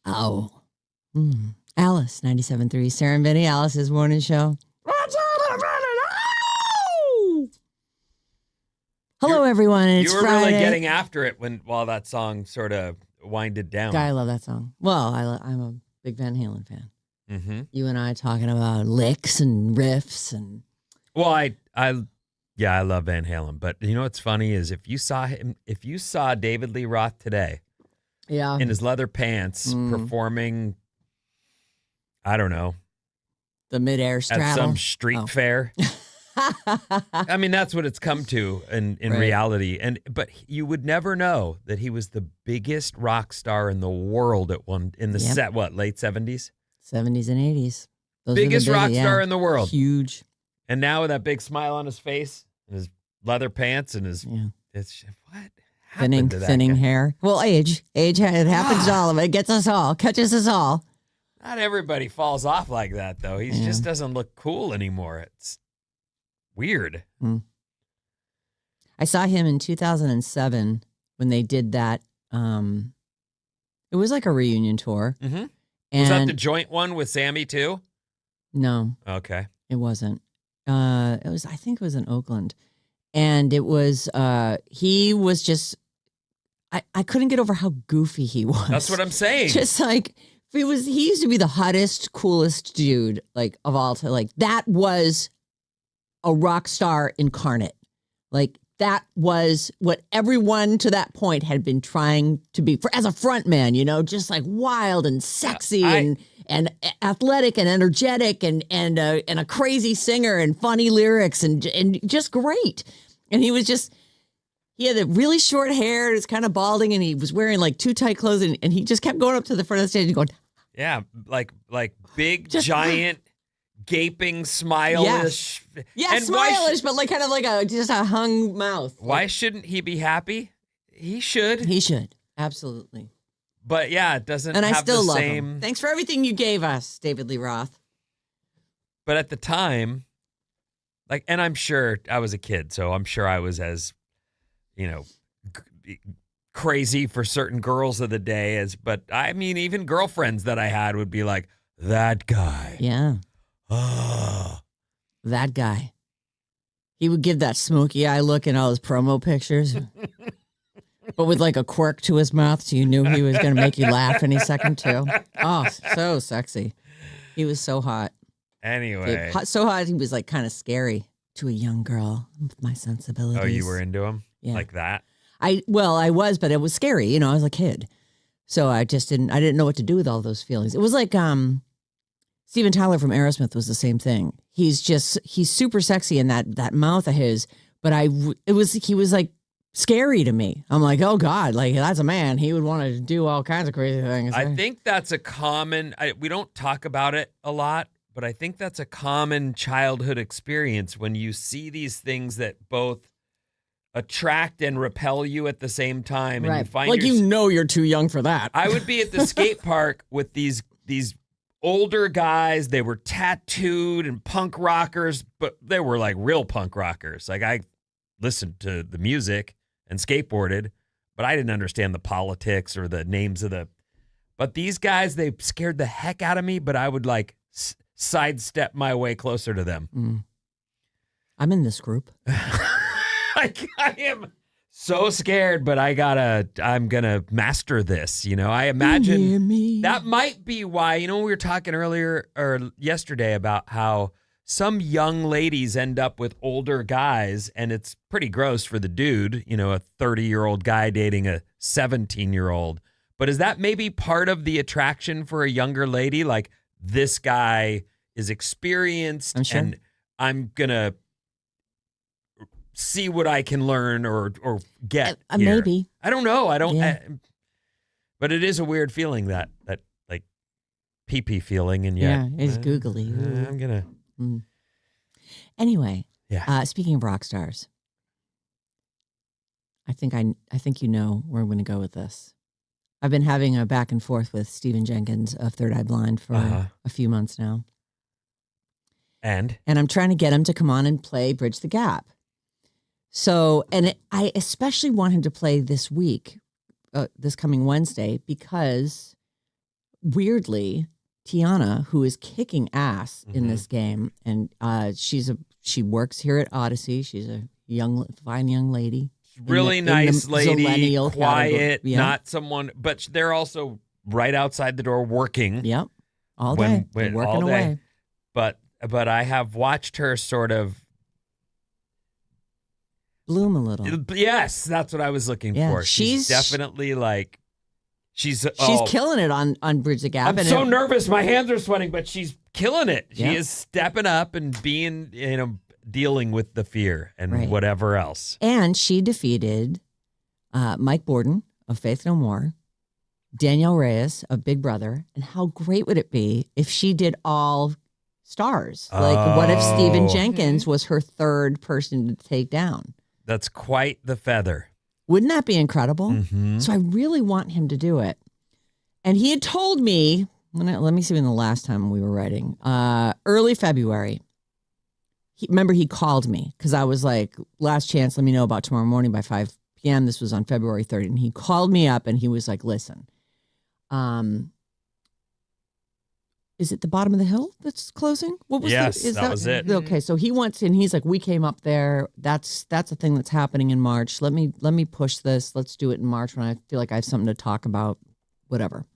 Oh. Alice, 97.3. Sarah Vinnie, Alice's morning show. Hello, everyone. It's You were Friday. really getting after it while that song sort of winded down. God, I love that song. Well, I'm a big Van Halen fan. Mm-hmm. You and I talking about licks and riffs and. Well, I love Van Halen, but you know what's funny is if you saw David Lee Roth today, in his leather pants performing, I don't know, the midair straddle at some street fair. I mean, that's what it's come to in right. reality. But you would never know that he was the biggest rock star in the world in the late 70s? 70s and 80s. Biggest rock star in the world. Huge. And now with that big smile on his face, and his leather pants, and his it's what happened to that thinning guy? hair. Well, age, it happens to all of it. It gets us all, catches us all. Not everybody falls off like that, though. He just doesn't look cool anymore. It's weird. I saw him in 2007 when they did that. It was like a reunion tour. Mm-hmm. Was that the joint one with Sammy too? No. Okay. It wasn't. I think it was in Oakland. And it was, he was just, I couldn't get over how goofy he was. That's what I'm saying. Just like, he used to be the hottest, coolest dude, like, of all time. Like, that was a rock star incarnate. Like, that was what everyone to that point had been trying to be as a front man, just like wild and sexy and athletic and energetic and a crazy singer and funny lyrics and just great. And he had the really short hair. It's kind of balding, and he was wearing like too tight clothes, and he just kept going up to the front of the stage and going, yeah, like big giant gaping smile-ish. Yeah, and smile-ish, but like kind of like just a hung mouth. Why shouldn't he be happy? He should. He should. Absolutely. But yeah, it doesn't and have I still the love same. Him. Thanks for everything you gave us, David Lee Roth. But at the time, and I'm sure I was a kid, so I'm sure I was as, crazy for certain girls of the day but I mean, even girlfriends that I had would be like, that guy. Yeah. Oh. That guy. He would give that smoky eye look in all his promo pictures. But with like a quirk to his mouth, so you knew he was going to make you laugh any second too. Oh, so sexy. He was so hot. Anyway. So hot, he was like kind of scary to a young girl with my sensibilities. Oh, you were into him? Yeah. Like that? I was, but it was scary. I was a kid. So I didn't know what to do with all those feelings. It was like Steven Tyler from Aerosmith was the same thing. He's super sexy in that mouth of his, but he was like scary to me. I'm like, oh God, like that's a man. He would want to do all kinds of crazy things. I think that's a common, we don't talk about it a lot, but I think that's a common childhood experience when you see these things that both attract and repel you at the same time. And right. you find you're too young for that. I would be at the skate park with these older guys. They were tattooed and punk rockers, but they were like real punk rockers. Like I listened to the music and skateboarded, but I didn't understand the politics or the names of but these guys, they scared the heck out of me, but I would like sidestep my way closer to them. I'm in this group. I am so scared, but I'm going to master this. I imagine that might be why, we were talking earlier or yesterday about how some young ladies end up with older guys, and it's pretty gross for the dude, a 30-year-old guy dating a 17-year-old. But is that maybe part of the attraction for a younger lady? Like, this guy is experienced, and I'm going to see what I can learn or get here. Maybe. I don't know. But it is a weird feeling, that like pee-pee feeling, and yet it's googly. I'm gonna. Anyway, yeah. Speaking of rock stars, I think you know where I'm going to go with this. I've been having a back and forth with Stephen Jenkins of Third Eye Blind for a few months now, and I'm trying to get him to come on and play Bridge the Gap. So, I especially want him to play this week, this coming Wednesday, because weirdly, Tiana, who is kicking ass in this game, and she works here at Odyssey. She's a fine young lady. Really nice lady, Zillennial quiet, category. not someone, but they're also right outside the door working. Yep. All day. Working all day. away. But I have watched her sort of bloom a little. Yes, that's what I was looking for. She's definitely like she's killing it on Bridge the Gap. I'm so nervous. My hands are sweating, but she's killing it. She is stepping up and being, dealing with the fear and whatever else. And she defeated Mike Borden of Faith No More, Danielle Reyes of Big Brother. And how great would it be if she did all stars? Like, what if Stephen Jenkins was her third person to take down? That's quite the feather. Wouldn't that be incredible? Mm-hmm. So I really want him to do it. And he had told me, let me see when the last time we were writing, early February. Remember, he called me because I was like, last chance, let me know about tomorrow morning by 5 p.m. This was on February 3rd. And he called me up and he was like, listen, is it the bottom of the hill that's closing? What was that was it. Okay, so he wants, and he's like, we came up there. That's a thing that's happening in March. Let me push this. Let's do it in March when I feel like I have something to talk about, whatever.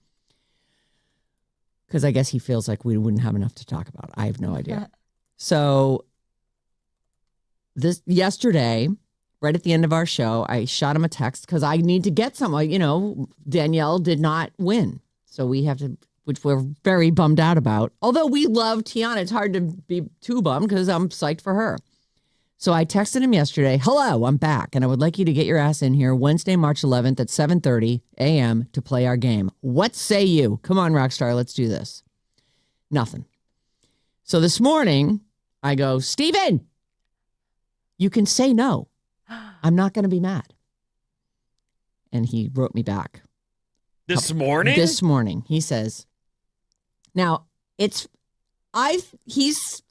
Because I guess he feels like we wouldn't have enough to talk about. I have no idea. So yesterday, right at the end of our show, I shot him a text because I need to get some. Danielle did not win, so we have to. Which we're very bummed out about. Although we love Tiana, it's hard to be too bummed because I'm psyched for her. So I texted him yesterday, hello, I'm back, and I would like you to get your ass in here Wednesday, March 11th at 7:30 a.m. to play our game. What say you? Come on, Rockstar, let's do this. Nothing. So this morning, I go, Steven, you can say no. I'm not going to be mad. And he wrote me back. This morning? This morning. He says, now, he's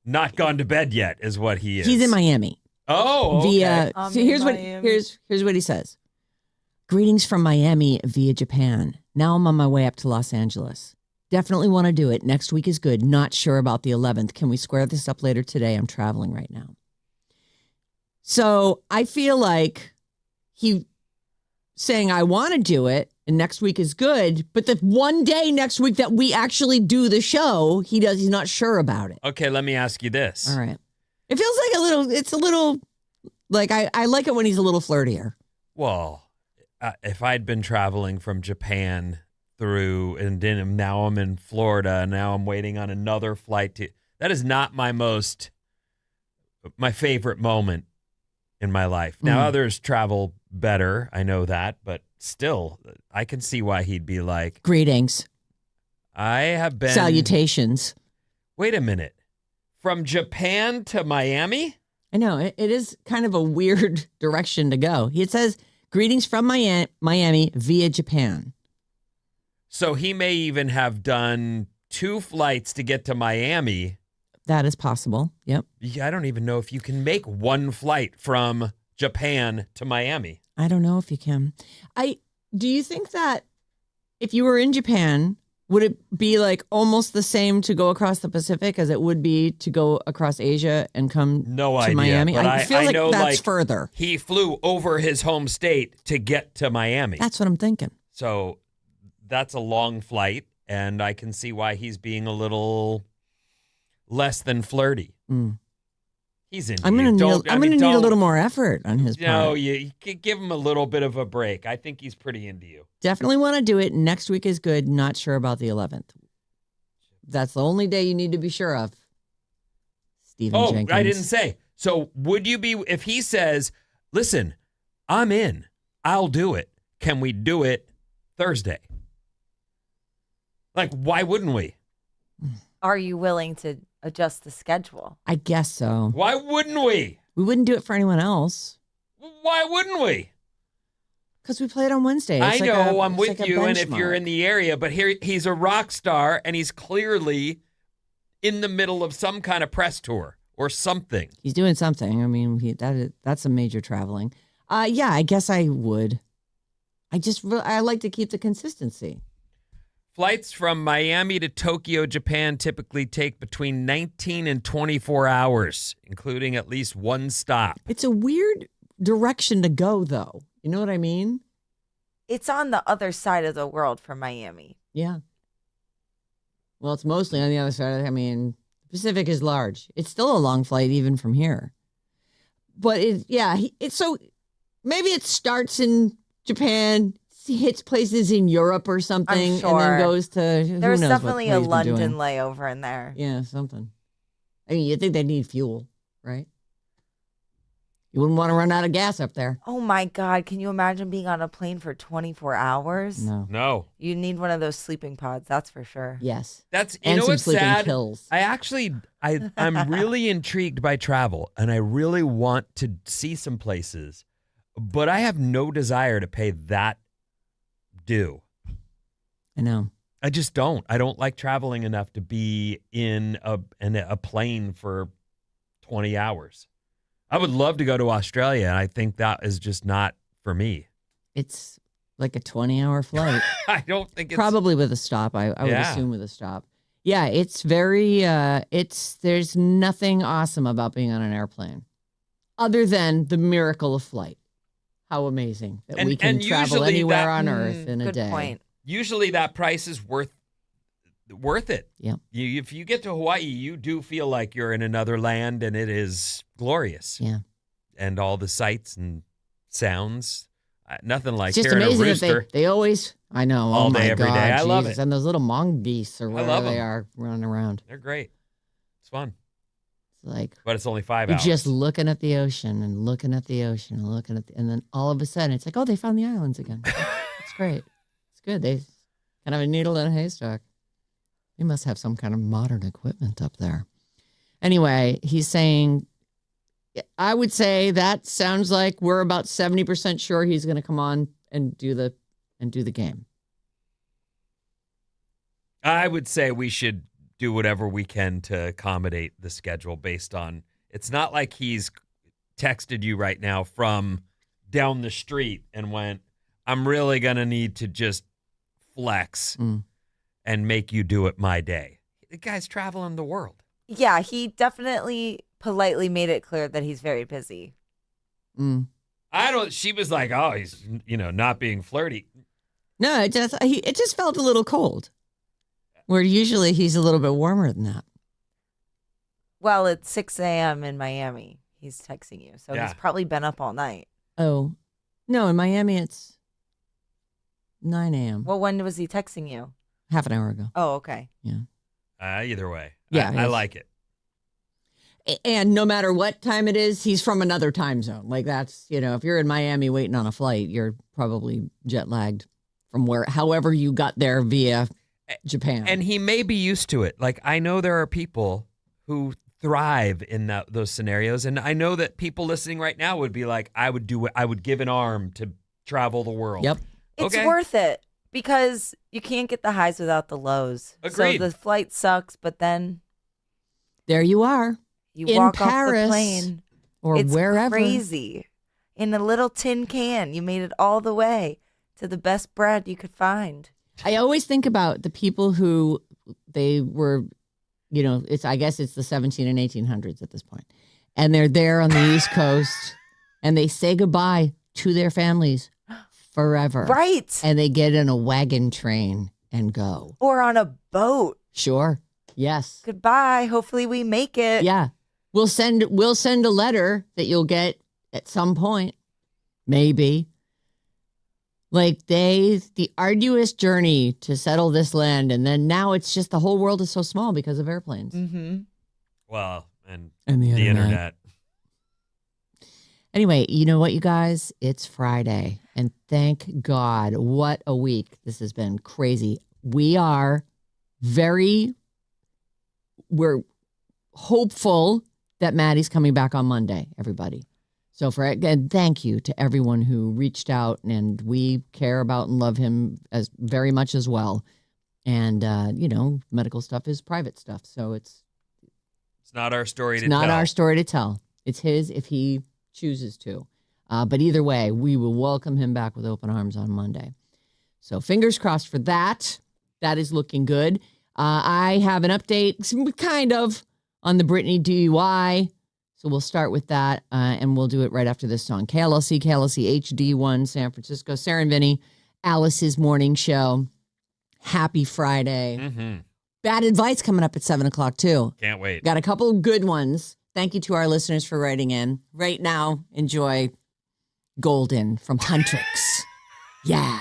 not gone to bed yet, is what he is. He's in Miami. Oh, okay. So here's what he says. Greetings from Miami via Japan. Now I'm on my way up to Los Angeles. Definitely want to do it. Next week is good. Not sure about the 11th. Can we square this up later today? I'm traveling right now. So I feel like he saying I want to do it and next week is good, but the one day next week that we actually do the show, he's not sure about it. Okay, let me ask you this. All right. It feels like it's a little, like I like it when he's a little flirtier. Well, if I'd been traveling from Japan through, and then now I'm in Florida, and now I'm waiting on another flight that is not my favorite moment in my life. Now others travel better, I know that, but still, I can see why he'd be like, greetings. I have been... Salutations. Wait a minute. From Japan to Miami? I know. It is kind of a weird direction to go. It says, greetings from Miami via Japan. So he may even have done 2 flights to get to Miami. That is possible. Yep. Yeah, I don't even know if you can make 1 flight from Japan to Miami. I don't know if you can. Do you think that if you were in Japan, would it be like almost the same to go across the Pacific as it would be to go across Asia and come to Miami? I feel like that's further. He flew over his home state to get to Miami. That's what I'm thinking. So that's a long flight, and I can see why he's being a little less than flirty. He's in. I'm going to need a little more effort on his part. No, you give him a little bit of a break. I think he's pretty into you. Definitely want to do it. Next week is good. Not sure about the 11th. That's the only day you need to be sure of. Stephen Jenkins. I didn't say. So would you be, if he says, listen, I'm in, I'll do it. Can we do it Thursday? Like, why wouldn't we? Are you willing to adjust the schedule? I guess so. Why wouldn't we? We wouldn't do it for anyone else. Why wouldn't we? Because we play it on Wednesday. I know, I'm with you, and if you're in the area, but here he's a rock star, and he's clearly in the middle of some kind of press tour or something. He's doing something. I mean, that's a major traveling. Yeah, I guess I would. I like to keep the consistency. Flights from Miami to Tokyo, Japan typically take between 19 and 24 hours, including at least one stop. It's a weird direction to go, though. You know what I mean? It's on the other side of the world from Miami. Yeah. Well, it's mostly on the other side. The Pacific is large. It's still a long flight even from here. But it's so maybe it starts in Japan, hits places in Europe or something, I'm sure. and then goes to There's definitely a London layover in there. Yeah, something. I mean, you'd think they need fuel, right? You wouldn't want to run out of gas up there. Oh my God. Can you imagine being on a plane for 24 hours? No. You need one of those sleeping pods, that's for sure. Yes. You know some what's sleeping sad? pills. I'm really intrigued by travel, and I really want to see some places, but I have no desire to pay that due. I know. I just don't. I don't like traveling enough to be in a plane for 20 hours. I would love to go to Australia, and I think that is just not for me. It's like a 20-hour flight. I don't think it's... Probably with a stop. I would assume with a stop. Yeah, it's very, there's nothing awesome about being on an airplane other than the miracle of flight. How amazing that we can travel anywhere on Earth in a day. Good point. Usually that price is worth it. Yeah. If you get to Hawaii, you do feel like you're in another land, and it is glorious. Yeah. And all the sights and sounds, nothing like It's just hearing amazing a rooster. that they always, I know, all oh day, my every God, day. I love Jesus. it. And those little mongoose or I whatever love they them. are running around. They're great. It's fun. It's like, But it's only 5 you're hours. just looking at the ocean and looking at the ocean and looking at and then all of a sudden it's like, oh, they found the islands again. It's great. It's good. They kind of a needle in a haystack. They must have some kind of modern equipment up there. Anyway, he's saying, I would say that sounds like we're about 70% sure he's going to come on and do the game. I would say we should do whatever we can to accommodate the schedule based on, it's not like he's texted you right now from down the street and went, I'm really going to need to just flex and make you do it my day. The guy's traveling the world. Yeah, he definitely politely made it clear that he's very busy. She was like, oh, he's, not being flirty. No, it just felt a little cold. Where usually he's a little bit warmer than that. Well, it's 6 a.m. in Miami. He's texting you. So he's probably been up all night. Oh, no, in Miami it's 9 a.m. Well, when was he texting you? Half an hour ago. Oh, okay. Yeah. Either way. Yeah, I like it. And no matter what time it is, he's from another time zone. Like that's, if you're in Miami waiting on a flight, you're probably jet lagged from however you got there via Japan. And he may be used to it. Like, I know there are people who thrive in those scenarios. And I know that people listening right now would be like, I would give an arm to travel the world. Yep. It's worth it because you can't get the highs without the lows. Agreed. So the flight sucks, but then there you are. You in walk Paris, off the plane. Or it's wherever. Crazy. In a little tin can, you made it all the way to the best bread you could find. I always think about the people who they were, I guess it's the 17 and 1800s at this point. And they're there on the East Coast and they say goodbye to their families forever. Right. And they get in a wagon train and go. Or on a boat. Sure. Yes. Goodbye. Hopefully we make it. Yeah. We'll send a letter that you'll get at some point. Maybe. Like the arduous journey to settle this land. And then now it's just the whole world is so small because of airplanes. Mm-hmm. Well, and the internet. Anyway, you know what, you guys? It's Friday. And thank God, what a week this has been. Crazy. We're hopeful that Maddie's coming back on Monday, everybody. So again, thank you to everyone who reached out, and we care about and love him as very much as well. And medical stuff is private stuff, so it's not our story to tell. Not our story to tell. It's his if he chooses to. But either way, we will welcome him back with open arms on Monday. So fingers crossed for that. that is looking good. I have an update, kind of, on the Britney DUI. So we'll start with that, and we'll do it right after this song. KLLC HD1, San Francisco. Sarah and Vinnie, Alice's morning show. Happy Friday. Mm-hmm. Bad advice coming up at 7 o'clock, too. Can't wait. Got a couple of good ones. Thank you to our listeners for writing in. Right now, enjoy Golden from Huntrix. Yeah.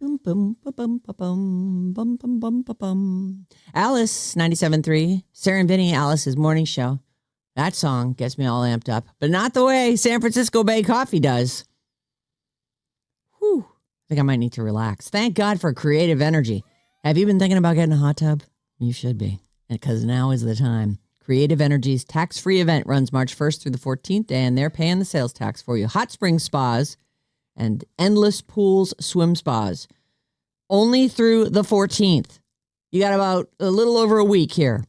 Boom, boom, ba bum, ba bum, bum, bum, bum, ba bum. Alice, 97.3. Sarah and Vinnie, Alice's morning show. That song gets me all amped up, but not the way San Francisco Bay Coffee does. Whew. I think I might need to relax. Thank God for creative energy. Have you been thinking about getting a hot tub? You should be, because now is the time. Creative Energy's tax-free event runs March 1st through the 14th, and they're paying the sales tax for you. Hot spring spas and endless pools, swim spas. Only through the 14th. You got about a little over a week here.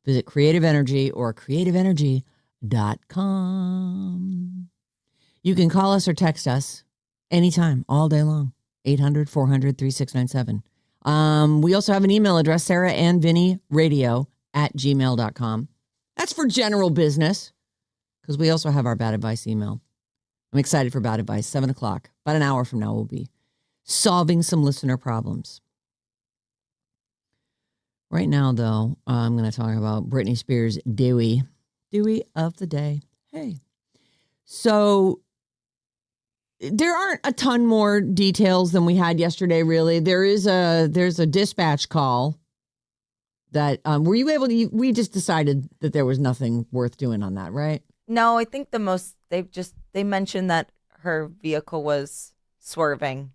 Visit Creative Energy or creativeenergy.com. You can call us or text us anytime, all day long. 800-400-3697. We also have an email address, sarahandvinnyradio@gmail.com. That's for general business, because we also have our bad advice email. I'm excited for bad advice. 7 o'clock. About an hour from now, we'll be solving some listener problems. Right now, though, I'm going to talk about Britney Spears' Dewey of the day. Hey. So there aren't a ton more details than we had yesterday, really. There's a dispatch call that, were you able to, we just decided that there was nothing worth doing on that, right? No, I think the most, they mentioned that her vehicle was swerving.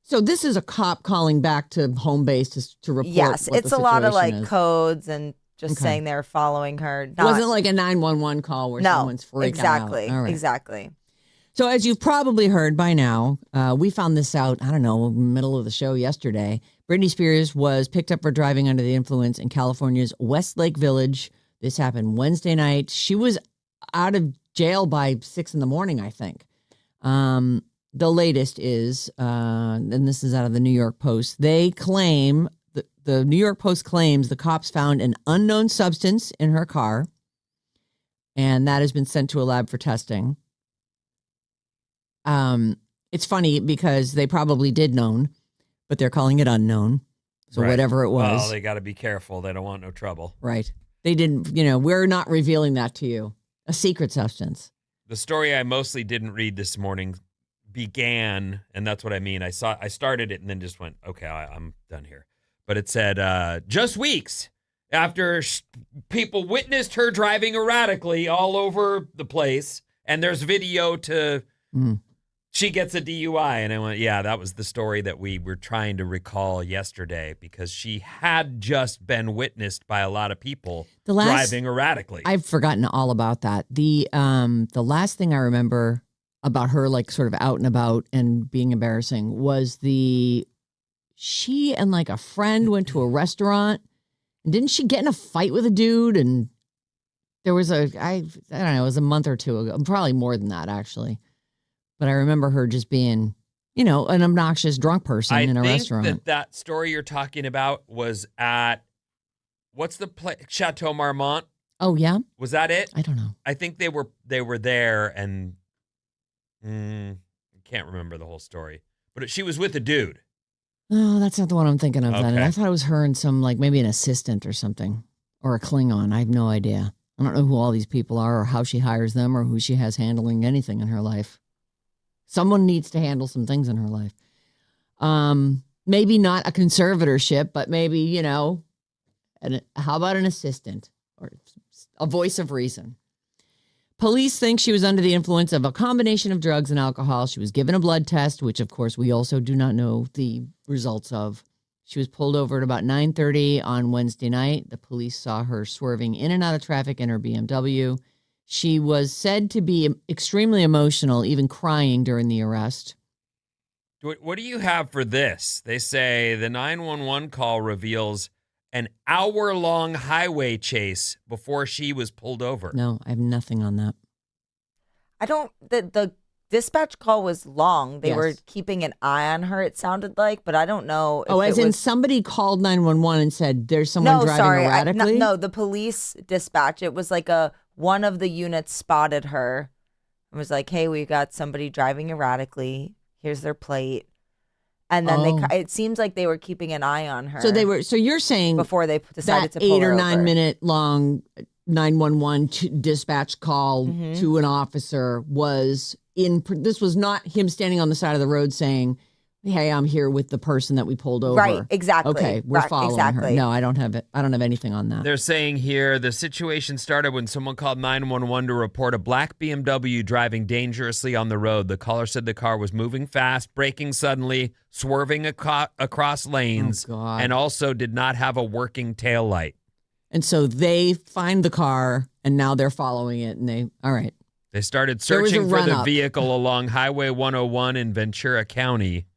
So this is a cop calling back to home base to report. Yes, what it's the a lot of situation is. codes and just saying they're following her. It wasn't like a 911 call where someone's freaking out. All right. Exactly. So as you've probably heard by now, we found this out, I don't know, middle of the show yesterday. Britney Spears was picked up for driving under the influence in California's Westlake Village This happened Wednesday night. She was out of jail by 6 a.m, I think. The latest is, and this is out of the New York Post. They claim, the New York Post claims the cops found an unknown substance in her car, and that has been sent to a lab for testing. It's funny because they probably did known, but they're calling it unknown. So whatever it was. Well, they got to be careful. They don't want no trouble. Right. They didn't, we're not revealing that to you. A secret substance. The story I mostly didn't read this morning began, and that's what I mean. I started it and then just went, okay, I'm done here. But it said, just weeks after people witnessed her driving erratically all over the place, and there's video to she gets a DUI. And I went, yeah, that was the story that we were trying to recall yesterday, because she had just been witnessed by a lot of people driving erratically. I've forgotten all about that. The last thing I remember about her, like sort of out and about and being embarrassing, was she and like a friend went to a restaurant, and didn't she get in a fight with a dude? And there was I don't know, it was a month or two ago, probably more than that actually. But I remember her just being, an obnoxious drunk person in a restaurant. I think that story you're talking about was at, what's the place? Chateau Marmont. Oh, yeah? Was that it? I don't know. I think they were there, and I can't remember the whole story. But she was with a dude. Oh, that's not the one I'm thinking of then. Okay. I thought it was her and some, like, maybe an assistant or something. Or a Klingon. I have no idea. I don't know who all these people are or how she hires them or who she has handling anything in her life. Someone needs to handle some things in her life. Maybe not a conservatorship, but maybe, how about an assistant or a voice of reason? Police think she was under the influence of a combination of drugs and alcohol. She was given a blood test, which, of course, we also do not know the results of. She was pulled over at about 9:30 on Wednesday night. The police saw her swerving in and out of traffic in her BMW. She was said to be extremely emotional, even crying during the arrest. What do you have for this? They say the 911 call reveals an hour-long highway chase before she was pulled over. No, I have nothing on that. The dispatch call was long. They Yes. were keeping an eye on her, it sounded like, but I don't know. Oh, if as it in was... somebody called 911 and said there's someone driving erratically? No, the police dispatch. It was like one of the units spotted her and was like, hey, we got somebody driving erratically. Here's their plate. And then it seems like they were keeping an eye on her. So you're saying before they decided to pull her over. 8 or 9 minute long 911 dispatch call to an officer was this was not him standing on the side of the road saying, hey, I'm here with the person that we pulled over. Right, exactly. Okay, we're following her. No, I don't have it. I don't have anything on that. They're saying here the situation started when someone called 911 to report a black BMW driving dangerously on the road. The caller said the car was moving fast, braking suddenly, swerving across lanes, and also did not have a working taillight. And so they find the car, and now they're following it, and all right. They started searching for the vehicle along Highway 101 in Ventura County.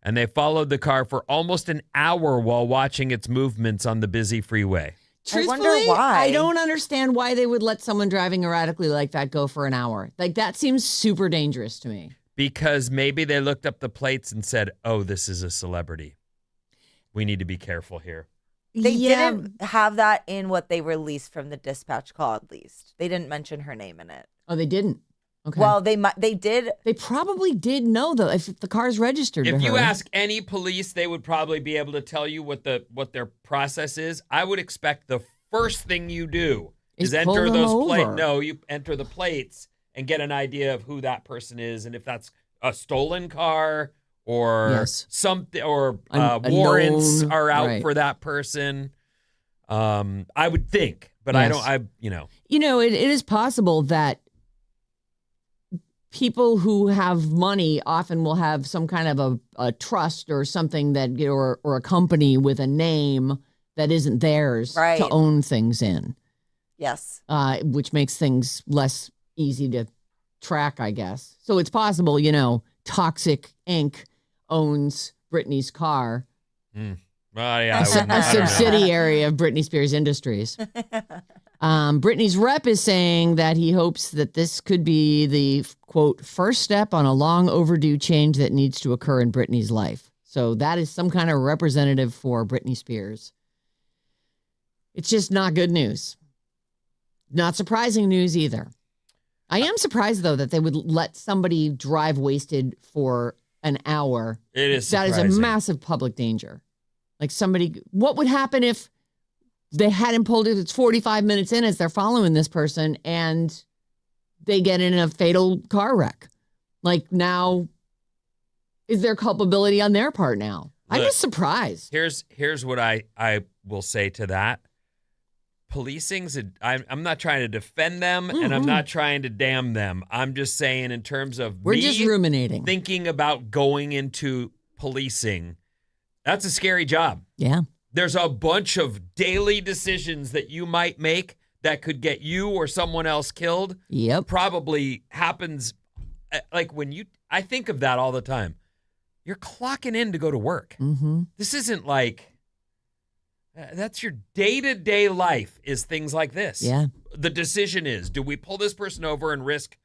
And they followed the car for almost an hour while watching its movements on the busy freeway. Truthfully, I wonder why. I don't understand why they would let someone driving erratically like that go for an hour. Like, that seems super dangerous to me. Because maybe they looked up the plates and said, oh, this is a celebrity. We need to be careful here. They didn't have that in what they released from the dispatch call, at least. They didn't mention her name in it. Oh, they didn't? Okay. Well, they did. They probably did know, though, if the car's registered to her. If you ask any police, they would probably be able to tell you what their process is. I would expect the first thing you do is enter those plates. No, you enter the plates and get an idea of who that person is, and if that's a stolen car or something, or warrants are out for that person. I would think, but I don't. It is possible that people who have money often will have some kind of a trust or something that, or a company with a name that isn't theirs to own things in. Yes. Which makes things less easy to track, I guess. So it's possible, Toxic Inc. owns Britney's car. Well, yeah, a subsidiary of Britney Spears Industries. Britney's rep is saying that he hopes that this could be the, quote, first step on a long overdue change that needs to occur in Britney's life. So that is some kind of representative for Britney Spears. It's just not good news. Not surprising news either. I am surprised, though, that they would let somebody drive wasted for an hour. It is surprising. That is a massive public danger. Like somebody, what would happen if they hadn't pulled it? It's 45 minutes in as they're following this person and they get in a fatal car wreck. Like now, is there culpability on their part now? Look, I'm just surprised. Here's what I will say to that. I'm not trying to defend them and I'm not trying to damn them. I'm just saying in terms of we're just ruminating. Thinking about going into policing, that's a scary job. Yeah. There's a bunch of daily decisions that you might make that could get you or someone else killed. Yep. Probably happens like I think of that all the time. You're clocking in to go to work. Mm-hmm. This isn't like, that's your day-to-day life is things like this. Yeah. The decision is, do we pull this person over and risk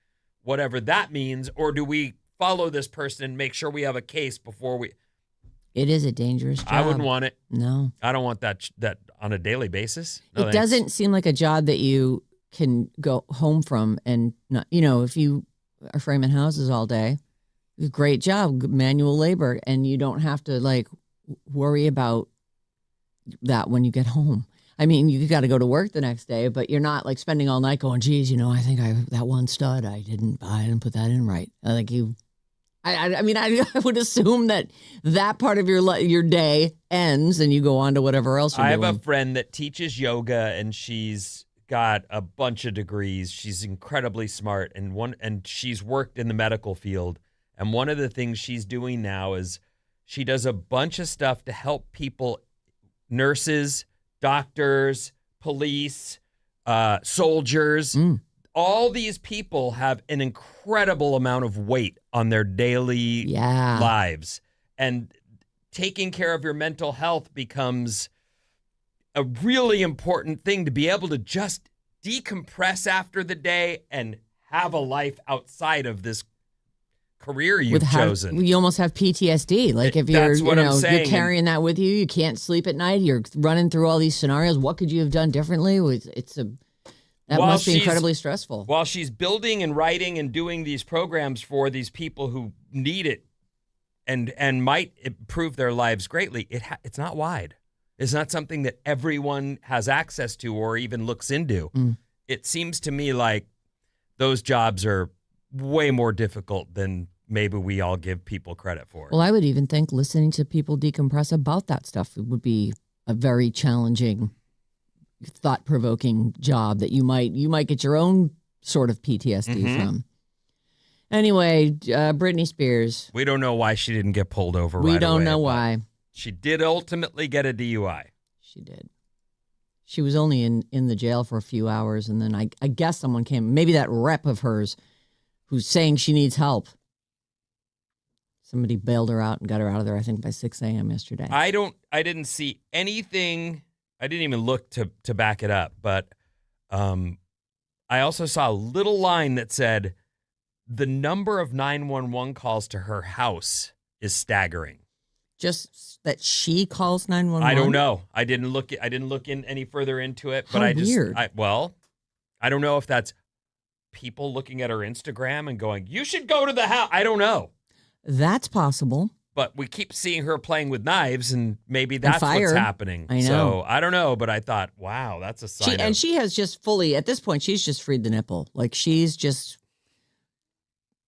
whatever that means, or do we follow this person and make sure we have a case before we... It is a dangerous job. I wouldn't want it. No. I don't want that on a daily basis. No, it doesn't seem like a job that you can go home from and not, if you are framing houses all day, great job, manual labor, and you don't have to like worry about that when you get home. I mean, you got to go to work the next day, but you're not like spending all night going, geez, I think that one stud, I didn't put that in right. Like I would assume that part of your day ends and you go on to whatever else you're doing. I have a friend that teaches yoga and she's got a bunch of degrees. She's incredibly smart and she's worked in the medical field. And one of the things she's doing now is she does a bunch of stuff to help people, nurses, doctors, police, soldiers. All these people have an incredible amount of weight on their daily lives. And taking care of your mental health becomes a really important thing to be able to just decompress after the day and have a life outside of this career you've chosen. You almost have PTSD. Like if you're, you're carrying that with you, you can't sleep at night, you're running through all these scenarios. What could you have done differently? That must be incredibly stressful. While she's building and writing and doing these programs for these people who need it and might improve their lives greatly, it's not wide. It's not something that everyone has access to or even looks into. It seems to me like those jobs are way more difficult than maybe we all give people credit for. Well, I would even think listening to people decompress about that stuff would be a very challenging, thought-provoking job that you might get your own sort of PTSD from. Anyway, Britney Spears. We don't know why she didn't get pulled over We don't know why. She did ultimately get a DUI. She did. She was only in the jail for a few hours, and then I guess someone came, maybe that rep of hers who's saying she needs help. Somebody bailed her out and got her out of there, I think, by 6 a.m. yesterday. I didn't see anything. I didn't even look to back it up, but I also saw a little line that said the number of 911 calls to her house is staggering. Just that she calls 911? I don't know. I didn't look in any further into it, but weird. I don't know if that's people looking at her Instagram and going, "You should go to the house." I don't know. That's possible. But we keep seeing her playing with knives, and maybe that's what's happening. I know. So I don't know, but I thought, wow, that's a sign. And she has just fully, at this point, she's just freed the nipple. Like she's just,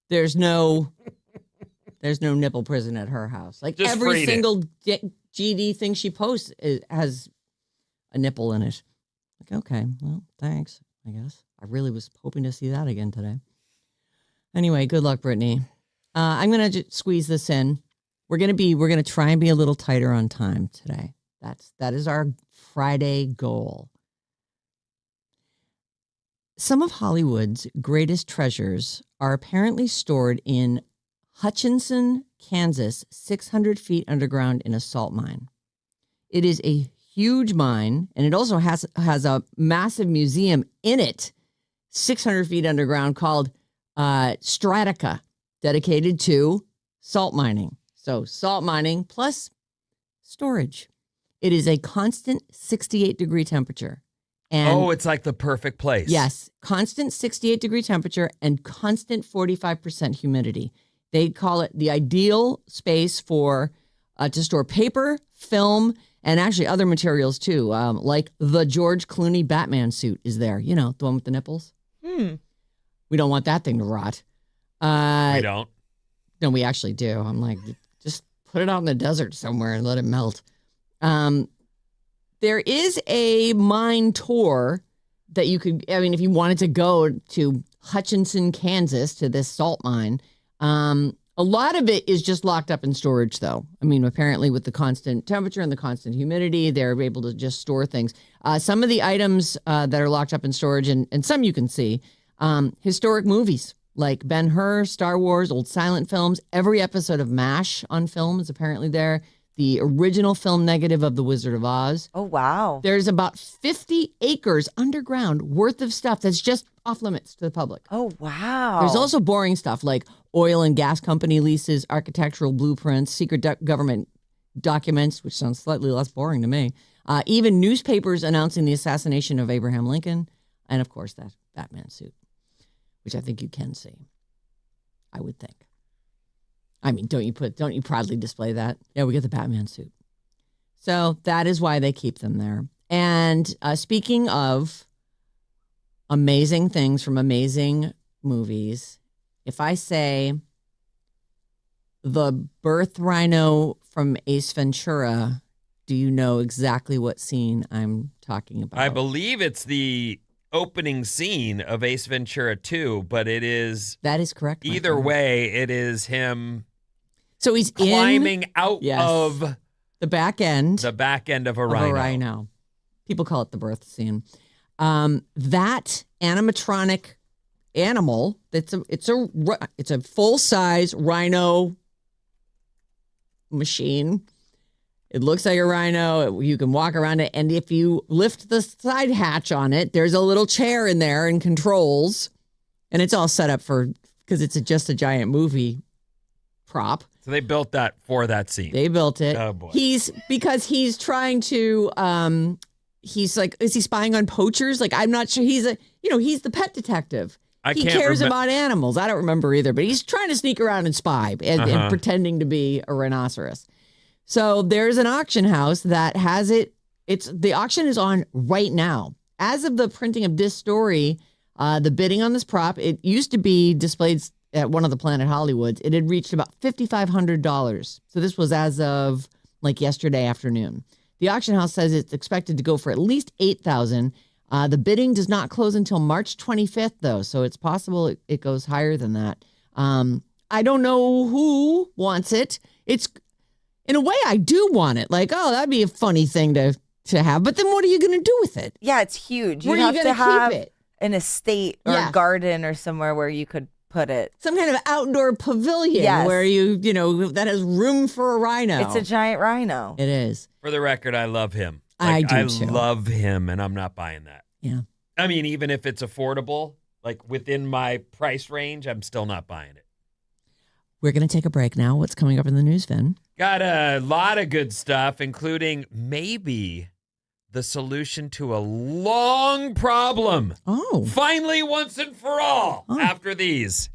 there's no nipple prison at her house. Like just every single GD thing she posts has a nipple in it. Like, okay, well, thanks, I guess. I really was hoping to see that again today. Anyway, good luck, Britney. I'm going to squeeze this in. We're going to try and be a little tighter on time today. That is our Friday goal. Some of Hollywood's greatest treasures are apparently stored in Hutchinson, Kansas, 600 feet underground in a salt mine. It is a huge mine, and it also has a massive museum in it, 600 feet underground, called Stratica, dedicated to salt mining. So salt mining plus storage. It is a constant 68-degree temperature. And it's like the perfect place. yes, constant 68-degree temperature and constant 45% humidity. They call it the ideal space for to store paper, film, and actually other materials too, like the George Clooney Batman suit is there. You know, the one with the nipples. We don't want that thing to rot. We don't. No, we actually do. I'm like, just put it out in the desert somewhere and let it melt. There is a mine tour that you could, I mean, if you wanted to go to Hutchinson, Kansas, to this salt mine, a lot of it is just locked up in storage, though. I mean, apparently with the constant temperature and the constant humidity, they're able to just store things. Some of the items that are locked up in storage, and some you can see, historic movies like Ben-Hur, Star Wars, old silent films. Every episode of MASH on film is apparently there. The original film negative of The Wizard of Oz. Oh, wow. There's about 50 acres underground worth of stuff that's just off limits to the public. Oh, wow. There's also boring stuff like oil and gas company leases, architectural blueprints, secret government documents, which sounds slightly less boring to me. Even newspapers announcing the assassination of Abraham Lincoln. And, of course, that Batman suit, which I think you can see. I would think. I mean, don't you proudly display that? Yeah, we get the Batman suit. So that is why they keep them there. And speaking of amazing things from amazing movies, if I say the birth rhino from Ace Ventura, do you know exactly what scene I'm talking about? I believe it's the opening scene of Ace Ventura 2, but it is... That is correct. Either way, it is him... So he's climbing out yes, of the back end. The back end of a rhino. People call it the birth scene. That animatronic animal, it's a full-size rhino machine. It looks like a rhino. You can walk around it, and if you lift the side hatch on it, there's a little chair in there and controls, and it's all set up because it's just a giant movie prop. So they built that for that scene. They built it. Oh boy. He's trying to he's like, is he spying on poachers? Like, I'm not sure. He's the pet detective. He cares about animals. I don't remember either, but he's trying to sneak around and spy and pretending to be a rhinoceros. So there's an auction house that has it. The auction is on right now. As of the printing of this story, the bidding on this prop, it used to be displayed at one of the Planet Hollywoods. It had reached about $5,500. So this was as of like yesterday afternoon. The auction house says it's expected to go for at least $8,000. The bidding does not close until March 25th, though, so it's possible it goes higher than that. I don't know who wants it. It's, in a way, I do want it. Like, oh, that'd be a funny thing to have. But then what are you going to do with it? Yeah, it's huge. Where are you going to have keep it? An estate or a garden or somewhere where you could put it. Some kind of outdoor pavilion where that has room for a rhino. It's a giant rhino. It is. For the record, I love him. I do too. I love him, and I'm not buying that. Yeah. I mean, even if it's affordable, like within my price range, I'm still not buying it. We're going to take a break now. What's coming up in the news, Vin? Got a lot of good stuff, including maybe the solution to a long problem. Oh. Finally, once and for all, after these.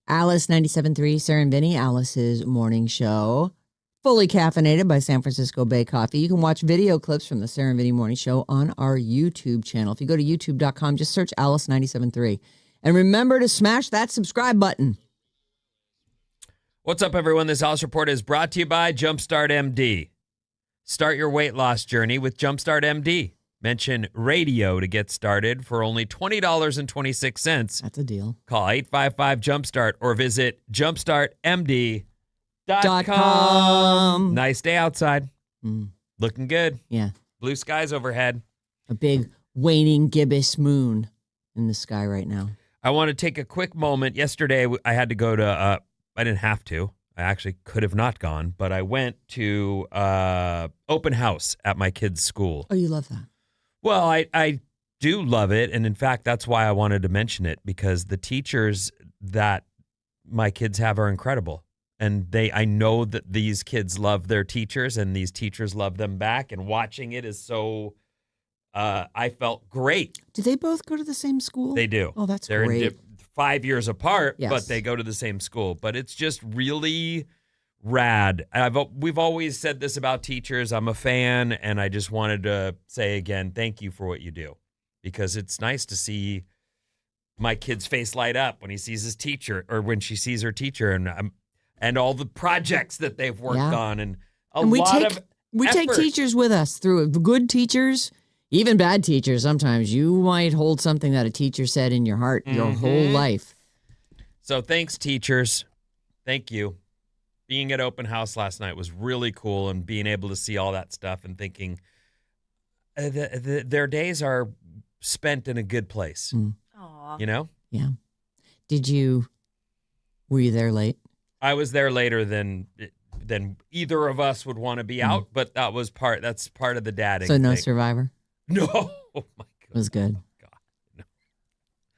Alice 97.3, Sarah Vinnie, Alice's morning show. Fully caffeinated by San Francisco Bay Coffee. You can watch video clips from the Sarah Vinnie Morning Show on our YouTube channel. If you go to youtube.com, just search Alice 97.3. And remember to smash that subscribe button. What's up, everyone? This Alice Report is brought to you by Jumpstart MD. Start your weight loss journey with Jumpstart MD. Mention radio to get started for only $20.26. That's a deal. Call 855-JUMPSTART or visit jumpstartmd.com. Nice day outside. Looking good. Yeah. Blue skies overhead. A big waning gibbous moon in the sky right now. I want to take a quick moment. Yesterday, I had to go to, I didn't have to. I actually could have not gone, but I went to open house at my kid's school. Oh, you love that. Well, I do love it. And in fact, that's why I wanted to mention it, because the teachers that my kids have are incredible. And I know that these kids love their teachers and these teachers love them back. And watching it is so, I felt great. Do they both go to the same school? They do. Oh, that's They're great. 5 years apart, Yes. but they go to the same school. But it's just really rad. We've always said this about teachers. I'm a fan, and I just wanted to say again, thank you for what you do, because it's nice to see my kid's face light up when he sees his teacher or when she sees her teacher, and all the projects that they've worked on, and we take take teachers with us through it. Good teachers, even bad teachers. Sometimes you might hold something that a teacher said in your heart your whole life. So thanks, teachers. Thank you. Being at open house last night was really cool, and being able to see all that stuff and thinking their days are spent in a good place. Aww. You know? Yeah. Were you there late? I was there later than either of us would want to be out, but that's part of the dadding. So no thing. Survivor? No. Oh my God. It was good. Oh, God. No.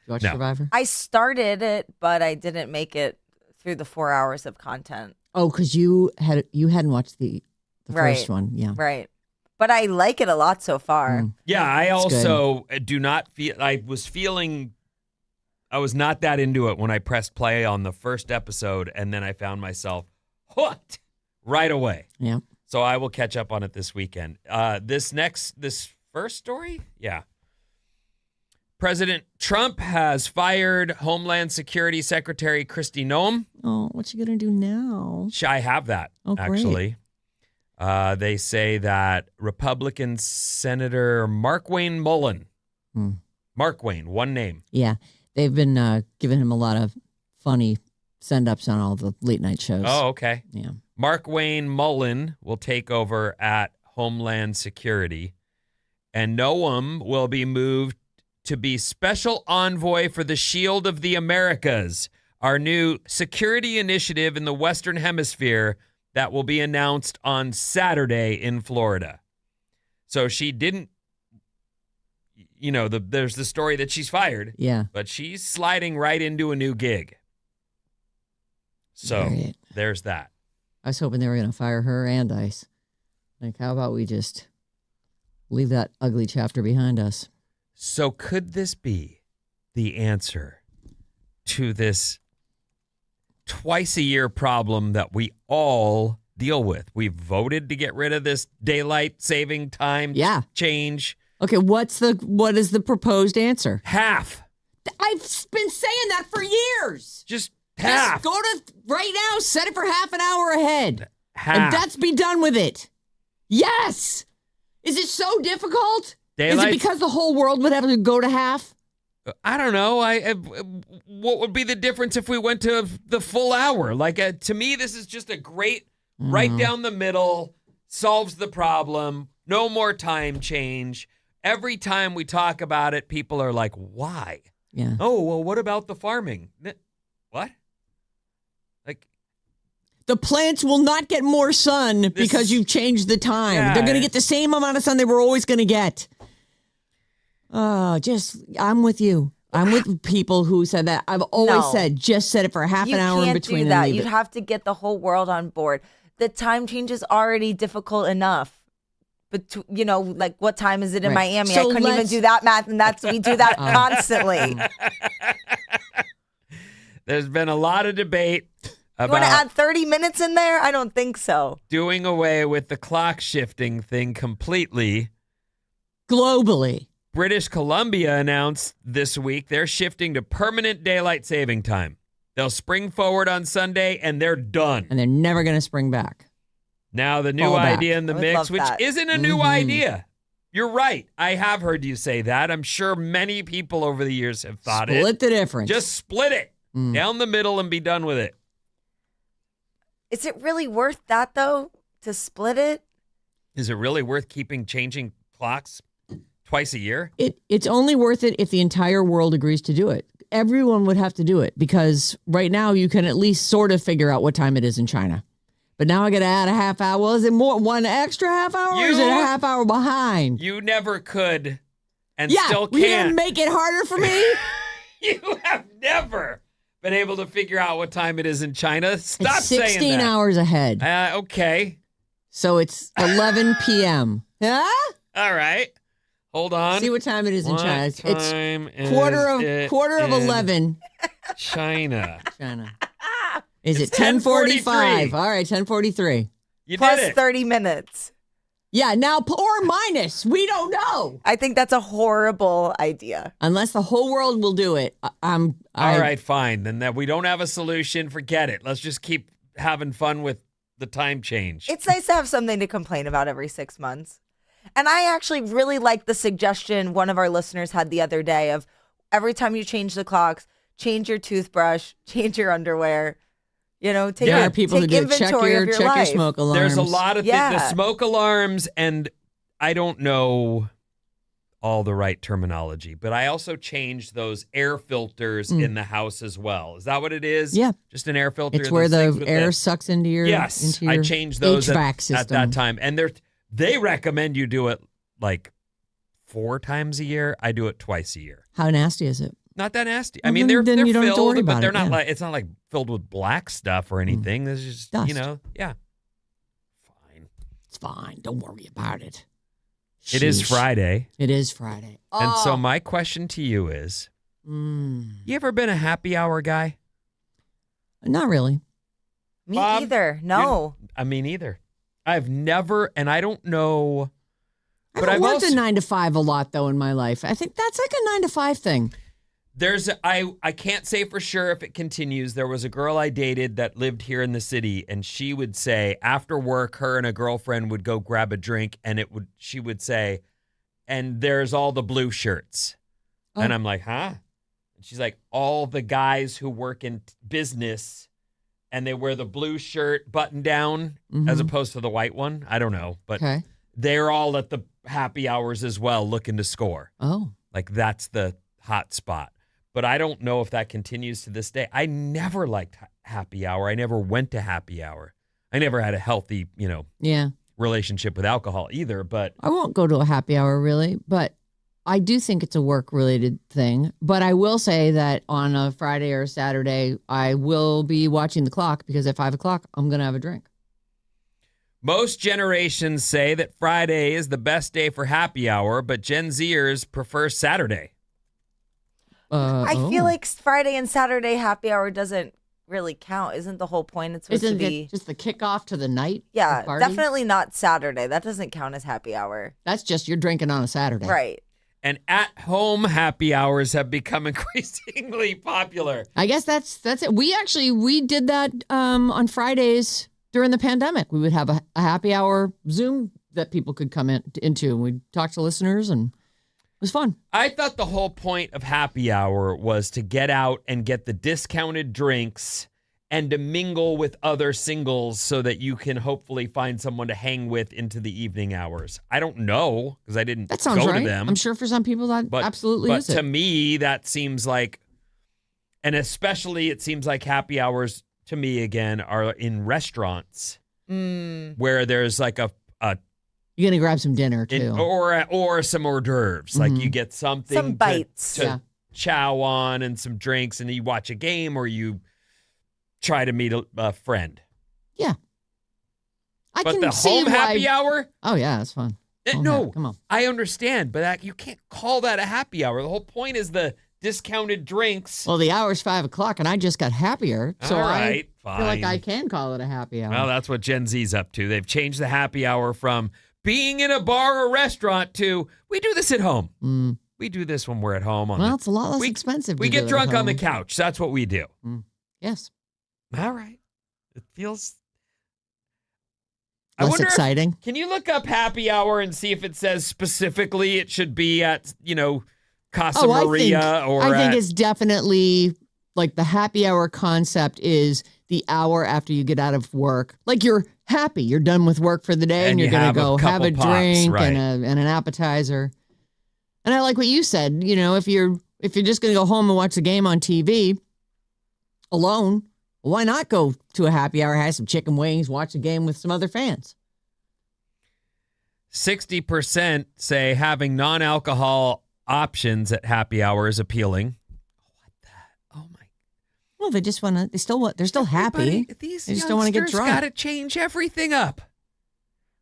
You watch No. Survivor? I started it, but I didn't make it through the 4 hours of content. Oh, because you hadn't watched the Right. first one. Yeah. Right. But I like it a lot so far. Yeah, I That's also do not feel. I was not that into it when I pressed play on the first episode, and then I found myself hooked right away. Yeah. So I will catch up on it this weekend. This first story? Yeah. President Trump has fired Homeland Security Secretary Kristi Noem. Oh, what you gonna do now? I have that, Oh, great. actually. They say that Republican Senator Markwayne Mullin, Markwayne, one name. Yeah, they've been giving him a lot of funny send-ups on all the late night shows. Oh, okay. Yeah. Markwayne Mullin will take over at Homeland Security, and Noem will be moved to be special envoy for the Shield of the Americas, our new security initiative in the Western Hemisphere that will be announced on Saturday in Florida. So she didn't, there's the story that she's fired, Yeah. but she's sliding right into a new gig. So Great. there's that. I was hoping they were gonna fire her and Ice. Like, how about we just leave that ugly chapter behind us? So could this be the answer to this twice-a-year problem that we all deal with? We've voted to get rid of this daylight saving time change. Okay, what is the proposed answer? Half. I've been saying that for years. Just half. Just go to right now, set it for half an hour ahead. Half. And that's be done with it. Yes. Is it so difficult? Daylight. Is it because the whole world would have to go to half? I don't know. What would be the difference if we went to the full hour? Like, to me, this is just a great right down the middle, solves the problem. No more time change. Every time we talk about it, people are like, why? Yeah. Oh, well, what about the farming? What? Like, the plants will not get more sun because you've changed the time. Yeah. They're going to get the same amount of sun they were always going to get. I'm with you. I'm with people who said that. I've always said, just set it for half an hour in between. You can't do that. And leave You'd it. have to get the whole world on board. The time change is already difficult enough. But like, what time is it in Right. Miami? So I couldn't even do that math, and we do that constantly. There's been a lot of debate You want to about add 30 minutes in there? I don't think so. doing away with the clock shifting thing completely. Globally. British Columbia announced this week they're shifting to permanent daylight saving time. They'll spring forward on Sunday, and they're done. And they're never going to spring back. Now, the new Fall back. idea in the I would mix, love which that. isn't a new idea. You're right. I have heard you say that. I'm sure many people over the years have thought it. Split the difference. Just split it down the middle and be done with it. Is it really worth that, though, to split it? Is it really worth changing clocks twice a year? It's only worth it if the entire world agrees to do it. Everyone would have to do it because right now you can at least sort of figure out what time it is in China. But now I got to add a half hour. Well, is it one extra half hour or is it a half hour behind? You never could and Yeah, still you can't. didn't make it harder for me? You have never been able to figure out what time it is in China. Stop It's saying 16 that. hours ahead. Okay. So it's 11 p.m. Yeah? All right. Hold on. See what time it is in What China. It's time is quarter of it in 11 China. China. Is It's it 10:45? 10:43. All right, 10:43. You Plus did it. 30 minutes. Yeah, now or minus. We don't know. I think that's a horrible idea. Unless the whole world will do it. All right, fine. Then that we don't have a solution. Forget it. Let's just keep having fun with the time change. It's nice to have something to complain about every 6 months. And I actually really like the suggestion one of our listeners had the other day of every time you change the clocks, change your toothbrush, change your underwear. You know, take, Yeah, There are people who take do it. Check inventory your of your check your life. smoke alarms. There's a lot of things. Yeah. The smoke alarms, and I don't know all the right terminology, but I also changed those air filters in the house as well. Is that what it is? Yeah. Just an air filter? It's where those things the with air sucks into your Yes, into your I changed those HVAC at system. that time. And they recommend you do it like 4 times a year. I do it twice a year. How nasty is it? Not that nasty. I Well, mean, then they're you don't have to filled, worry but about they're it, not yeah. like, it's not like filled with black stuff or anything. There's just, Dust. yeah. Fine. It's fine. Don't worry about it. It is Sheesh. Friday. It is Friday. And Oh. so my question to you is, You ever been a happy hour guy? Not really. Me Bob, either. No. I mean, either. I've never, and I don't know. But I've I've worked also, a 9 to 5 a lot though in my life. I think that's like a 9 to 5 thing. I can't say for sure if it continues. There was a girl I dated that lived here in the city, and she would say after work, her and a girlfriend would go grab a drink, and she would say, and there's all the blue shirts. Oh. And I'm like, huh? And she's like, all the guys who work in business and they wear the blue shirt button down as opposed to the white one. I don't know, but Okay. they're all at the happy hours as well looking to score. Oh. Like that's the hot spot. But I don't know if that continues to this day. I never liked happy hour. I never went to happy hour. I never had a healthy, Yeah. relationship with alcohol either. But I won't go to a happy hour really, but I do think it's a work-related thing. But I will say that on a Friday or a Saturday, I will be watching the clock because at 5 o'clock, I'm going to have a drink. most generations say that Friday is the best day for happy hour, but Gen Zers prefer Saturday. I feel like Friday and Saturday happy hour doesn't really count. Isn't the whole point? It's supposed Isn't to be. it just the kickoff to the night? Yeah, the party? definitely not Saturday. That doesn't count as happy hour. That's just you're drinking on a Saturday. Right. And at-home happy hours have become increasingly popular. I guess that's it. We did that on Fridays during the pandemic. We would have a happy hour Zoom that people could come into, and we'd talk to listeners, and it was fun. I thought the whole point of happy hour was to get out and get the discounted drinks and to mingle with other singles so that you can hopefully find someone to hang with into the evening hours. I don't know because I didn't That sounds go right. to them. I'm sure for some people that absolutely but is to it. me, that seems like, and especially it seems like happy hours to me again are in restaurants where there's like a You're gonna grab some dinner too. or some hors d'oeuvres. Like you get something Some bites. to chow on and some drinks, and you watch a game or you try to meet a friend. Yeah. I But can the see home why. happy hour? Oh yeah, that's fun. Home No, happy. Come on. I understand, but you can't call that a happy hour. The whole point is the discounted drinks. Well, the hour's 5 o'clock, and I just got happier, so All right, I feel like fine. I can call it a happy hour. Well, that's what Gen Z's up to. They've changed the happy hour from being in a bar or restaurant to we do this at home. We do this when we're at home. It's a lot less expensive. We to get do it drunk at on the home. couch. That's what we do. Yes. All right. It feels Less exciting. Can you look up happy hour and see if it says specifically it should be at, Casa Maria I think it's definitely like the happy hour concept is the hour after you get out of work. Like you're happy. You're done with work for the day and you're going to go have a drink right. and an appetizer. And I like what you said, if you're just going to go home and watch the game on TV alone, why not go to a happy hour, have some chicken wings, watch the game with some other fans? 60% say having non-alcohol options at happy hour is appealing. What the? Oh my! Well, they just want to. They're still happy. These they just don't want to get drunk. Got to change everything up.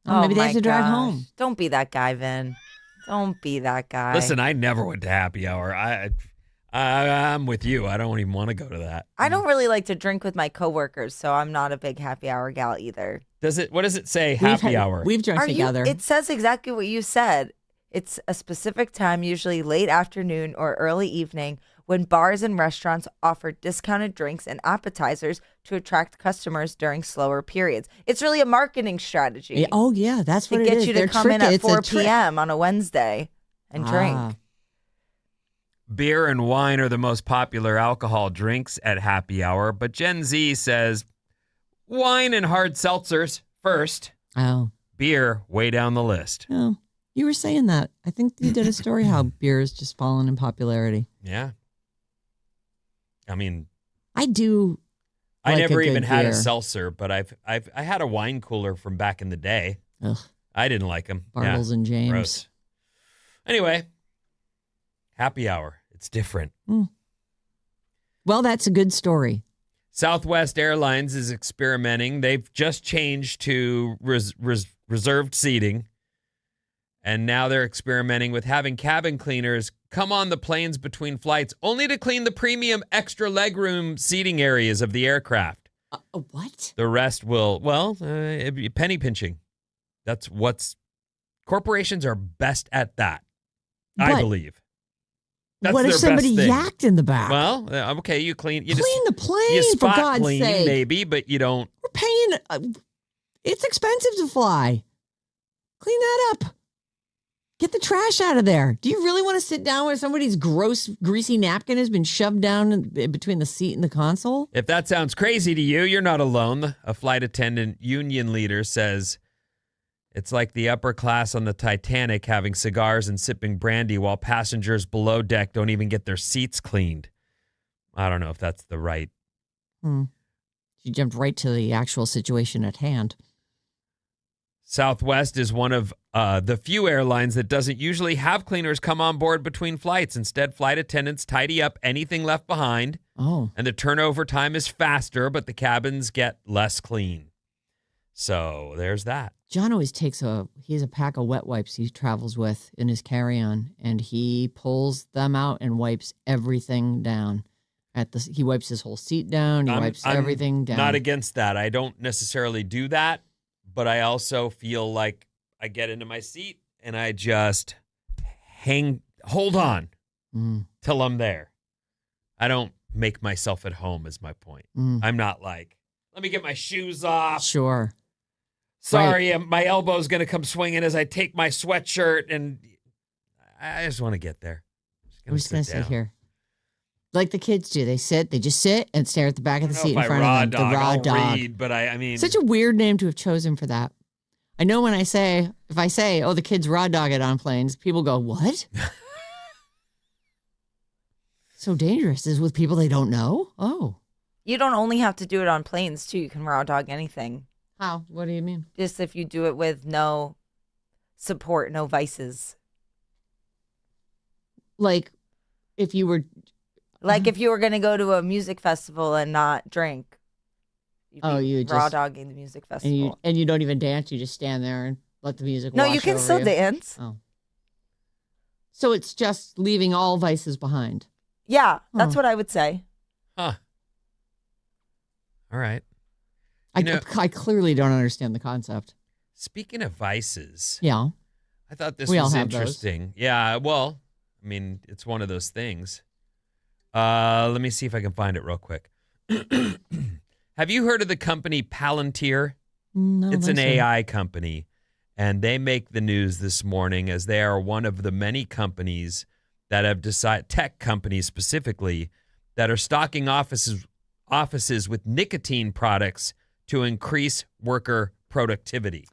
Maybe they have to drive home. Don't be that guy, Vin. Don't be that guy. Listen, I never went to happy hour. I'm with you. I don't even want to go to that. I don't really like to drink with my coworkers, so I'm not a big happy hour gal either. What does it say? Happy hour. We've drunk together. It says exactly what you said. It's a specific time, usually late afternoon or early evening, when bars and restaurants offer discounted drinks and appetizers to attract customers during slower periods. It's really a marketing strategy. Yeah, oh, yeah, that's what it is. To get you to come in at 4 p.m. on a Wednesday and drink. Beer and wine are the most popular alcohol drinks at happy hour, but Gen Z says wine and hard seltzers first. Oh. Beer way down the list. Oh, you were saying that. I think you did a story how beer has just fallen in popularity. Yeah. I mean, I do. I never even had beer. a seltzer, but I had a wine cooler from back in the day. Ugh. I didn't like them. Bartles and James. Gross. Anyway, happy hour. It's different. Well, that's a good story. Southwest Airlines is experimenting. They've just changed to reserved seating. And now they're experimenting with having cabin cleaners come on the planes between flights only to clean the premium extra legroom seating areas of the aircraft. What? The rest will, it'd be penny pinching. That's corporations are best at that, I believe. That's what if somebody yacked in the back? Well, okay, you clean the plane, you spot for God's clean, sake. maybe, but you don't. We're paying. It's expensive to fly. Clean that up. Get the trash out of there. Do you really want to sit down where somebody's gross, greasy napkin has been shoved down in between the seat and the console? If that sounds crazy to you, you're not alone. A flight attendant union leader says it's like the upper class on the Titanic having cigars and sipping brandy while passengers below deck don't even get their seats cleaned. I don't know if that's the right. She jumped right to the actual situation at hand. Southwest is one of the few airlines that doesn't usually have cleaners come on board between flights. Instead, flight attendants tidy up anything left behind. Oh. And the turnover time is faster, but the cabins get less clean. So there's that. John always he has a pack of wet wipes he travels with in his carry-on, and he pulls them out and wipes everything down. He wipes his whole seat down. He wipes everything down. Not against that. I don't necessarily do that, but I also feel like I get into my seat and I just hold on till I'm there. I don't make myself at home is my point. I'm not like, let me get my shoes off. Sure. Sorry, my elbow's going to come swinging as I take my sweatshirt, and I just want to get there. I'm just going to sit here. Like the kids do. They just sit and stare at the back of the seat in front of them. The raw dog. Read, but I mean. Such a weird name to have chosen for that. I know if I say, oh, the kids raw dog it on planes, people go, what? So dangerous. Is with people they don't know? Oh. You don't only have to do it on planes, too. You can raw dog anything. How? What do you mean? Just if you do it with no support, no vices. Like if you were... if you were going to go to a music festival and not drink. You'd raw dogging the music festival. And you don't even dance. You just stand there and let the music No, wash you can over still you. dance. Oh. So it's just leaving all vices behind. Yeah, that's Huh. what I would say. Huh. All right. I clearly don't understand the concept. Speaking of vices, Yeah. I thought this We all was have those. interesting. Yeah, well, I mean, it's one of those things. Let me see if I can find it real quick. Have you heard of the company Palantir? No, It's an AI company, and they make the news this morning as they are one of the many companies that have decided, tech companies specifically, that are stocking offices with nicotine products to increase worker productivity.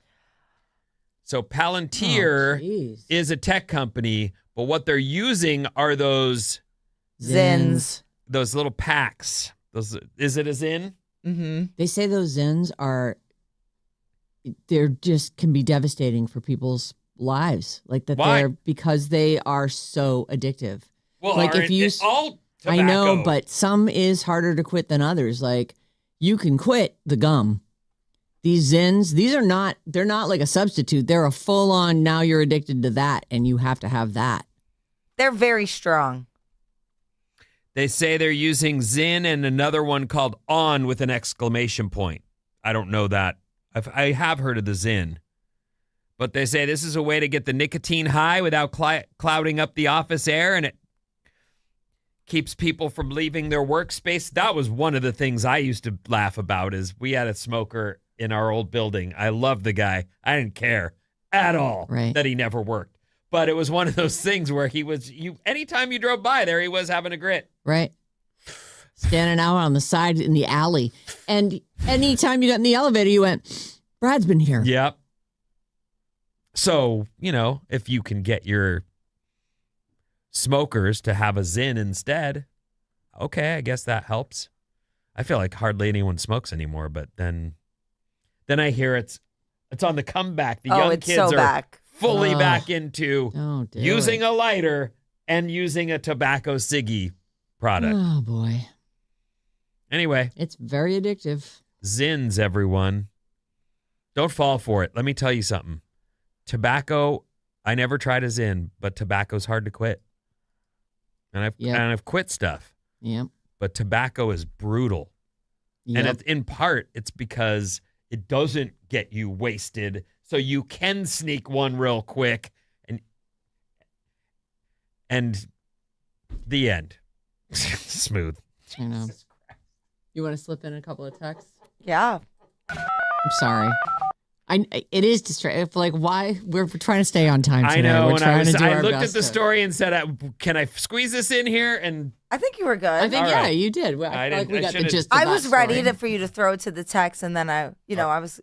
So Palantir is a tech company, but what they're using are those Zins. little packs. Is it a Zin? Mm-hmm. They say those Zins they're just can be devastating for people's lives. Like that Why? because they are so addictive. Well, like if you all tobacco. I know, but some is harder to quit than others. Like you can quit the gum. These Zins, they're not like a substitute. They're a full on, now you're addicted to that and you have to have that. They're very strong. They say they're using Zin and another one called On with an exclamation point. I don't know that. I have heard of the Zin. But they say this is a way to get the nicotine high without clouding up the office air, and it keeps people from leaving their workspace. That was one of the things I used to laugh about is we had a smoker in our old building. I loved the guy. I didn't care at all that he never worked. But it was one of those things where anytime you drove by there, he was having a grit. Right. Standing out on the side in the alley. And anytime you got in the elevator, you went, Brad's been here. Yep. So, if you can get your smokers to have a Zin instead, okay, I guess that helps. I feel like hardly anyone smokes anymore, but then I hear it's on the comeback. The young kids are fully back into using a lighter and using a tobacco ciggy product. Oh, boy. Anyway. It's very addictive. Zins, everyone. Don't fall for it. Let me tell you something. Tobacco, I never tried a Zin, but tobacco's hard to quit. And I've quit stuff. Yep. But tobacco is brutal. Yep. And in part, it's because it doesn't get you wasted, so you can sneak one real quick and the end. Smooth. I know. You want to slip in a couple of texts? Yeah. I'm sorry. It is distracting. Like, why? We're trying to stay on time today. I know. We're trying to do I our looked best at the story and said, can I squeeze this in here? And I think you were good. I think, All yeah, right. you did. I feel like we got the gist of I that was ready story. for you to throw it to the text, and then I was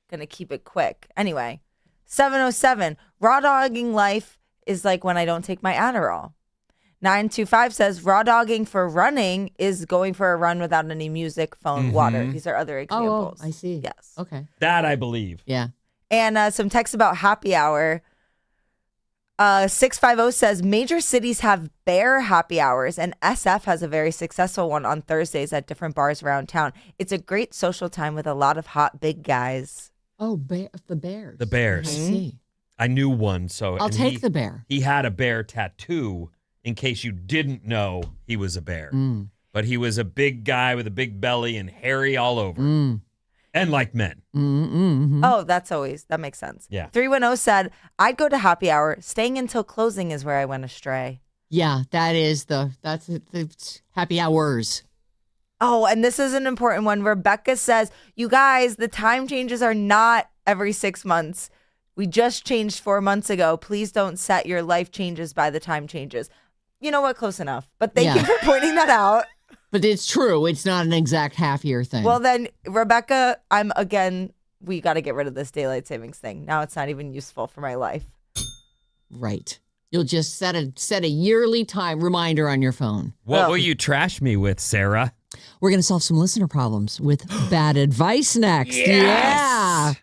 going to keep it quick. Anyway, 707, raw dogging life is like when I don't take my Adderall. 925 says raw dogging for running is going for a run without any music, phone, water. These are other examples. Oh, I see. Yes. Okay. that I believe. Yeah. And some text about happy hour. 650 says major cities have bear happy hours, and SF has a very successful one on Thursdays at different bars around town. It's a great social time with a lot of hot big guys. Oh, the bears. The bears. I see. I knew one. So I'll take the bear. He had a bear tattoo in case you didn't know he was a bear. But he was a big guy with a big belly and hairy all over. And like men. Oh, that makes sense. Yeah. 310 said, I'd go to happy hour. Staying until closing is where I went astray. Yeah, that's the happy hours. Oh, and this is an important one. Rebecca says, you guys, the time changes are not every 6 months. We just changed 4 months ago. Please don't set your life changes by the time changes. You know what? Close enough. But thank you for pointing that out. But it's true. It's not an exact half year thing. Well, then, Rebecca, we got to get rid of this daylight savings thing. Now it's not even useful for my life. Right. You'll just set a yearly time reminder on your phone. What will you trash me with, Sarah? We're going to solve some listener problems with bad advice next. Yes! Yeah.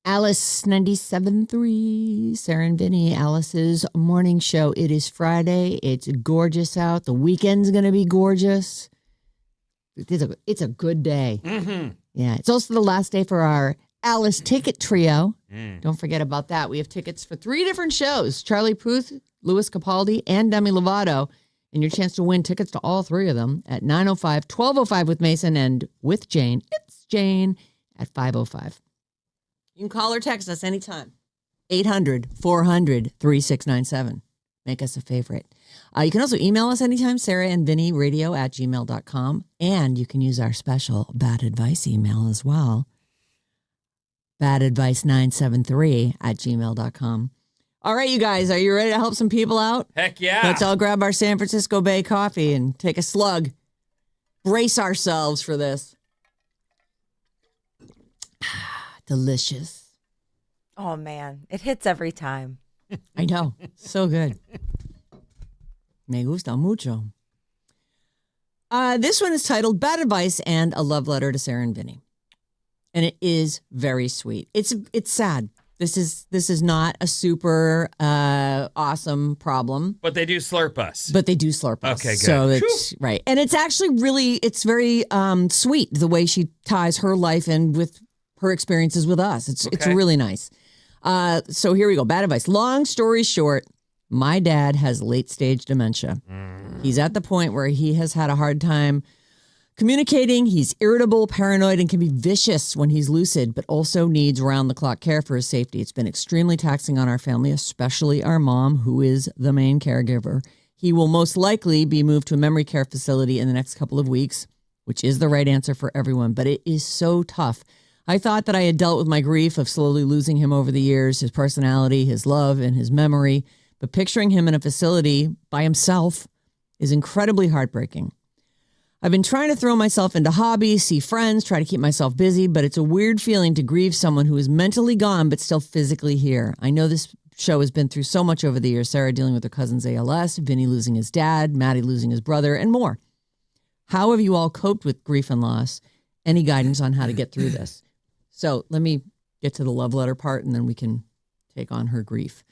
Alice 97.3, Sarah and Vinnie, Alice's morning show. It is Friday. It's gorgeous out. The weekend's going to be gorgeous. It's a good day. Mm-hmm. Yeah, it's also the last day for our Alice Ticket Trio. Don't forget about that. We have tickets for 3 different shows, Charlie Puth, Louis Capaldi, and Demi Lovato. And your chance to win tickets to all 3 of them at 9:05, 12:05 with Mason, and with Jane. It's Jane at 5:05. You can call or text us anytime. 800-400-3697. Make us a favorite. You can also email us anytime, sarahandvinnyradio@gmail.com. And you can use our special bad advice email as well. badadvice973@gmail.com. All right, you guys, are you ready to help some people out? Heck yeah. Let's all grab our San Francisco Bay coffee and take a slug. Brace ourselves for this. Delicious. Oh, man. It hits every time. I know. So good. Me gusta mucho. This one is titled Bad Advice and a Love Letter to Sarah and Vinnie. And it is very sweet. It's sad. This is not a super awesome problem. But they do slurp us. But they do slurp us. Okay, good. So it's right. And it's actually it's very sweet the way she ties her life in with her experiences with us. It's really nice. So here we go. Bad advice. Long story short, my dad has late stage dementia. He's at the point where he has had a hard time communicating. He's irritable, paranoid, and can be vicious when he's lucid, but also needs round-the-clock care for his safety. It's been extremely taxing on our family, especially our mom, who is the main caregiver. He will most likely be moved to a memory care facility in the next couple of weeks, which is the right answer for everyone, but it is so tough. I thought that I had dealt with my grief of slowly losing him over the years, his personality, his love, and his memory, but picturing him in a facility by himself is incredibly heartbreaking. I've been trying to throw myself into hobbies, see friends, try to keep myself busy, but it's a weird feeling to grieve someone who is mentally gone but still physically here. I know this show has been through so much over the years. Sarah dealing with her cousin's ALS, Vinny losing his dad, Maddie losing his brother, and more. How have you all coped with grief and loss? Any guidance on how to get through this? So let me get to the love letter part, and then we can take on her grief.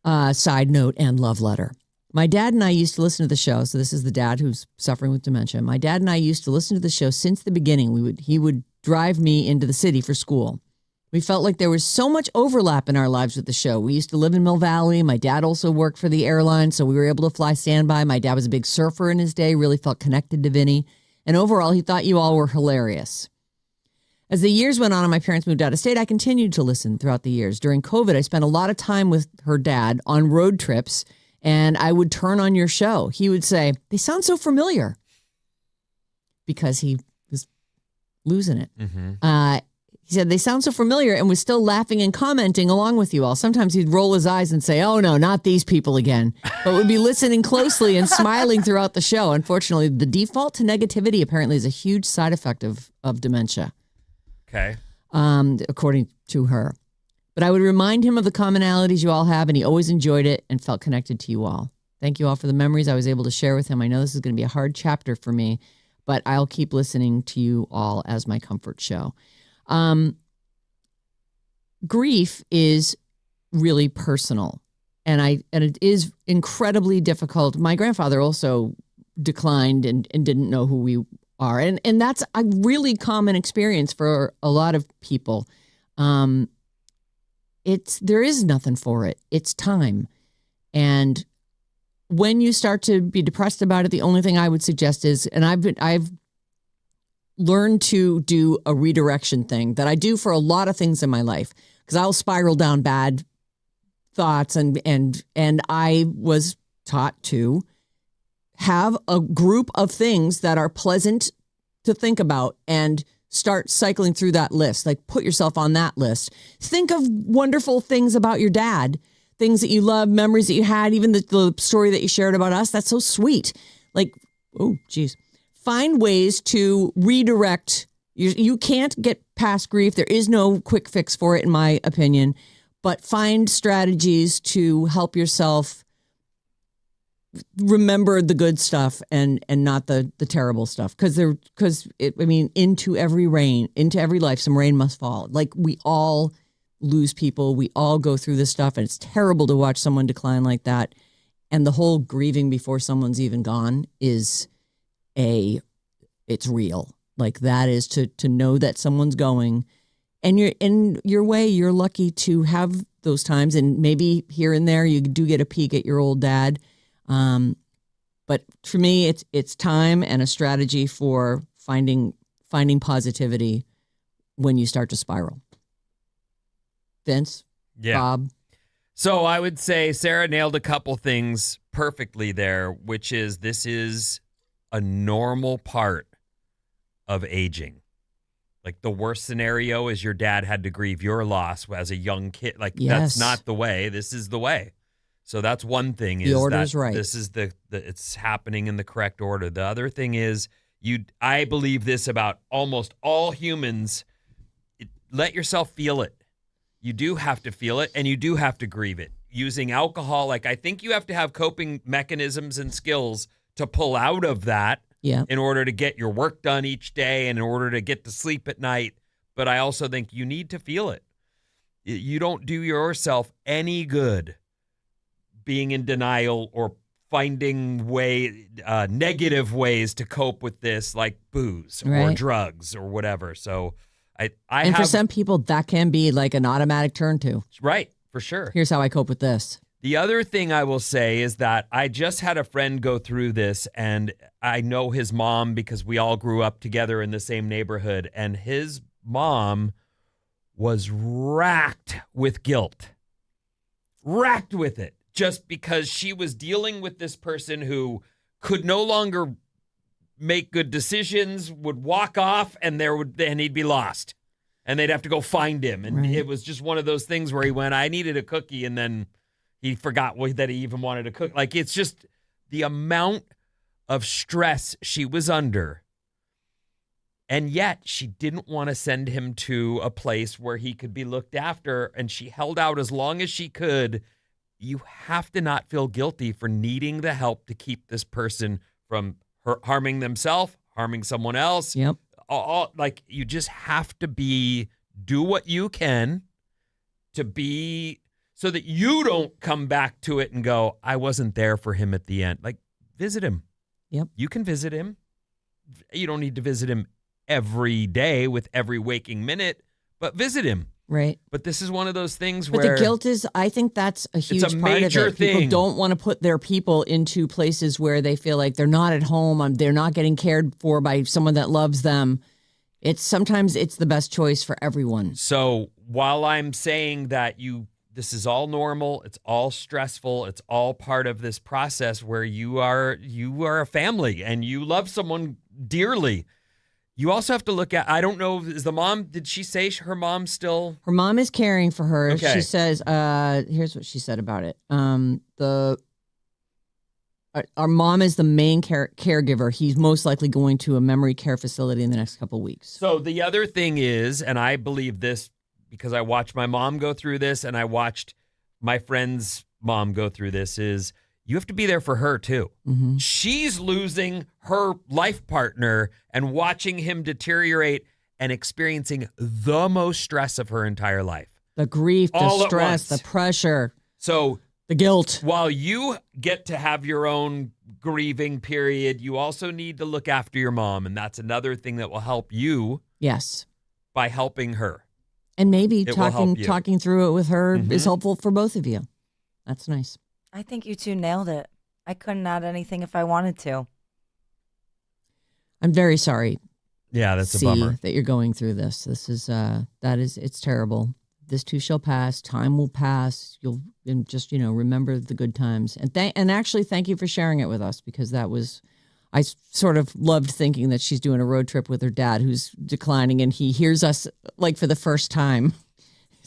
Side note and love letter. My dad and I used to listen to the show. So this is the dad who's suffering with dementia. My dad and I used to listen to the show since the beginning. He would drive me into the city for school. We felt like there was so much overlap in our lives with the show. We used to live in Mill Valley. My dad also worked for the airline, so we were able to fly standby. My dad was a big surfer in his day, really felt connected to Vinny. And overall, he thought you all were hilarious. As the years went on and my parents moved out of state, I continued to listen throughout the years. During COVID, I spent a lot of time with her dad on road trips, and I would turn on your show. He would say, they sound so familiar, because he was losing it. Mm-hmm. He said, they sound so familiar, and was still laughing and commenting along with you all. Sometimes he'd roll his eyes and say, oh, no, not these people again. But would be listening closely and smiling throughout the show. Unfortunately, the default to negativity apparently is a huge side effect of dementia. Okay. According to her. But I would remind him of the commonalities you all have, and he always enjoyed it and felt connected to you all. Thank you all for the memories I was able to share with him. I know this is going to be a hard chapter for me, but I'll keep listening to you all as my comfort show. Grief is really personal, and it is incredibly difficult. My grandfather also declined and didn't know who we are, and that's a really common experience for a lot of people. There is nothing for it. It's time, and when you start to be depressed about it, the only thing I would suggest is, and I've learned to do a redirection thing that I do for a lot of things in my life, because I'll spiral down bad thoughts, and I was taught to have a group of things that are pleasant to think about and start cycling through that list. Like, put yourself on that list. Think of wonderful things about your dad, things that you love, memories that you had, even the story that you shared about us. That's so sweet. Like, oh, geez. Find ways to redirect. You can't get past grief. There is no quick fix for it, in my opinion, but find strategies to help yourself remember the good stuff and not the terrible stuff. Into every life, some rain must fall. Like, we all lose people. We all go through this stuff, and it's terrible to watch someone decline like that. And the whole grieving before someone's even gone it's real. Like that is to know that someone's going, and you're in your way, you're lucky to have those times. And maybe here and there you do get a peek at your old dad. But for me, it's time and a strategy for finding positivity when you start to spiral. Vince, Bob. So I would say Sarah nailed a couple things perfectly there, which is this is a normal part of aging. Like the worst scenario is your dad had to grieve your loss as a young kid. Like that's not the way. This is the way. So that's one thing. The order's right. This is the it's happening in the correct order. The other thing is I believe this about almost all humans. Let yourself feel it. You do have to feel it, and you do have to grieve it. Using alcohol, like I think you have to have coping mechanisms and skills to pull out of that in order to get your work done each day and in order to get to sleep at night. But I also think you need to feel it. You don't do yourself any good being in denial or finding negative ways to cope with this, like booze or drugs or whatever. So for some people, that can be like an automatic turn to. Right, for sure. Here's how I cope with this. The other thing I will say is that I just had a friend go through this, and I know his mom because we all grew up together in the same neighborhood, and his mom was racked with guilt. Racked with it. Just because she was dealing with this person who could no longer make good decisions, would walk off, and he'd be lost. And they'd have to go find him. And it was just one of those things where he went, I needed a cookie, and then he forgot that he even wanted to cook. Like, it's just the amount of stress she was under. And yet she didn't want to send him to a place where he could be looked after. And she held out as long as she could. You have to not feel guilty for needing the help to keep this person from harming themselves, harming someone else. Yep. Like, you just have to do what you can to be, so that you don't come back to it and go, I wasn't there for him at the end. Like, visit him. Yep. You can visit him. You don't need to visit him every day with every waking minute, but visit him. Right. But this is one of those things but where the guilt is, I think that's a huge it's a part major of it. thing. People don't want to put their people into places where they feel like they're not at home. They're not getting cared for by someone that loves them. Sometimes it's the best choice for everyone. So while I'm saying that this is all normal, it's all stressful, it's all part of this process where you are a family and you love someone dearly. You also have to look at, I don't know, is the mom, did she say her mom's still? Her mom is caring for her. Okay. She says, here's what she said about it. Our mom is the main caregiver. He's most likely going to a memory care facility in the next couple of weeks. So the other thing is, and I believe this because I watched my mom go through this and I watched my friend's mom go through this, is you have to be there for her too. Mm-hmm. She's losing her life partner and watching him deteriorate and experiencing the most stress of her entire life. The grief, all the stress, the pressure. So the guilt. While you get to have your own grieving period, you also need to look after your mom. And that's another thing that will help you. Yes. By helping her. And maybe talking through it with her is helpful for both of you. That's nice. I think you two nailed it. I couldn't add anything if I wanted to. I'm very sorry. Yeah, that's a bummer that you're going through this. This is it's terrible. This too shall pass. Time will pass. You'll just remember the good times. And actually, thank you for sharing it with us, because I sort of loved thinking that she's doing a road trip with her dad who's declining, and he hears us like for the first time.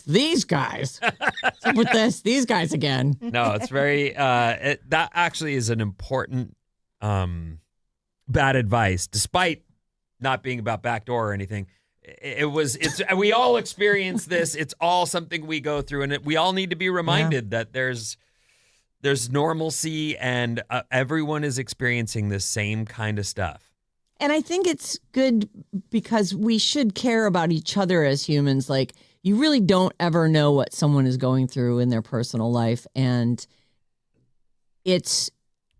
These guys. What's up with these guys again. No, it's very that actually is an important bad advice, despite not being about backdoor or anything. We all experience this. It's all something we go through, and we all need to be reminded that there's normalcy, and everyone is experiencing the same kind of stuff. And I think it's good because we should care about each other as humans. Like, you really don't ever know what someone is going through in their personal life. And it's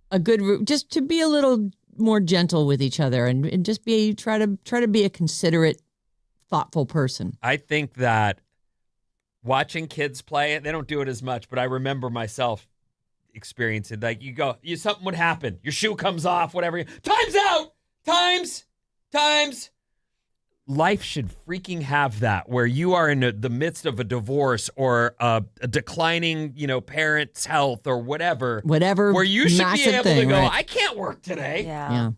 a good, just to be a little more gentle with each other and just try to be a considerate, thoughtful person. I think that watching kids play it, they don't do it as much, but I remember myself experiencing, like, something would happen. Your shoe comes off, whatever. Time's out! Times! Life should freaking have that, where you are in the midst of a divorce or a declining, parent's health or whatever, where you should be able to go, right? I can't work today. Yeah.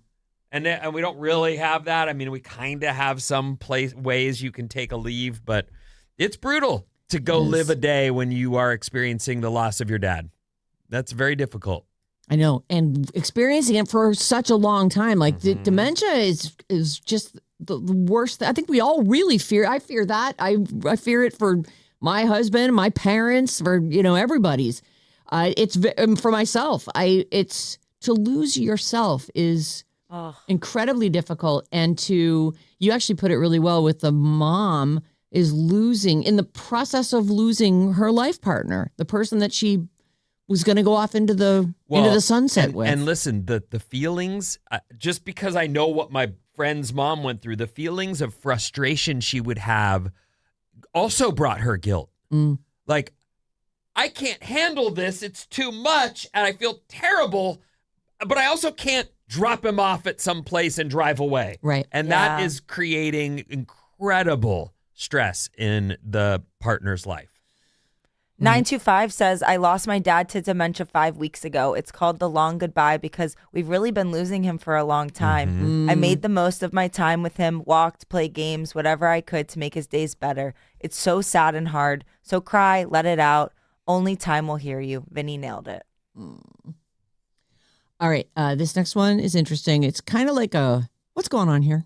And we don't really have that. I mean, we kind of have some ways you can take a leave, but it's brutal to go live a day when you are experiencing the loss of your dad. That's very difficult. I know. And experiencing it for such a long time. Like dementia is just the worst. I think we all really fear. I fear that. I fear it for my husband, my parents, for, everybody's. It's for myself. It's to lose yourself is incredibly difficult. And you actually put it really well with the mom is in the process of losing her life partner, the person that she was going to go off into the sunset with. And listen, the feelings, just because I know what my friend's mom went through, the feelings of frustration she would have also brought her guilt. Like, I can't handle this. It's too much. And I feel terrible, but I also can't drop him off at some place and drive away. Right. And that is creating incredible stress in the partner's life. 925 says, I lost my dad to dementia 5 weeks ago. It's called the long goodbye because we've really been losing him for a long time. I made the most of my time with him, walked, played games, whatever I could to make his days better. It's so sad and hard. So cry, let it out. Only time will hear you. Vinnie nailed it. All right. This next one is interesting. It's kind of like what's going on here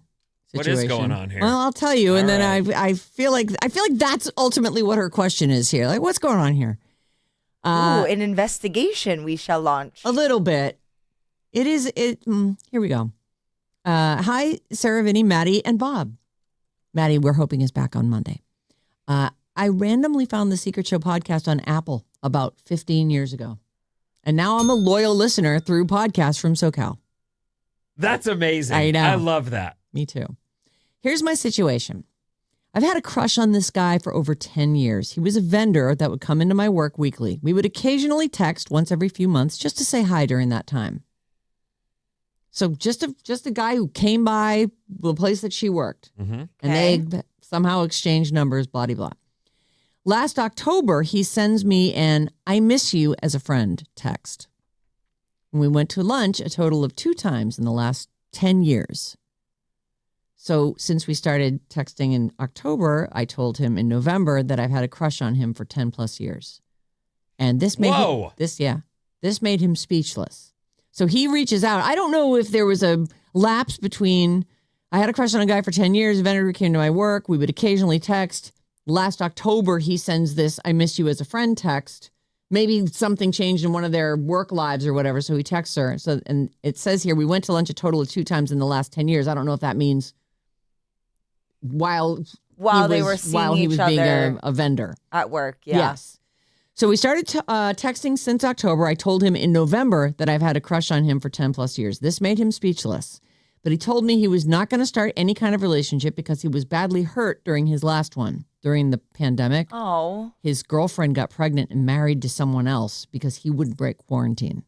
situation. What is going on here? Well, I'll tell you. All and then right. I feel like that's ultimately what her question is here. Like, what's going on here? An investigation we shall launch. A little bit. Here we go. Hi, Sarah, Vinnie, Maddie, and Bob. Maddie, we're hoping is back on Monday. I randomly found the Secret Show podcast on Apple about 15 years ago. And now I'm a loyal listener through podcasts from SoCal. That's amazing. I know. I love that. Me too. Here's my situation. I've had a crush on this guy for over 10 years. He was a vendor that would come into my work weekly. We would occasionally text once every few months just to say hi during that time. So just a guy who came by the place that she worked. And they somehow exchanged numbers, blah, blah, blah. Last October, he sends me an I miss you as a friend text. And we went to lunch a total of 2 times in the last 10 years. So since we started texting in October, I told him in November that I've had a crush on him for 10 plus years. And this made this made him speechless. So he reaches out. I don't know if there was a lapse between I had a crush on a guy for 10 years, a vendor who came to my work. We would occasionally text. Last October, he sends this I miss you as a friend text. Maybe something changed in one of their work lives or whatever. So he texts her. So, and it says here, we went to lunch a total of 2 times in the last 10 years. I don't know if that means while he was being a vendor at work. Yeah. Yes. So we started texting since October. I told him in November that I've had a crush on him for 10 plus years. This made him speechless. But he told me he was not going to start any kind of relationship because he was badly hurt during his last one. During the pandemic, his girlfriend got pregnant and married to someone else because he wouldn't break quarantine.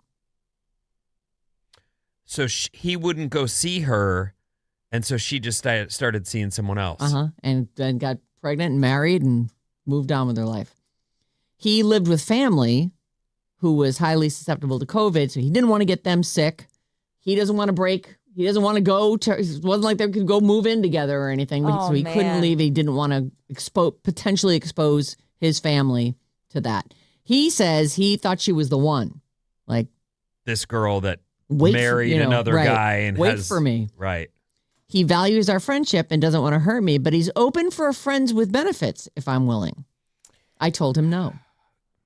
So he wouldn't go see her, and so she just started seeing someone else. And then got pregnant and married and moved on with her life. He lived with family who was highly susceptible to COVID, so he didn't want to get them sick. He doesn't want to break. He doesn't want to go to, it wasn't like they could go move in together or anything. So he couldn't leave. He didn't want to potentially expose his family to that. He says he thought she was the one. Like this girl that married another guy and wait for me. Right. He values our friendship and doesn't want to hurt me, but he's open for a friends with benefits if I'm willing. I told him no.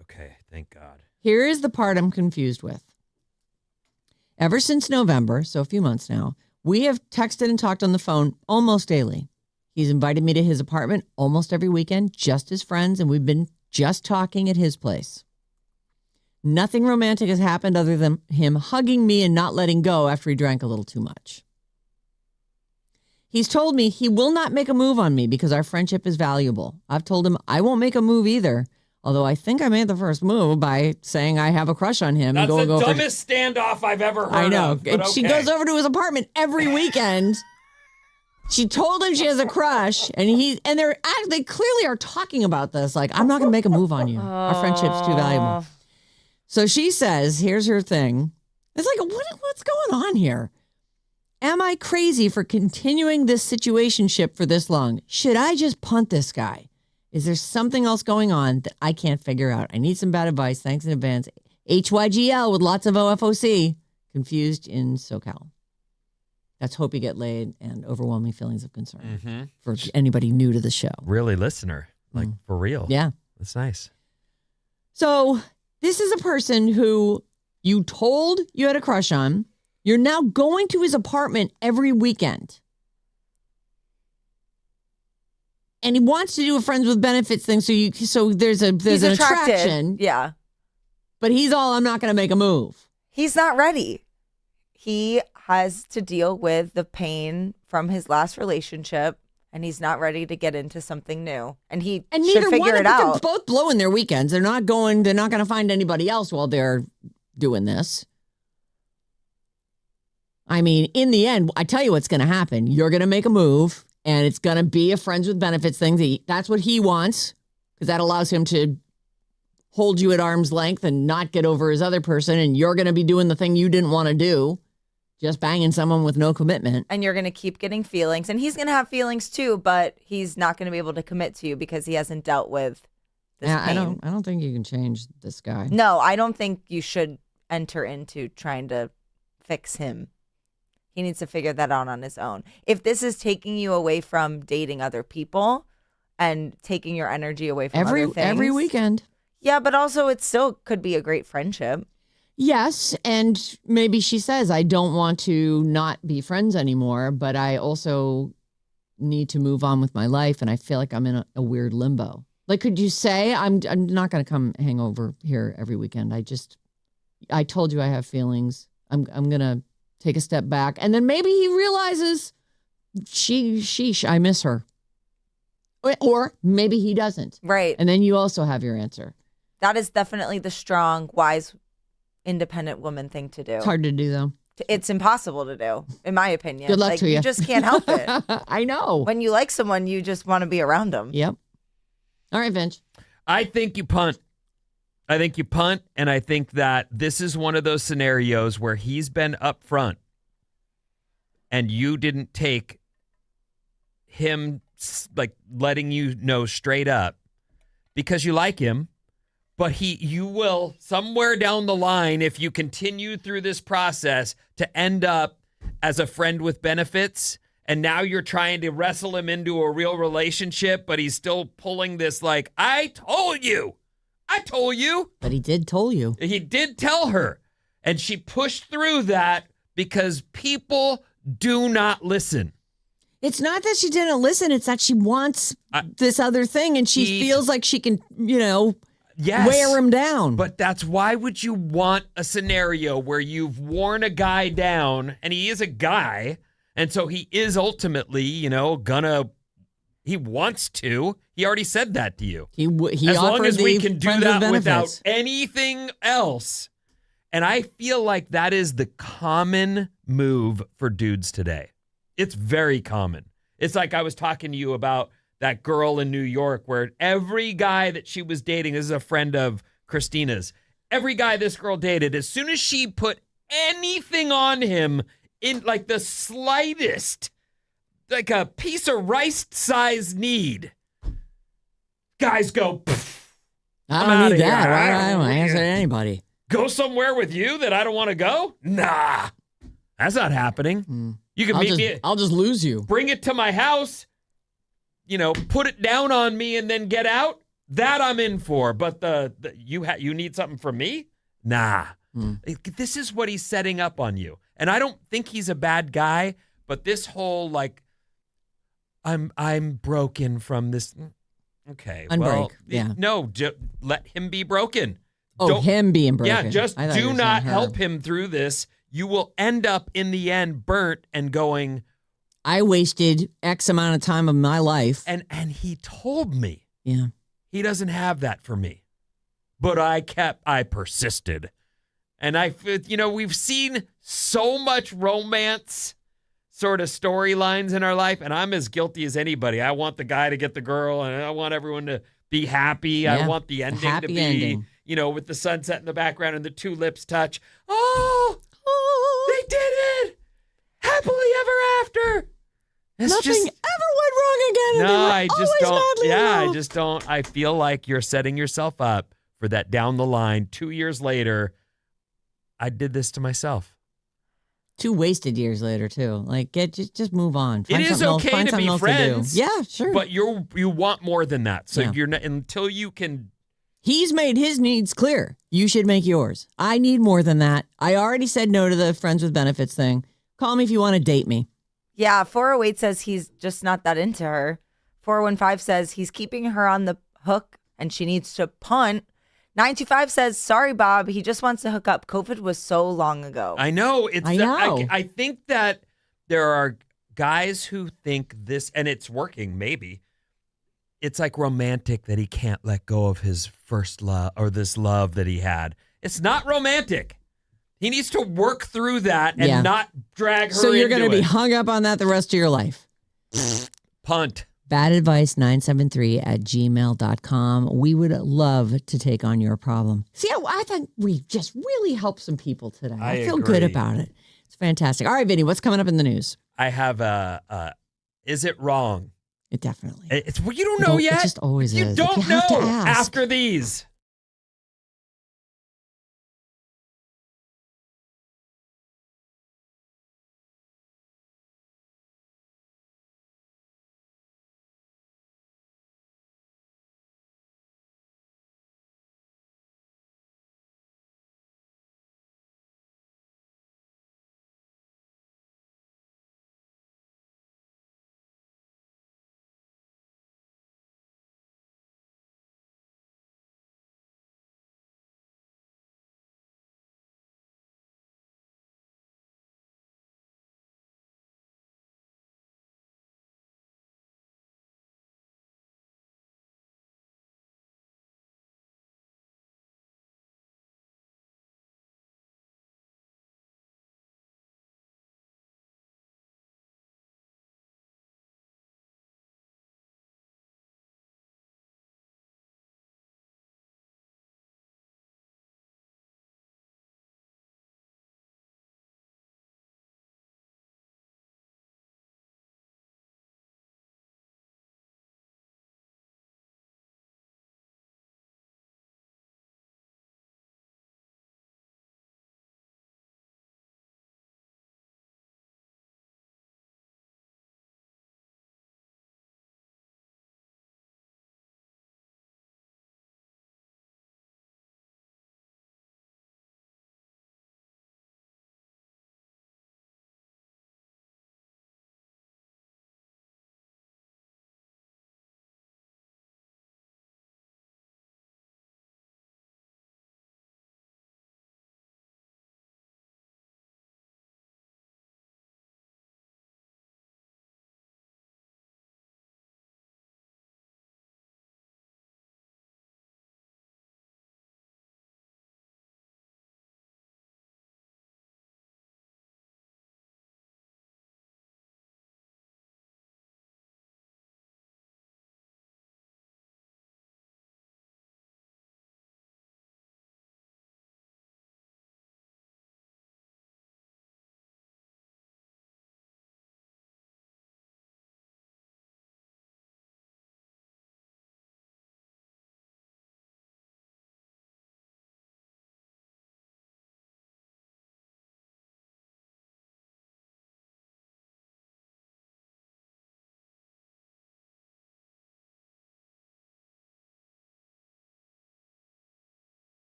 Okay. Thank God. Here is the part I'm confused with. Ever since November, so a few months now, we have texted and talked on the phone almost daily. He's invited me to his apartment almost every weekend, just as friends, and we've been just talking at his place. Nothing romantic has happened other than him hugging me and not letting go after he drank a little too much. He's told me he will not make a move on me because our friendship is valuable. I've told him I won't make a move either, although I think I made the first move by saying I have a crush on him. That's and the dumbest standoff I've ever heard I know. of. But She goes over to his apartment every weekend. She told him she has a crush, and they clearly are talking about this. Like, I'm not going to make a move on you. Our friendship's too valuable. So she says, here's her thing. It's like, what's going on here? Am I crazy for continuing this situationship for this long? Should I just punt this guy? Is there something else going on that I can't figure out? I need some bad advice. Thanks in advance. HYGL with lots of OFOC. Confused in SoCal. That's hope you get laid and overwhelming feelings of concern for anybody new to the show. Really listener. Like, for real. Yeah. That's nice. So this is a person who you told you had a crush on. You're now going to his apartment every weekend. And he wants to do a friends with benefits thing. So there's an attraction. Yeah. But he's all, I'm not going to make a move. He's not ready. He has to deal with the pain from his last relationship, and he's not ready to get into something new. And he should figure it out. They're both blowing their weekends. They're not going to find anybody else while they're doing this. I mean, in the end, I tell you what's going to happen. You're going to make a move, and it's going to be a friends with benefits thing. That's what he wants, because that allows him to hold you at arm's length and not get over his other person, and you're going to be doing the thing you didn't want to do. Just banging someone with no commitment. And you're going to keep getting feelings. And he's going to have feelings too, but he's not going to be able to commit to you because he hasn't dealt with this pain. I don't think you can change this guy. No, I don't think you should enter into trying to fix him. He needs to figure that out on his own. If this is taking you away from dating other people and taking your energy away from other things. Every weekend. Yeah, but also it still could be a great friendship. Yes, and maybe she says, I don't want to not be friends anymore, but I also need to move on with my life, and I feel like I'm in a weird limbo. Like, could you say, I'm not going to come hang over here every weekend. I told you I have feelings. I'm going to take a step back. And then maybe he realizes, I miss her. Or maybe he doesn't. Right. And then you also have your answer. That is definitely the strong, wise, independent woman thing to do. It's hard to do, though. It's impossible to do, in my opinion. Good luck to you. You just can't help it. I know. When you like someone, you just want to be around them. Yep. All right, Vince. I think you punt. And I think that this is one of those scenarios where he's been up front and you didn't take him, like, letting you know straight up because you like him. But you will, somewhere down the line, if you continue through this process, to end up as a friend with benefits. And now you're trying to wrestle him into a real relationship, but he's still pulling this like, I told you. But he did tell you. He did tell her. And she pushed through that because people do not listen. It's not that she didn't listen. It's that she wants this other thing, and she feels like she can, yes, wear him down. But that's why would you want a scenario where you've worn a guy down, and he is a guy, and so he is ultimately, he wants to. He already said that to you. He as long as we can do that with without anything else. And I feel like that is the common move for dudes today. It's very common. It's like I was talking to you about that girl in New York where every guy that she was dating, this is a friend of Christina's, every guy this girl dated, as soon as she put anything on him in like the slightest, like a piece of rice-sized need, guys go, I don't need that. I don't answer to anybody. Go somewhere with you that I don't want to go? Nah, that's not happening. You can meet me. I'll just lose you. Bring it to my house, put it down on me and then get out. That I'm in for. But you need something from me? Nah. This is what he's setting up on you. And I don't think he's a bad guy, but this whole I'm broken from this. Okay, Unbreak, well, yeah. no, let him be broken. Oh, Don't- him being broken. Yeah, just I thought you do were not saying her. help him through this. You will end up in the end burnt and going. I wasted X amount of time of my life. And he told me Yeah. he doesn't have that for me, but I persisted, and we've seen so much romance sort of storylines in our life, and I'm as guilty as anybody. I want the guy to get the girl, and I want everyone to be happy. Yeah, I want the ending to happy be, ending. With the sunset in the background and the two lips touch. Oh, they did it! Happily ever after. It's Nothing just, ever went wrong again. And no, they were I just always don't. madly in Yeah, I love. just don't. I feel like you're setting yourself up for that down the line. 2 years later, I did this to myself. 2 wasted years later too. Like, just move on. Find It is something else- okay find to something be else friends. do. Yeah, sure. But you want more than that. So Yeah. you're not, until you can. He's made his needs clear. You should make yours. I need more than that. I already said no to the friends with benefits thing. Call me if you want to date me. Yeah, 408 says he's just not that into her. 415 says he's keeping her on the hook and she needs to punt. 925 says, sorry, Bob. He just wants to hook up. COVID was so long ago. I know. I know. I think that there are guys who think this, and it's working, maybe. It's like romantic that he can't let go of his first love or this love that he had. It's not romantic. He needs to work through that and Yeah. not drag her So you're into going to be it. hung up on that the rest of your life. Punt. Badadvice973@gmail.com. We would love to take on your problem. See, I think we just really helped some people today. I feel good agree. about it. It's fantastic. All right, Vinny, what's coming up in the news? I have is it wrong? It definitely. It's you don't know yet. It just always You is. don't You have to know ask. after these.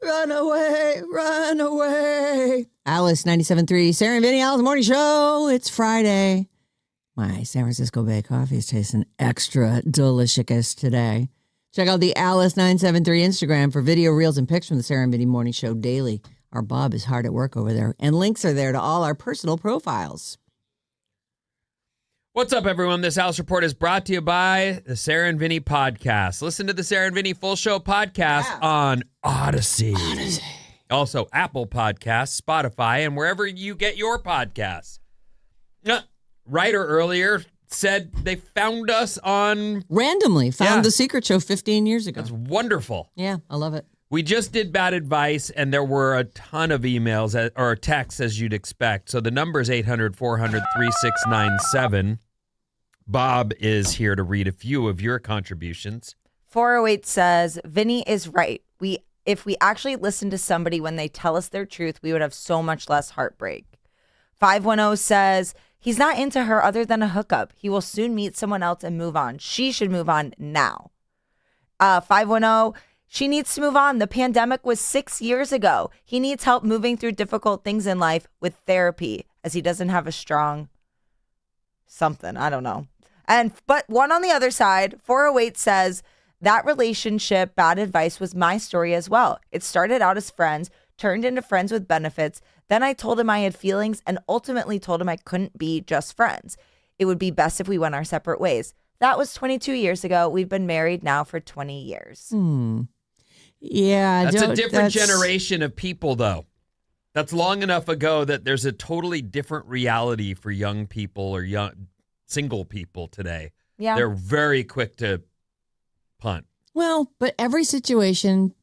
Run away, run away. Alice 97.3, Sarah and Vinnie, Alice Morning Show. It's Friday. My San Francisco Bay coffee is tasting extra delicious today. Check out the Alice 973 Instagram for video, reels, and pics from the Sarah and Vinnie Morning Show daily. Our Bob is hard at work over there, and links are there to all our personal profiles. What's up, everyone? This Alice Report is brought to you by the Sarah and Vinnie podcast. Listen to the Sarah and Vinnie Full Show podcast on Odyssey. Also, Apple Podcasts, Spotify, and wherever you get your podcasts. Writer earlier said they found us on... Randomly found The Secret Show 15 years ago. That's wonderful. Yeah, I love it. We just did bad advice, and there were a ton of emails or texts, as you'd expect. So the number is 800-400-3697. Bob is here to read a few of your contributions. 408 says, Vinny is right. If we actually listen to somebody when they tell us their truth, we would have so much less heartbreak. 510 says, he's not into her other than a hookup. He will soon meet someone else and move on. She should move on now. 510, she needs to move on. The pandemic was 6 years ago. He needs help moving through difficult things in life with therapy, as he doesn't have a strong something. I don't know. But one on the other side, 408 says, that relationship, bad advice, was my story as well. It started out as friends, turned into friends with benefits. Then I told him I had feelings and ultimately told him I couldn't be just friends. It would be best if we went our separate ways. That was 22 years ago. We've been married now for 20 years. Yeah. That's a different generation of people, though. That's long enough ago that there's a totally different reality for young people or young single people today. Yeah. They're very quick to punt. Well, but every situation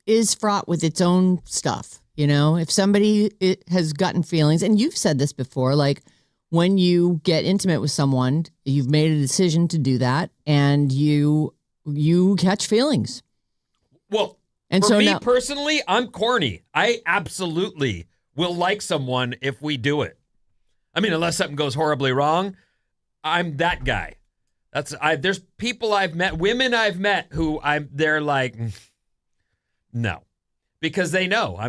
is fraught with its own stuff. You know, if somebody has gotten feelings, and you've said this before, like when you get intimate with someone, you've made a decision to do that, and you catch feelings. Well, and for me personally, I'm corny. I absolutely will like someone if we do it. I mean, unless something goes horribly wrong, I'm that guy. There's people I've met, women I've met who they're like, no. Because they know I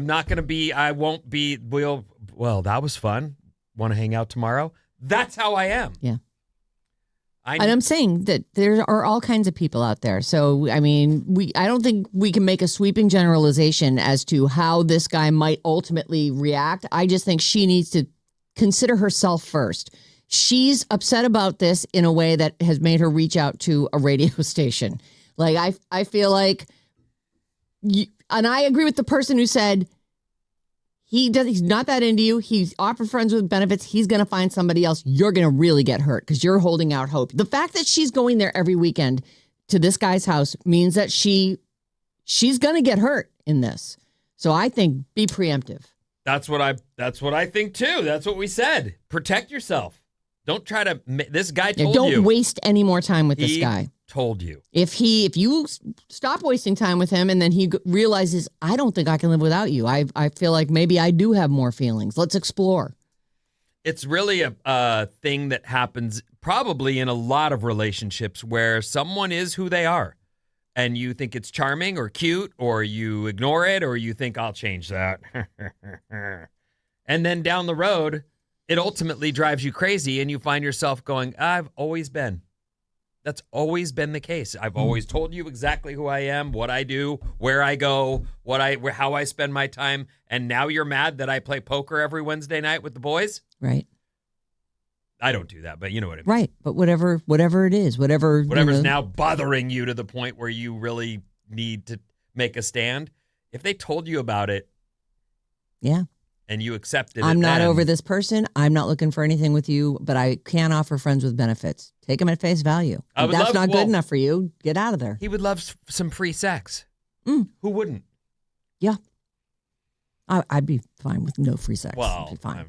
won't be, well, that was fun. Want to hang out tomorrow? That's how I am. Yeah. And I'm saying that there are all kinds of people out there. So, I mean, I don't think we can make a sweeping generalization as to how this guy might ultimately react. I just think she needs to consider herself first. She's upset about this in a way that has made her reach out to a radio station. Like, I feel like... And I agree with the person who said he's not that into you. He's offered friends with benefits. He's going to find somebody else. You're going to really get hurt because you're holding out hope. The fact that she's going there every weekend to this guy's house means that she's going to get hurt in this. So I think be preemptive. That's what I think too. That's what we said. Protect yourself. Don't try to. This guy told you. Don't waste any more time with this guy. Told you. If you stop wasting time with him and then he realizes, I don't think I can live without you. I feel like maybe I do have more feelings. Let's explore. It's really a thing that happens probably in a lot of relationships where someone is who they are and you think it's charming or cute or you ignore it or you think I'll change that. And then down the road, it ultimately drives you crazy and you find yourself going, I've always been. That's always been the case. I've always told you exactly who I am, what I do, where I go, how I spend my time. And now you're mad that I play poker every Wednesday night with the boys? Right. I don't do that, but you know what I mean. Right. But whatever it is, whatever's now bothering you to the point where you really need to make a stand. If they told you about it. Yeah. And you accepted it. I'm not over this person. I'm not looking for anything with you, but I can offer friends with benefits. Take them at face value. If that's not good enough for you, get out of there. He would love some free sex. Who wouldn't? Yeah. I'd be fine with no free sex. Well, I'd be fine.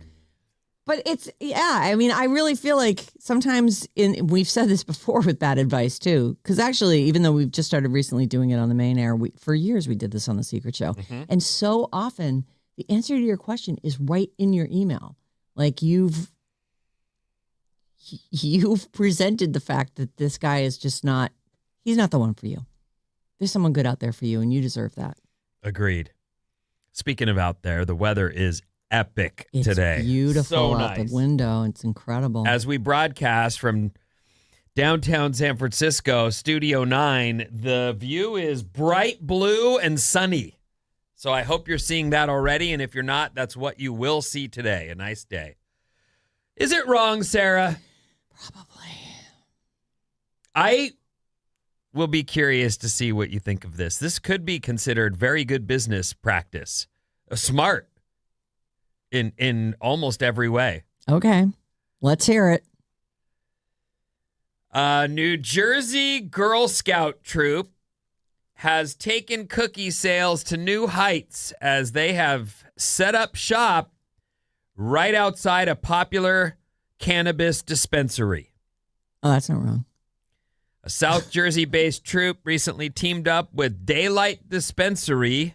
But I mean, I really feel like sometimes we've said this before with bad advice too, because actually, even though we've just started recently doing it on the main air, for years we did this on The Secret Show. Mm-hmm. And so often the answer to your question is right in your email. Like you've presented the fact that this guy is just he's not the one for you. There's someone good out there for you and you deserve that. Agreed. Speaking of out there, the weather is epic It's today. beautiful So out nice. the window. It's incredible. As we broadcast from downtown San Francisco, Studio 9, the view is bright blue and sunny. So I hope you're seeing that already. And if you're not, that's what you will see today. A nice day. Is it wrong, Sarah? Probably. I will be curious to see what you think of this. This could be considered very good business practice. Smart in almost every way. Okay. Let's hear it. New Jersey Girl Scout troop has taken cookie sales to new heights as they have set up shop right outside a popular cannabis dispensary. Oh, that's not wrong. A South Jersey-based troop recently teamed up with Daylight Dispensary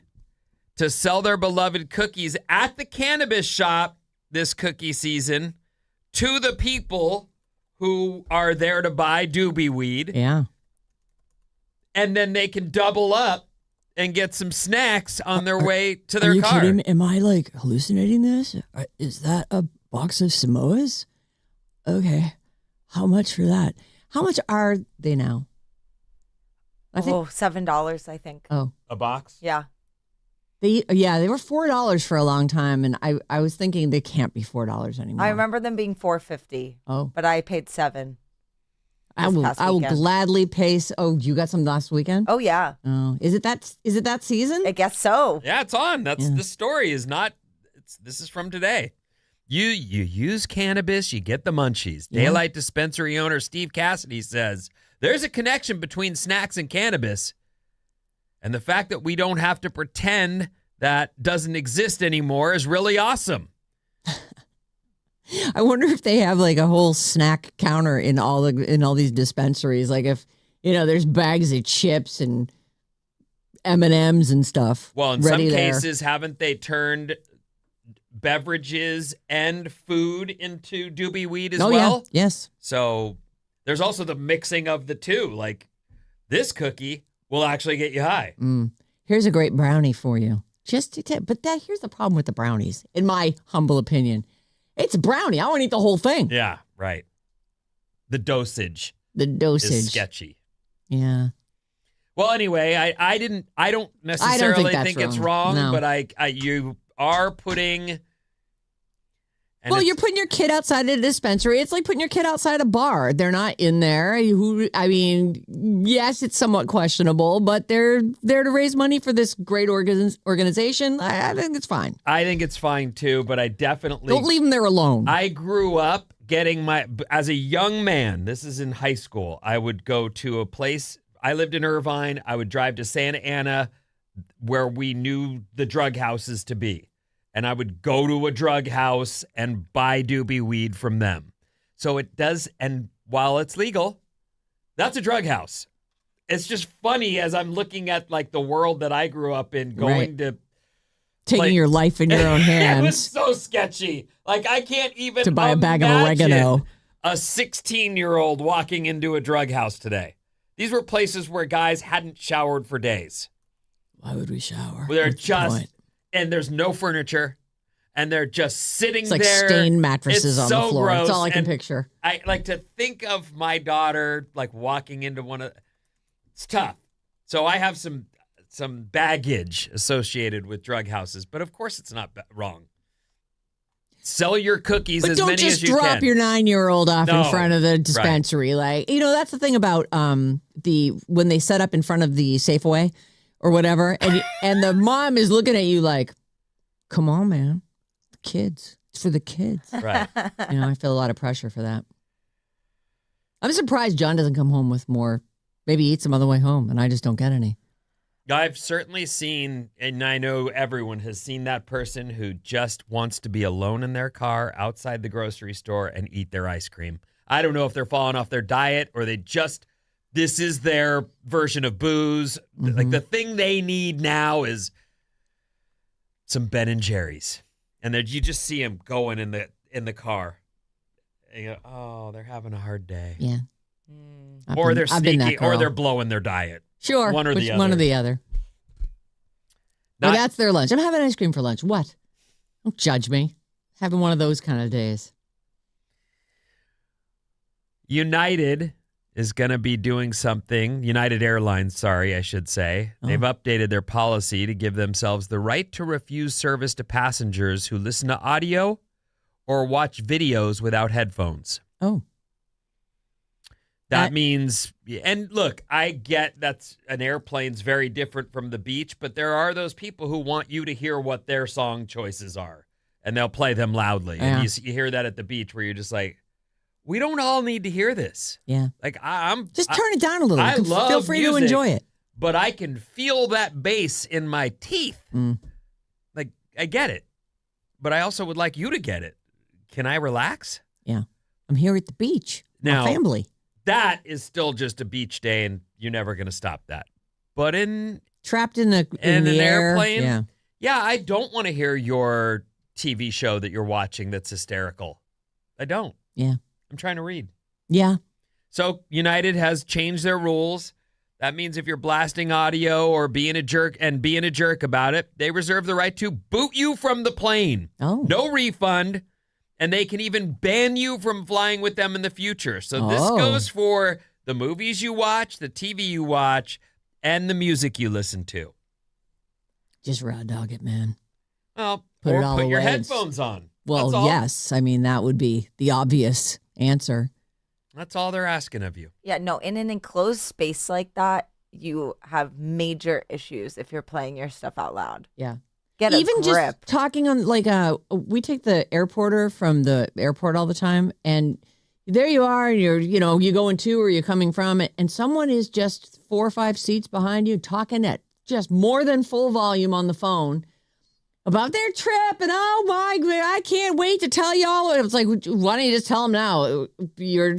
to sell their beloved cookies at the cannabis shop this cookie season to the people who are there to buy doobie weed. Yeah. And then they can double up and get some snacks on their way to Are their you car. kidding me? Am I like hallucinating this? Is that a box of Samoas? Okay. How much for that? How much are they now? I think. $7, I think. Oh, A box? Yeah. they were $4 for a long time, and I was thinking they can't be $4 anymore. I remember them being $4.50. Oh, But I paid $7. I this will. past I will weekend. gladly pay. Oh, you got some last weekend? Oh yeah. Oh, is it that season? I guess so. Yeah, it's on. That's Yeah. the story is not this is from today. You use cannabis, you get the munchies. Yeah. Daylight Dispensary owner Steve Cassidy says there's a connection between snacks and cannabis. And the fact that we don't have to pretend that doesn't exist anymore is really awesome. I wonder if they have like a whole snack counter in all these dispensaries. Like if there's bags of chips and M&Ms and stuff. Well, in ready some there. cases, haven't they turned beverages and food into doobie weed as Oh well? yeah, yes. So there's also the mixing of the two. Like this cookie will actually get you high. Here's a great brownie for you. Here's the problem with the brownies, in my humble opinion. It's a brownie. I want to eat the whole thing. Yeah, right. The dosage The dosage. is sketchy. Yeah. Well, anyway, I don't necessarily that's think it's wrong. wrong, No. but you are putting. And Well, it's- you're putting your kid outside a dispensary. It's like putting your kid outside a bar. They're not in there. Yes, it's somewhat questionable, but they're there to raise money for this great organization. I think it's fine. I think it's fine too, but I definitely Don't leave them there alone. I grew up getting as a young man, this is in high school, I would go to a place, I lived in Irvine, I would drive to Santa Ana where we knew the drug houses to be. And I would go to a drug house and buy doobie weed from them. So it does, and while it's legal, that's a drug house. It's just funny as I'm looking at like the world that I grew up in, going Right. to Taking your life in your own It was hands so sketchy. Like I can't even to buy a bag of imagine oregano. a 16-year-old walking into a drug house today. These were places where guys hadn't showered for days. Why would we shower? Where they're What's the just, point? and there's no furniture, and they're just sitting It's like there. stained mattresses It's on so the floor. gross, That's all I can and picture. I like to think of my daughter like walking into one of. It's tough. So I have some baggage associated with drug houses, but of course it's not wrong. Sell your cookies But as don't many just as you drop can. your 9-year-old off No. in front of the dispensary. Like, that's the thing about when they set up in front of the Safeway or whatever, and the mom is looking at you like, come on, man. The kids. It's for the kids. Right. I feel a lot of pressure for that. I'm surprised John doesn't come home with more. Maybe eat some on the way home, and I just don't get any. I've certainly seen, and I know everyone has seen that person who just wants to be alone in their car outside the grocery store and eat their ice cream. I don't know if they're falling off their diet or this is their version of booze. Mm-hmm. Like the thing they need now is some Ben and Jerry's. And then you just see them going in the car. And you go, oh, they're having a hard day. Yeah. Or they're I've been that sneaky, or girl. they're blowing their diet. Sure. One or the One or other. the other. Oh, that's their lunch. I'm having ice cream for lunch. What? Don't judge me. Having one of those kind of days. United is going to be doing something. United Airlines, sorry, I should say. They've updated their policy to give themselves the right to refuse service to passengers who listen to audio or watch videos without headphones. Oh. That means, and look, I get that's an airplane's very different from the beach, but there are those people who want you to hear what their song choices are, and they'll play them loudly. Yeah. And you hear that at the beach where you're just like, we don't all need to hear this. Yeah. Like, I'm just turn it down a little. I love Feel free music, to enjoy it. But I can feel that bass in my teeth. Like, I get it. But I also would like you to get it. Can I relax? Yeah. I'm here at the beach. Now, My family. That is still just a beach day, and you're never going to stop that. But trapped in the an air, airplane, yeah, I don't want to hear your TV show that you're watching that's hysterical. I don't. Yeah. I'm trying to read. Yeah. So United has changed their rules. That means if you're blasting audio or being a jerk about it, they reserve the right to boot you from the plane. Oh. No refund. And they can even ban you from flying with them in the future. So this goes for the movies you watch, the TV you watch, and the music you listen to. Just raw dog it, man. Well, Put it all put your away. headphones on. Well, yes. I mean, that would be the obvious answer. That's all they're asking of you. Yeah, no, in an enclosed space like that, you have major issues if you're playing your stuff out loud. Yeah. Get a Even grip. just talking on we take the airporter from the airport all the time, and there you are, and you going to or you're coming from it, and someone is just 4 or 5 seats behind you talking at just more than full volume on the phone about their trip, and oh my, I can't wait to tell y'all. It's like, why don't you just tell them now? You're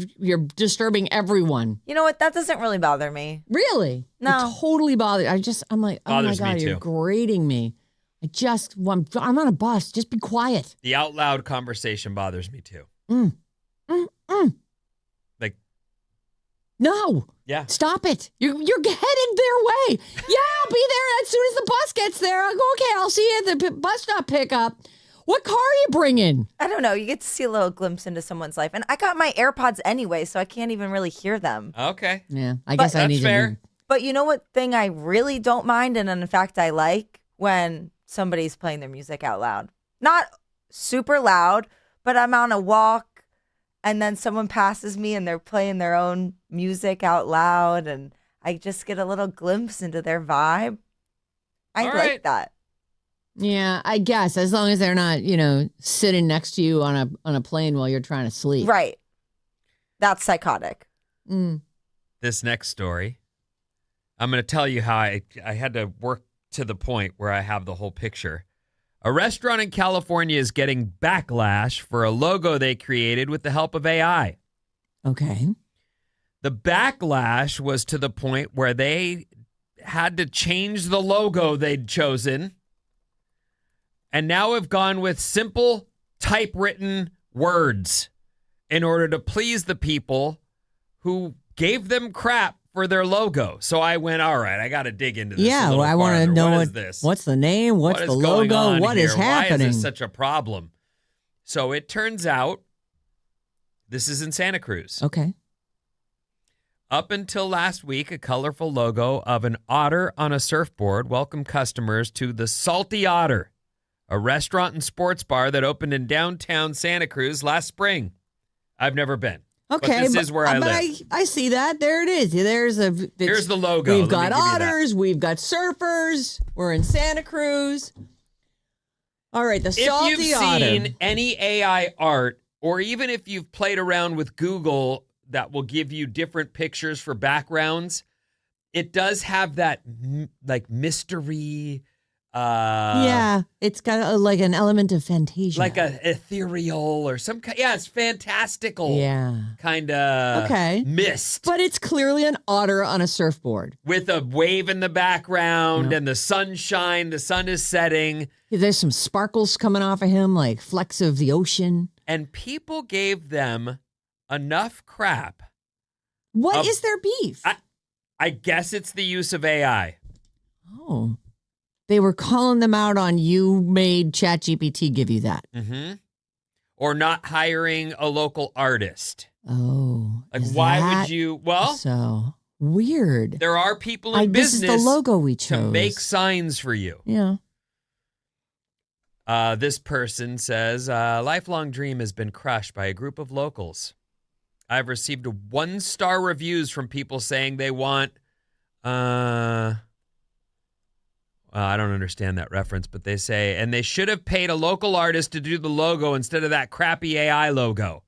disturbing everyone. You know what? That doesn't really bother me. Really? No. It totally bothers. I'm like, oh Bothers my me God, too. you're grating me. I'm on a bus. Just be quiet. The out loud conversation bothers me too. Like, no. Yeah. Stop it. You're headed their way. Yeah, I'll be there as soon as the bus gets there. I'll go, okay, I'll see you at the bus stop pickup. What car are you bringing? I don't know. You get to see a little glimpse into someone's life. And I got my AirPods anyway, so I can't even really hear them. Okay. Yeah, I guess I need That's fair. But you know what thing I really don't mind, and in fact I like? When somebody's playing their music out loud. Not super loud, but I'm on a walk and then someone passes me and they're playing their own music out loud and I just get a little glimpse into their vibe. I All like right. that. Yeah, I guess as long as they're not, sitting next to you on a plane while you're trying to sleep. Right. That's psychotic. This next story, I'm going to tell you how I had to work to the point where I have the whole picture. A restaurant in California is getting backlash for a logo they created with the help of AI. Okay. The backlash was to the point where they had to change the logo they'd chosen and now have gone with simple typewritten words in order to please the people who gave them crap for their logo. So I went, all right, I got to dig into this. Yeah, a little I want to farther. know what is this? What's the name? What's What the is going logo? on What is here? happening? Why is this such a problem? So it turns out this is in Santa Cruz. Okay. Up until last week, a colorful logo of an otter on a surfboard welcomed customers to the Salty Otter, a restaurant and sports bar that opened in downtown Santa Cruz last spring. I've never been. Okay, but this is where I live. I see that. There it is. Here's the logo. We've Let me got give you that. otters. We've got surfers. We're in Santa Cruz. All right, the Salty If you've Otter. seen any AI art, or even if you've played around with Google that will give you different pictures for backgrounds, it does have that like mystery. Yeah, it's got like an element of fantasia. Like a ethereal or some kind. Yeah, it's fantastical. Yeah. Kind of Okay. mist. But it's clearly an otter on a surfboard. With a wave in the background and the sunshine. The sun is setting. There's some sparkles coming off of him, like flecks of the ocean. And people gave them enough crap. What is their beef? I guess it's the use of AI. Oh. They were calling them out on you made ChatGPT give you that. Mm-hmm. Or not hiring a local artist. Oh. Like, why would you? Well, so weird. There are people in business this is the logo we chose. to make signs for you. Yeah. This person says, lifelong dream has been crushed by a group of locals. I've received 1-star reviews from people saying they want, I don't understand that reference, but they say, and they should have paid a local artist to do the logo instead of that crappy AI logo.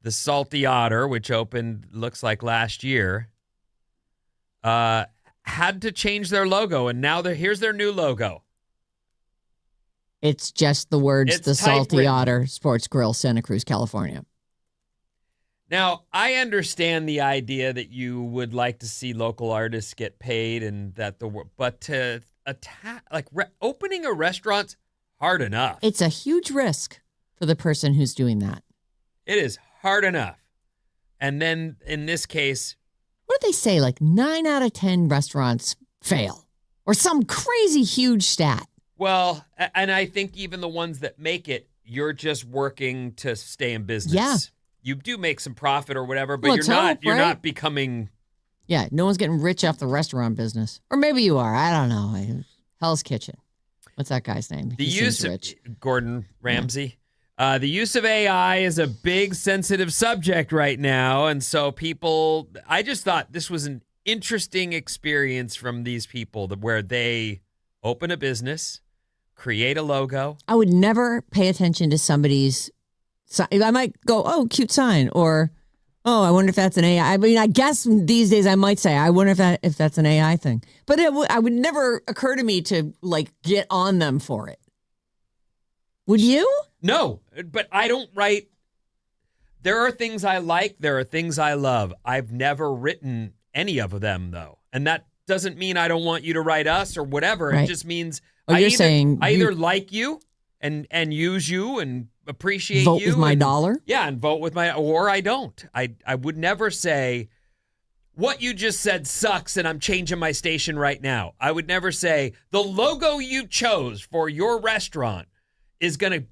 The Salty Otter, which opened, looks like last year, had to change their logo, and now here's their new logo. It's just the words, It's the Salty typewritten. Otter Sports Grill, Santa Cruz, California. Now, I understand the idea that you would like to see local artists get paid and that but to attack, opening a restaurant's hard enough. It's a huge risk for the person who's doing that. It is hard enough. And then in this case, What do they say? Like 9 out of 10 restaurants fail or some crazy huge stat. well, and I think even the ones that make it, you're just working to stay in business. Yeah. You do make some profit or whatever, but Let's hope, you're right? not becoming. Yeah, no one's getting rich off the restaurant business. Or maybe you are. I don't know. Hell's Kitchen. What's that guy's name? The He use seems of rich. Gordon Ramsay. The use of AI is a big sensitive subject right now, and so I just thought this was an interesting experience from these people where they open a business, create a logo. I would never pay attention to somebody's sign. I might go, oh, cute sign, or oh, I wonder if that's an AI. I mean, I guess these days I might say, I wonder if that's an AI thing. But I would never occur to me to get on them for it. Would you? No, but I don't write. There are things I like. There are things I love. I've never written any of them, though. And that doesn't mean I don't want you to write us or whatever. Right. It just means Oh, you're saying I either like you and use you and appreciate vote you. with my and, dollar? Yeah, and vote with or I don't. I would never say, what you just said sucks and I'm changing my station right now. I would never say, the logo you chose for your restaurant is going to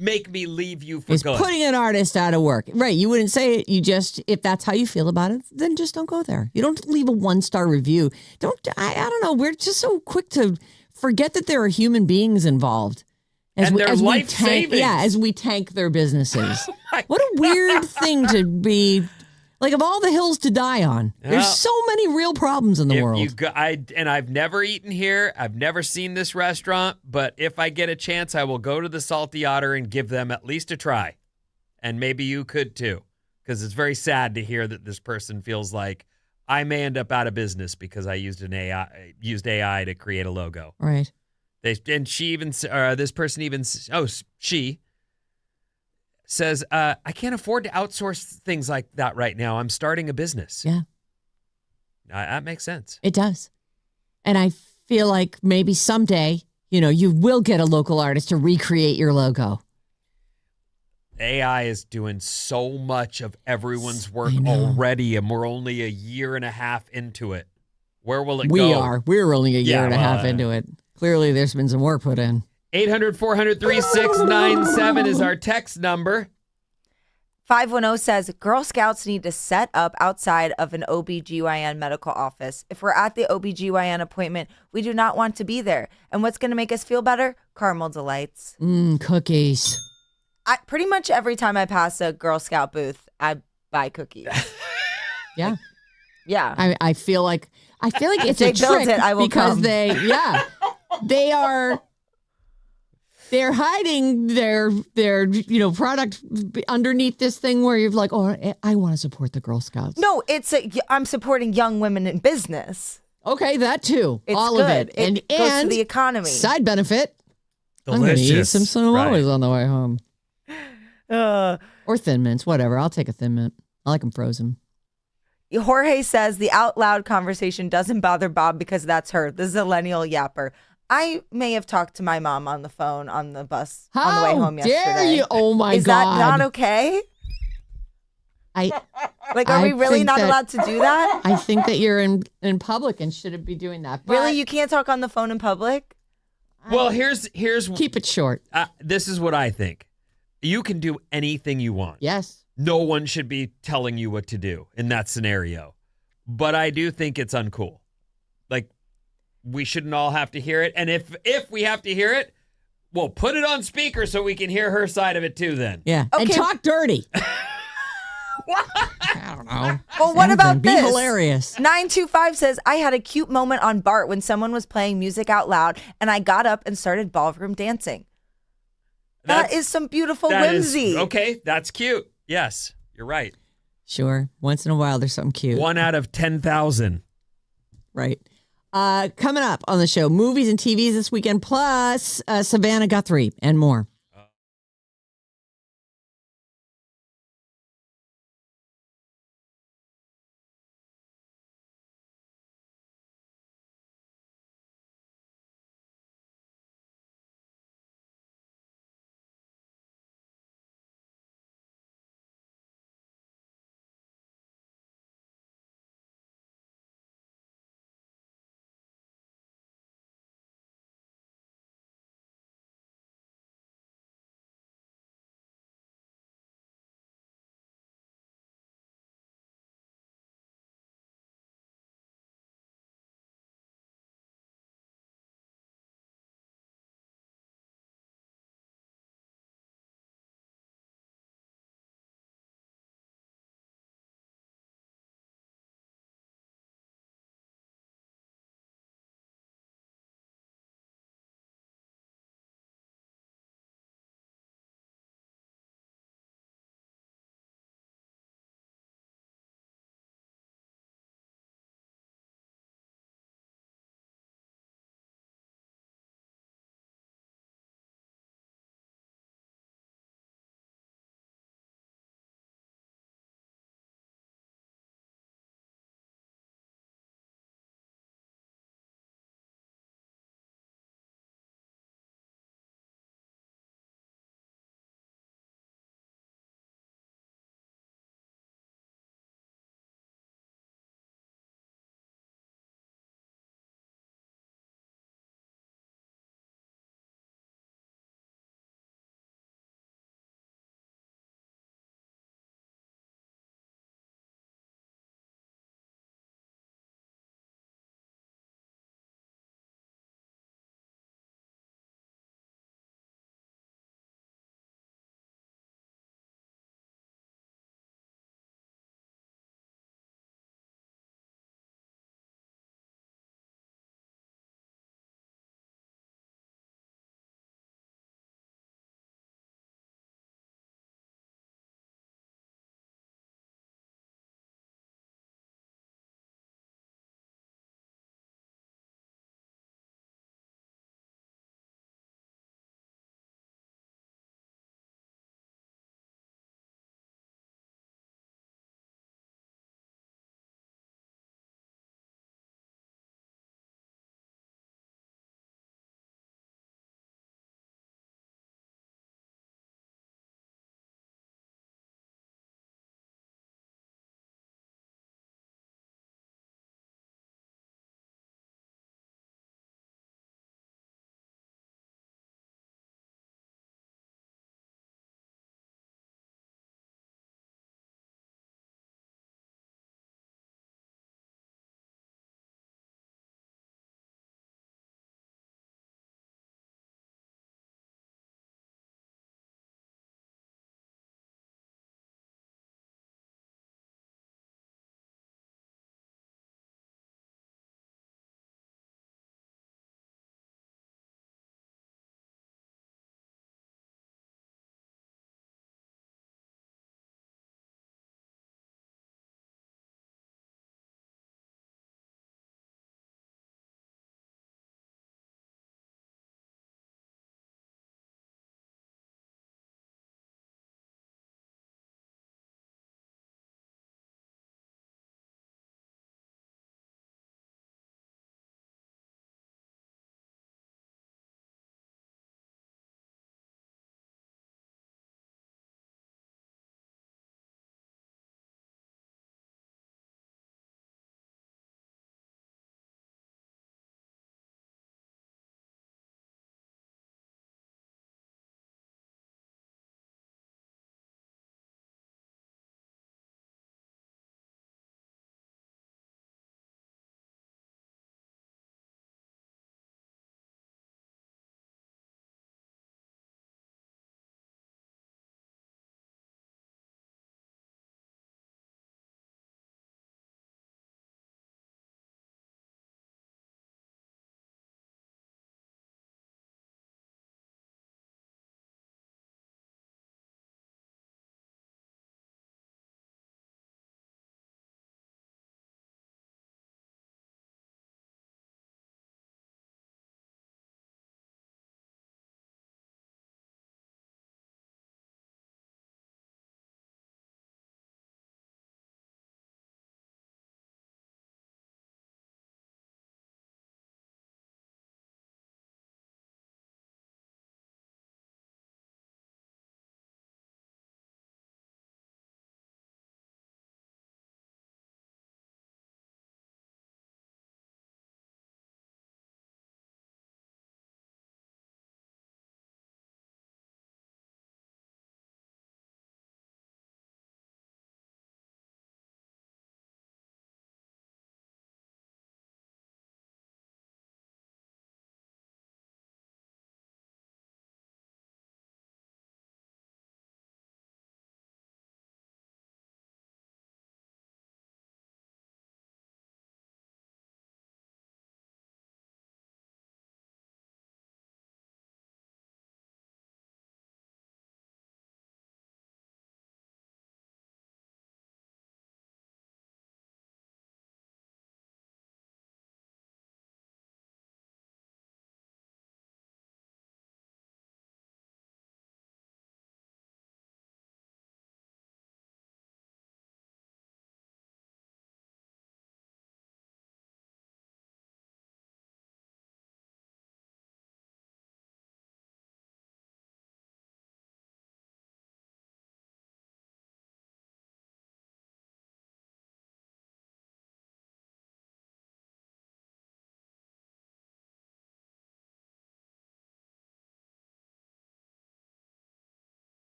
make me leave you for Is good. putting an artist out of work. Right. You wouldn't say it. You just, if that's how you feel about it, then just don't go there. You don't leave a 1-star review. I don't know. We're just so quick to forget that there are human beings involved. And they're as life we tank, savings. yeah, as we tank their businesses. What a weird thing to be, of all the hills to die on. There's so many real problems in the world. I've never eaten here. I've never seen this restaurant. But if I get a chance, I will go to the Salty Otter and give them at least a try. And maybe you could too. Because it's very sad to hear that this person feels like I may end up out of business because I used AI to create a logo. Right. This person even she says, I can't afford to outsource things like that right now. I'm starting a business. Yeah. That makes sense. It does. And I feel like maybe someday, you will get a local artist to recreate your logo. AI is doing so much of everyone's work I know. already, and we're only a year and a half into it. Where will it go? We are. We're only a year Yeah, and a half into it. Clearly, there's been some work put in. 800-400-3697 is our text number. 510 says, Girl Scouts need to set up outside of an OBGYN medical office. If we're at the OBGYN appointment, we do not want to be there. And what's going to make us feel better? Caramel Delights. Cookies. Pretty much every time I pass a Girl Scout booth, I buy cookies. Yeah. Yeah. I feel like it's They a built trick it, I will because come. they're hiding their product underneath this thing where you're like, oh, I want to support the Girl Scouts. No, I'm supporting young women in business. Okay, that too. It's all good. of it. It goes to the economy. Side benefit. I'm going to eat some Sonomalis on the way home. Or Thin Mints, whatever. I'll take a Thin Mint. I like them frozen. Jorge says the out loud conversation doesn't bother Bob because that's her, the zillennial yapper. I may have talked to my mom on the phone on the bus on the way home yesterday. Dare you? Oh my Is God. that not okay? Like, are I we really think not that- allowed to do that? I think that you're in public and shouldn't be doing that. But Really, you can't talk on the phone in public? Well, here's keep it short. this is what I think. You can do anything you want. Yes. No one should be telling you what to do in that scenario. But I do think it's uncool. Like, we shouldn't all have to hear it. And if we have to hear it, well, put it on speaker so we can hear her side of it too then. Yeah. And Okay. talk dirty. What? I don't know. Well, what about Be this? hilarious. 925 says, I had a cute moment on BART when someone was playing music out loud and I got up and started ballroom dancing. That is some beautiful whimsy. Okay, that's cute. Yes, you're right. Sure. Once in a while, there's something cute. 1 out of 10,000. Right. Coming up on the show, movies and TVs this weekend, plus Savannah Guthrie and more.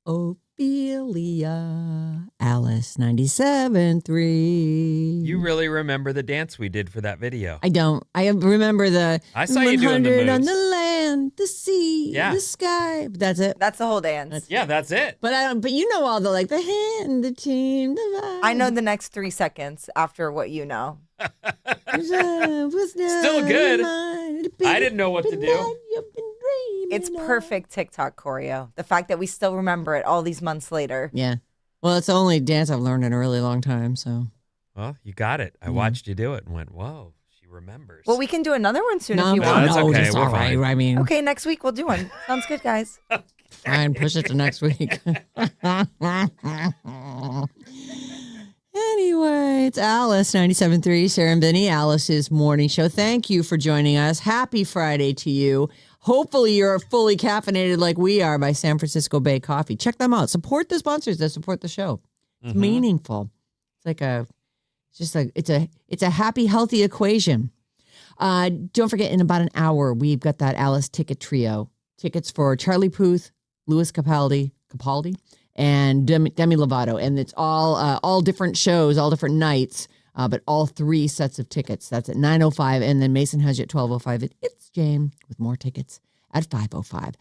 Ophelia, Alice 97.3. You really remember the dance we did for that video? I don't. I remember I saw you doing the 100 on moves. the land, the sea, Yeah. the sky. But that's it. That's the whole dance. Yeah, that's it. But I don't. But you know all the like the hand, the team, the vibe. I know the next 3 seconds after what you know. Still good. I didn't know what to do. It's perfect TikTok choreo. The fact that we still remember it all these months later. Yeah. Well, it's the only dance I've learned in a really long time. So. Well, you got it. I watched you do it and went, whoa, she remembers. Well, we can do another one soon No, if you no, want. that's okay. Just We're all right. fine. I mean, Okay, next week we'll do one. Sounds good, guys. fine. Push it to next week. Anyway, it's Alice 97.3, Sarah and Vinnie, Alice's morning show. Thank you for joining us. Happy Friday to you. Hopefully you're fully caffeinated like we are by San Francisco Bay Coffee. Check them out. Support the sponsors that support the show. It's meaningful. It's like it's a happy, healthy equation. Don't forget, in about an hour, we've got that Alice ticket trio. Tickets for Charlie Puth, Louis Capaldi, and Demi Lovato. And it's all different shows, all different nights, but all 3 sets of tickets. That's at 9:05, and then Mason has you at 12:05. It's Jane with more tickets at 5:05.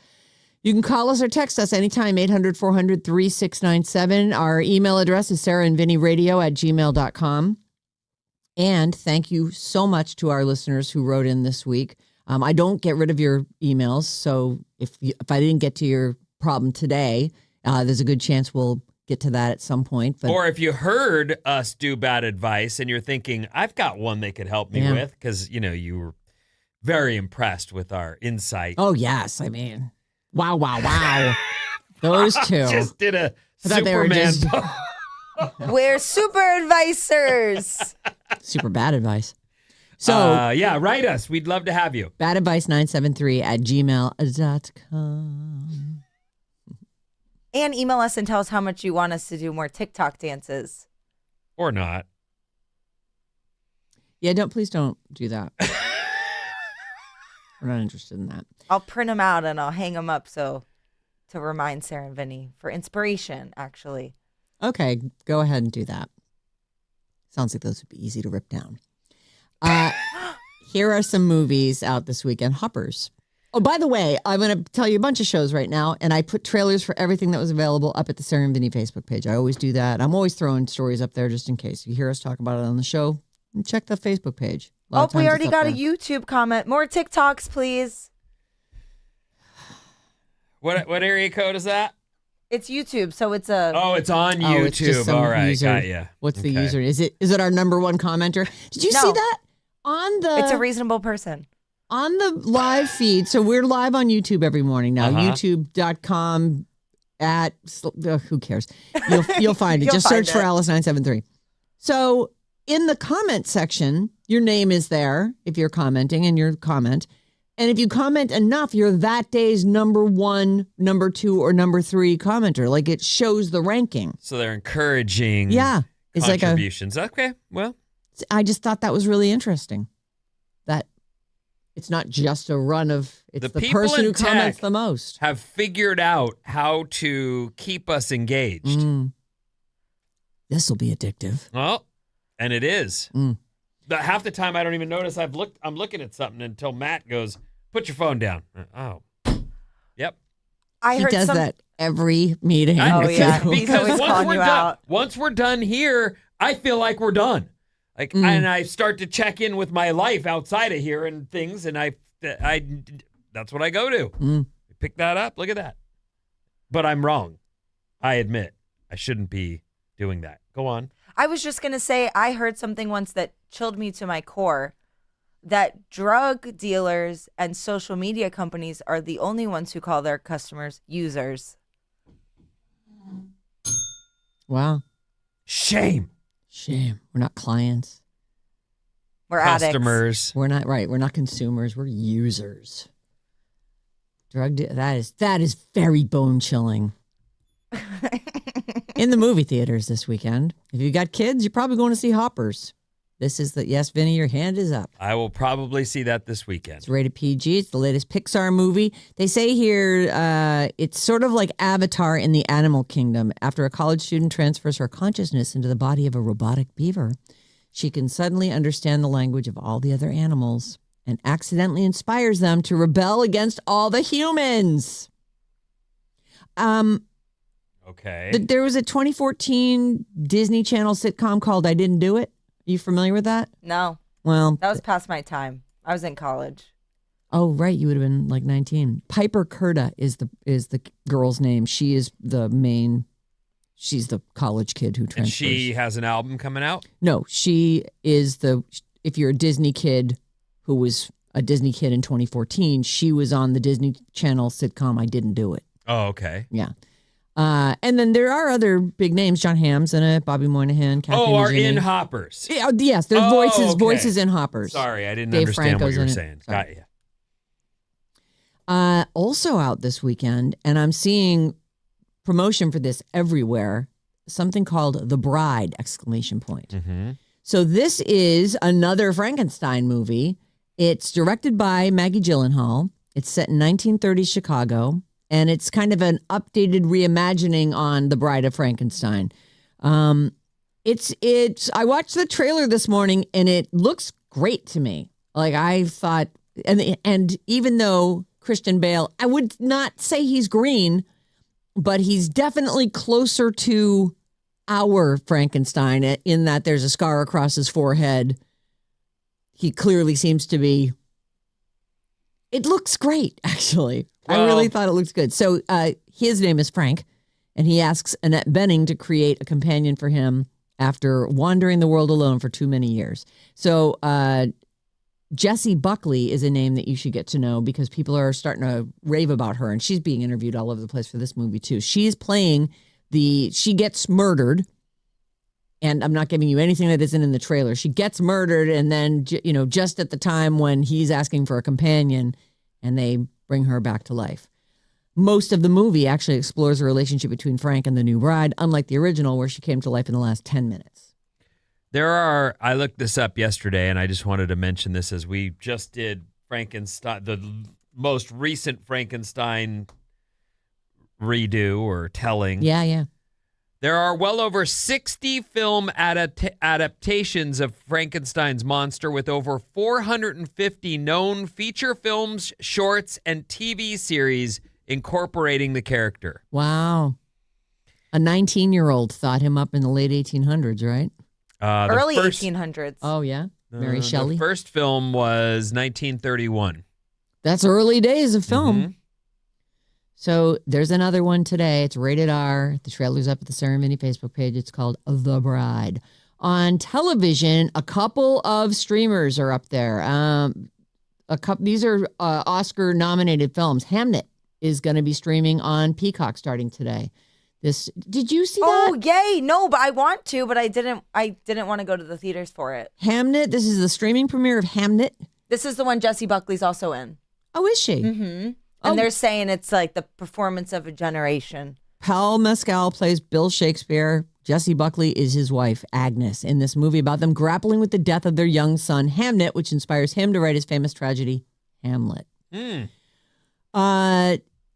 You can call us or text us anytime, 800-400-3697. Our email address is sarahandvinnyradio@gmail.com. And thank you so much to our listeners who wrote in this week. I don't get rid of your emails, so if I didn't get to your problem today, there's a good chance we'll get to that at some point. But or if you heard us do bad advice and you're thinking, I've got one they could help me with, because, you were very impressed with our insight. Oh, yes. I mean, wow. Those two. Just did a I thought they were Superman. just- We're super advisors. Super bad advice. So, yeah, write us. We'd love to have you. badadvice973@gmail.com. And email us and tell us how much you want us to do more TikTok dances. Or not. Yeah, please don't do that. We're not interested in that. I'll print them out and I'll hang them up to remind Sarah and Vinny for inspiration, actually. Okay, go ahead and do that. Sounds like those would be easy to rip down. Here are some movies out this weekend. Hoppers. Oh, by the way, I'm going to tell you a bunch of shows right now, and I put trailers for everything that was available up at the Sarah and Vinnie Facebook page. I always do that. I'm always throwing stories up there just in case. You hear us talk about it on the show, check the Facebook page. Oh, we already got a YouTube comment. More TikToks, please. What area code is that? It's YouTube, so it's a... Oh, it's on YouTube. It's just some All right, user. got ya. What's the user? Is it our number one commenter? Did you see that? It's a reasonable person. On the live feed, so we're live on YouTube every morning now. Uh-huh. YouTube.com who cares? You'll find it. You'll Just find search for it. Alice 973. So in the comment section, your name is there if you're commenting and your comment. And if you comment enough, you're that day's number 1, number 2, or number 3 commenter. Like it shows the ranking. So they're encouraging It's like contributions. Okay, well. I just thought that was really interesting. That it's not just a run of, it's the people person in who comments tech the most. Have figured out how to keep us engaged. This will be addictive. Well, and it is. But half the time I don't even notice I'm looking at something until Matt goes, "Put your phone down." Oh. Yep. He does that every meeting. Oh, yeah. He's Because always calling you out. once we're done here, I feel like we're done. Like, and I start to check in with my life outside of here and things, and I that's what I go to. Pick that up. Look at that. But I'm wrong. I admit I shouldn't be doing that. Go on. I was just going to say, I heard something once that chilled me to my core, that drug dealers and social media companies are the only ones who call their customers users. Wow. Shame. We're not clients. We're Customers. We're not right. We're not consumers. We're users. That is very bone chilling. In the movie theaters this weekend. If you got kids, you're probably going to see Hoppers. Yes, Vinny, your hand is up. I will probably see that this weekend. It's rated PG. It's the latest Pixar movie. They say here it's sort of like Avatar in the animal kingdom. After a college student transfers her consciousness into the body of a robotic beaver, she can suddenly understand the language of all the other animals and accidentally inspires them to rebel against all the humans. Okay. There was a 2014 Disney Channel sitcom called I Didn't Do It. Are you familiar with that? No. Well, That was past my time. I was in college. oh, right. You would have been like 19. Piper Curda is the girl's name. She is she's the college kid who transfers. And she has an album coming out? No, she is if you're a Disney kid who was a Disney kid in 2014, she was on the Disney Channel sitcom I Didn't Do It. Oh, okay. Yeah. And then there are other big names. John Hamm's in it. Bobby Moynihan. Kathy Are Najimy. in Hoppers. Yeah, yes, there's Okay. voices in Hoppers. Sorry, I didn't Dave understand Franco's what you were in it. saying. Sorry. Got you. Also out this weekend, and I'm seeing promotion for this everywhere, something called The Bride, ! Mm-hmm. So this is another Frankenstein movie. It's directed by Maggie Gyllenhaal. It's set in 1930s Chicago, and it's kind of an updated reimagining on The Bride of Frankenstein. It's. I watched the trailer this morning, and it looks great to me. Like I thought, and even though Christian Bale, I would not say he's green, but he's definitely closer to our Frankenstein in that there's a scar across his forehead. He clearly seems to be. It looks great, actually. Well, I really thought it looked good. So his name is Frank, and he asks Annette Bening to create a companion for him after wandering the world alone for too many years. So Jessie Buckley is a name that you should get to know because people are starting to rave about her, and she's being interviewed all over the place for this movie, too. She's playing she gets murdered. And I'm not giving you anything that isn't in the trailer. She gets murdered, and then, just at the time when he's asking for a companion, and they bring her back to life. Most of the movie actually explores the relationship between Frank and the new bride, unlike the original, where she came to life in the last 10 minutes. I looked this up yesterday, and I just wanted to mention this as we just did Frankenstein, the most recent Frankenstein redo or telling. Yeah. There are well over 60 film adaptations of Frankenstein's monster, with over 450 known feature films, shorts, and TV series incorporating the character. Wow. A 19-year-old thought him up in the late 1800s, right? Early 1800s. Oh, yeah? Mary Shelley? The first film was 1931. That's early days of film. Mm-hmm. So there's another one today. It's rated R. The trailer's up at the Sarah Vinnie Facebook page. It's called The Bride. On television, a couple of streamers are up there. These are Oscar-nominated films. Hamnet is going to be streaming on Peacock starting today. Did you see that? Oh, yay. No, but I want to, but I didn't want to go to the theaters for it. Hamnet, this is the streaming premiere of Hamnet. This is the one Jessie Buckley's also in. Oh, is she? Mm-hmm. And they're saying it's like the performance of a generation. Paul Mescal plays Bill Shakespeare. Jessie Buckley is his wife, Agnes, in this movie about them grappling with the death of their young son, Hamnet, which inspires him to write his famous tragedy, Hamlet.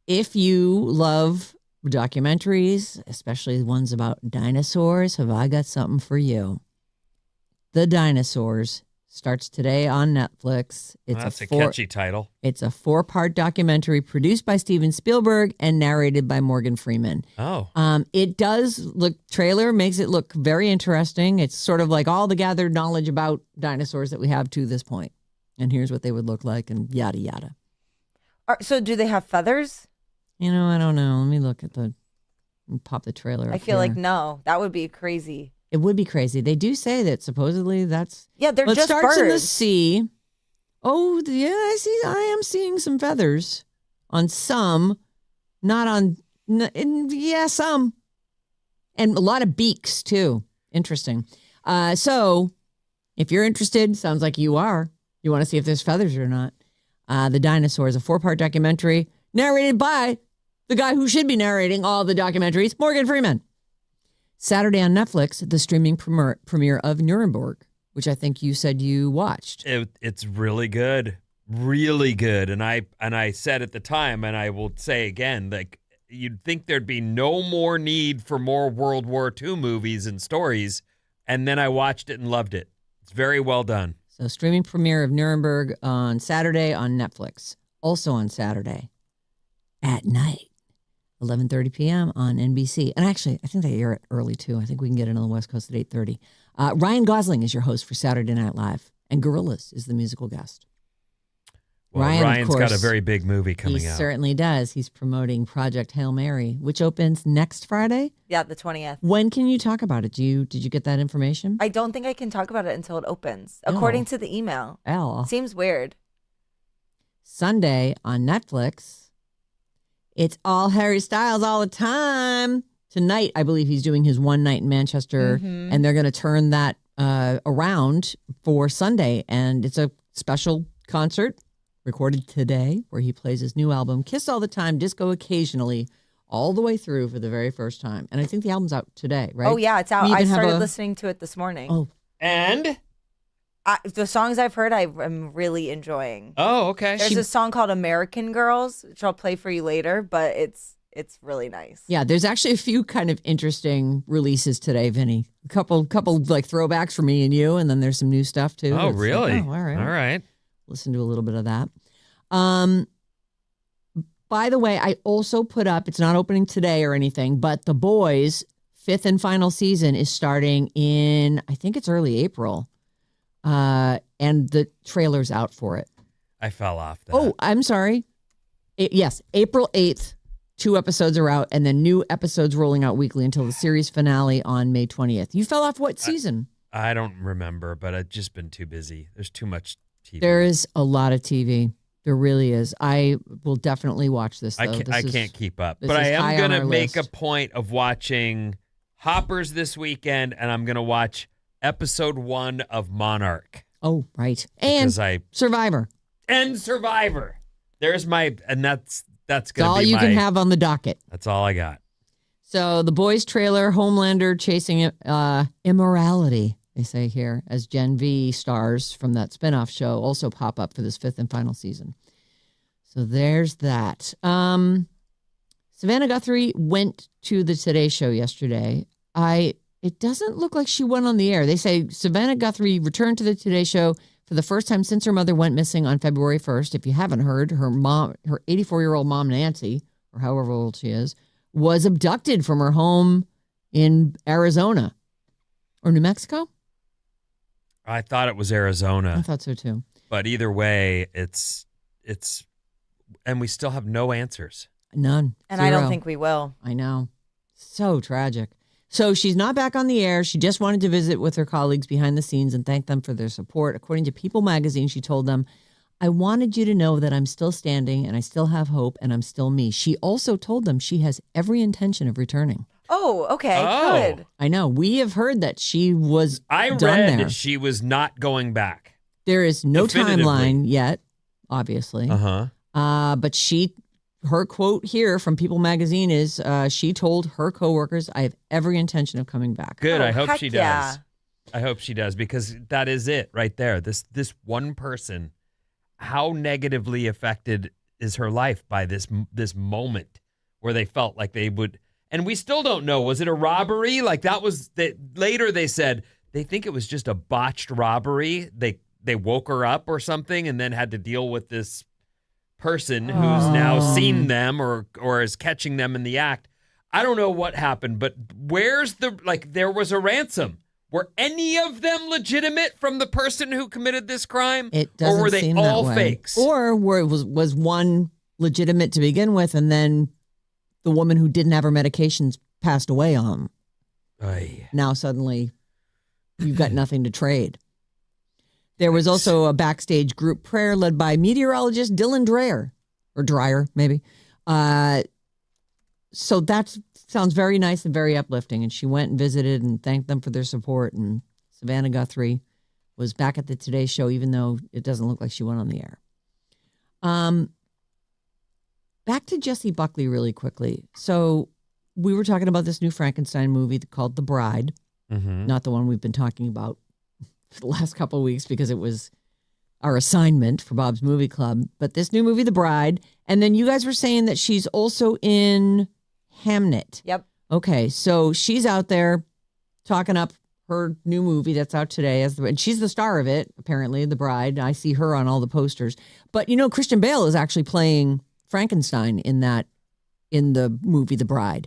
If you love documentaries, especially ones about dinosaurs, have I got something for you. The Dinosaurs starts today on Netflix. That's a catchy title. It's a 4-part documentary produced by Steven Spielberg and narrated by Morgan Freeman. Oh. It does trailer makes it look very interesting. It's sort of like all the gathered knowledge about dinosaurs that we have to this point. And here's what they would look like and yada, yada. So do they have feathers? I don't know. Let me look at pop the trailer up I feel here. like no. That would be crazy. It would be crazy. They do say that supposedly that's... Yeah, they're it just starts in the birds. sea. Oh, yeah, I am seeing some feathers on some, not on... some. And a lot of beaks, too. Interesting. So, if you're interested, sounds like you are. You want to see if there's feathers or not. The Dinosaurs, a 4-part documentary narrated by the guy who should be narrating all the documentaries, Morgan Freeman. Saturday on Netflix, the streaming premiere of Nuremberg, which I think you said you watched. It's really good. Really good. And I said at the time, and I will say again, like, you'd think there'd be no more need for more World War II movies and stories. And then I watched it and loved it. It's very well done. So streaming premiere of Nuremberg on Saturday on Netflix. Also on Saturday at night, 11:30 p.m. on NBC. And actually, I think they air it early too. I think we can get it on the West Coast at 8:30. Ryan Gosling is your host for Saturday Night Live, and Gorillaz is the musical guest. Well, Ryan's got a very big movie coming out. He certainly does. He's promoting Project Hail Mary, which opens next Friday. Yeah, the 20th. When can you talk about it? Did you get that information? I don't think I can talk about it until it opens, according to the email. Seems weird. Sunday on Netflix, it's all Harry Styles all the time. Tonight, I believe he's doing his one night in Manchester, and they're going to turn that around for Sunday. And it's a special concert recorded today where he plays his new album, Kiss All the Time, Disco Occasionally, all the way through for the very first time. And I think the album's out today, right? Oh, yeah, it's out. I started listening to it this morning. Oh. And? The songs I've heard, I'm really enjoying. Oh, okay. There's a song called American Girls, which I'll play for you later, but it's really nice. Yeah, there's actually a few kind of interesting releases today, Vinny. A couple like throwbacks for me and you, and then there's some new stuff too. Oh, really? Like, all right. All right. Listen to a little bit of that. By the way, I also put up, it's not opening today or anything, but The Boys' 5th and final season is starting in, I think it's early April. And the trailer's out for it. I fell off that. Oh, I'm sorry. Yes, April 8th, 2 episodes are out, and then new episodes rolling out weekly until the series finale on May 20th. You fell off what season? I don't remember, but I've just been too busy. There's too much TV. There is a lot of TV. There really is. I will definitely watch this, though. I can't keep up. But I am going to make a point of watching Hoppers this weekend, and I'm going to watch episode 1 of Monarch. Oh, right. And Survivor. And Survivor. There's my, and that's going to be all you can have on the docket. That's all I got. So The Boys trailer, Homelander chasing immorality, they say here, as Gen V stars from that spinoff show also pop up for this 5th and final season. So there's that. Savannah Guthrie went to the Today Show yesterday. It doesn't look like she went on the air. They say Savannah Guthrie returned to the Today Show for the first time since her mother went missing on February 1st. If you haven't heard, her 84-year-old mom, Nancy, or however old she is, was abducted from her home in Arizona or New Mexico. I thought it was Arizona. I thought so too. But either way, it's, and we still have no answers. None. And 0. I don't think we will. I know. So tragic. So she's not back on the air. She just wanted to visit with her colleagues behind the scenes and thank them for their support. According to People magazine, she told them, I wanted you to know that I'm still standing and I still have hope and I'm still me. She also told them she has every intention of returning. Oh, okay. Good. I know. We have heard that she was done there. She was not going back. There is no timeline yet, obviously. Uh-huh. But her quote here from People magazine is she told her coworkers, I have every intention of coming back. Good. I hope she does. Yeah. I hope she does, because that is it right there. This one person, how negatively affected is her life by this moment where they felt like they would, and we still don't know. Was it a robbery? Like that was later they said they think it was just a botched robbery. They woke her up or something and then had to deal with this person who's now seen them or is catching them in the act. I don't know what happened, but where's there was a ransom. Were any of them legitimate from the person who committed this crime? It doesn't or were they seem all that way. fakes? Or was one legitimate to begin with, and then the woman who didn't have her medications passed away on them. Aye. Now suddenly you've got nothing to trade. There was also a backstage group prayer led by meteorologist Dylan Dreyer, or Dreyer, maybe. So that sounds very nice and very uplifting. And she went and visited and thanked them for their support. And Savannah Guthrie was back at the Today Show, even though it doesn't look like she went on the air. Back to Jessie Buckley really quickly. So we were talking about this new Frankenstein movie called The Bride, not the one we've been talking about the last couple of weeks because it was our assignment for Bob's Movie Club. But this new movie, The Bride, and then you guys were saying that she's also in Hamnet. Yep. Okay, so she's out there talking up her new movie that's out today, and she's the star of it, apparently, The Bride. I see her on all the posters. But, Christian Bale is actually playing Frankenstein in the movie The Bride,